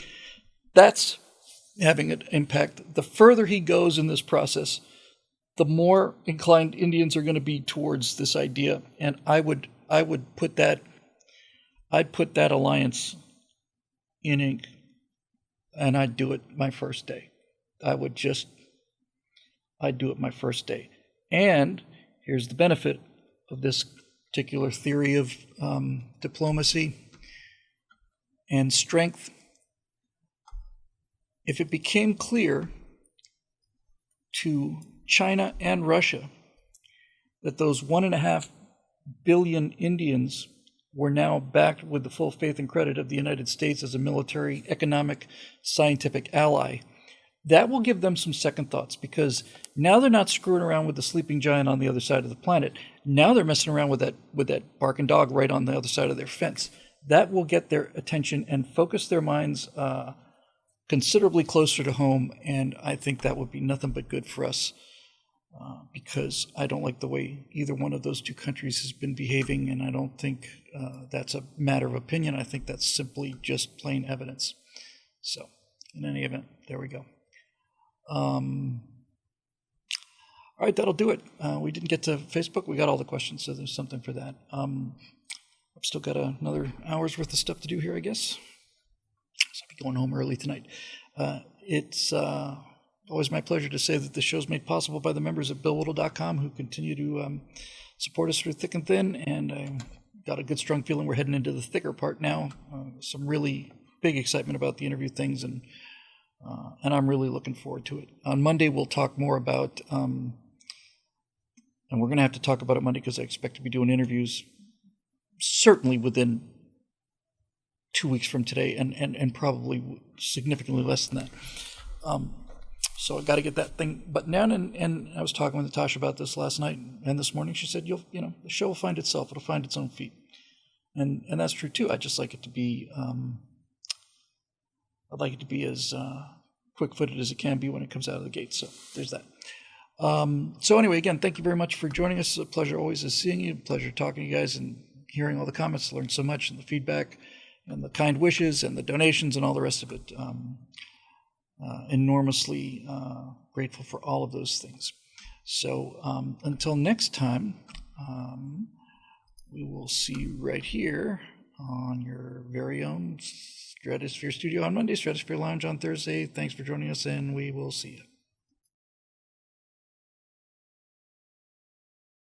that's having an impact. The further he goes in this process, the more inclined Indians are going to be towards this idea. And I'd put that alliance in ink, and I'd do it my first day. I'd do it my first day. And here's the benefit of this particular theory of diplomacy and strength. If it became clear to China and Russia that those 1.5 billion Indians were now backed with the full faith and credit of the United States as a military, economic, scientific ally, that will give them some second thoughts, because now they're not screwing around with the sleeping giant on the other side of the planet. Now they're messing around with that barking dog right on the other side of their fence. That will get their attention and focus their minds considerably closer to home, and I think that would be nothing but good for us, because I don't like the way either one of those two countries has been behaving, and I don't think that's a matter of opinion. I think that's simply just plain evidence. So, in any event, there we go. All right, that'll do it. We didn't get to Facebook. We got all the questions, so there's something for that. I've still got another hour's worth of stuff to do here, I guess. So I'll be going home early tonight. It's always my pleasure to say that the show's made possible by the members at BillWhittle.com, who continue to support us through thick and thin, and I've got a good, strong feeling we're heading into the thicker part now. Some really big excitement about the interview things, and I'm really looking forward to it. On Monday, we'll talk more about, and we're going to have to talk about it Monday because I expect to be doing interviews certainly within 2 weeks from today, and probably significantly less than that. So I got to get that thing buttoned down. And I was talking with Natasha about this last night and this morning. She said, the show will find itself. It'll find its own feet. And that's true too. I just like it to be, I'd like it to be as quick-footed as it can be when it comes out of the gate. So there's that. So anyway, again, thank you very much for joining us. A pleasure always is seeing you. Pleasure talking to you guys and hearing all the comments. Learned so much, and the feedback and the kind wishes and the donations and all the rest of it. Enormously grateful for all of those things. So until next time, we will see you right here on your very own Stratosphere Studio on Monday, Stratosphere Lounge on Thursday. Thanks for joining us, and we will see you.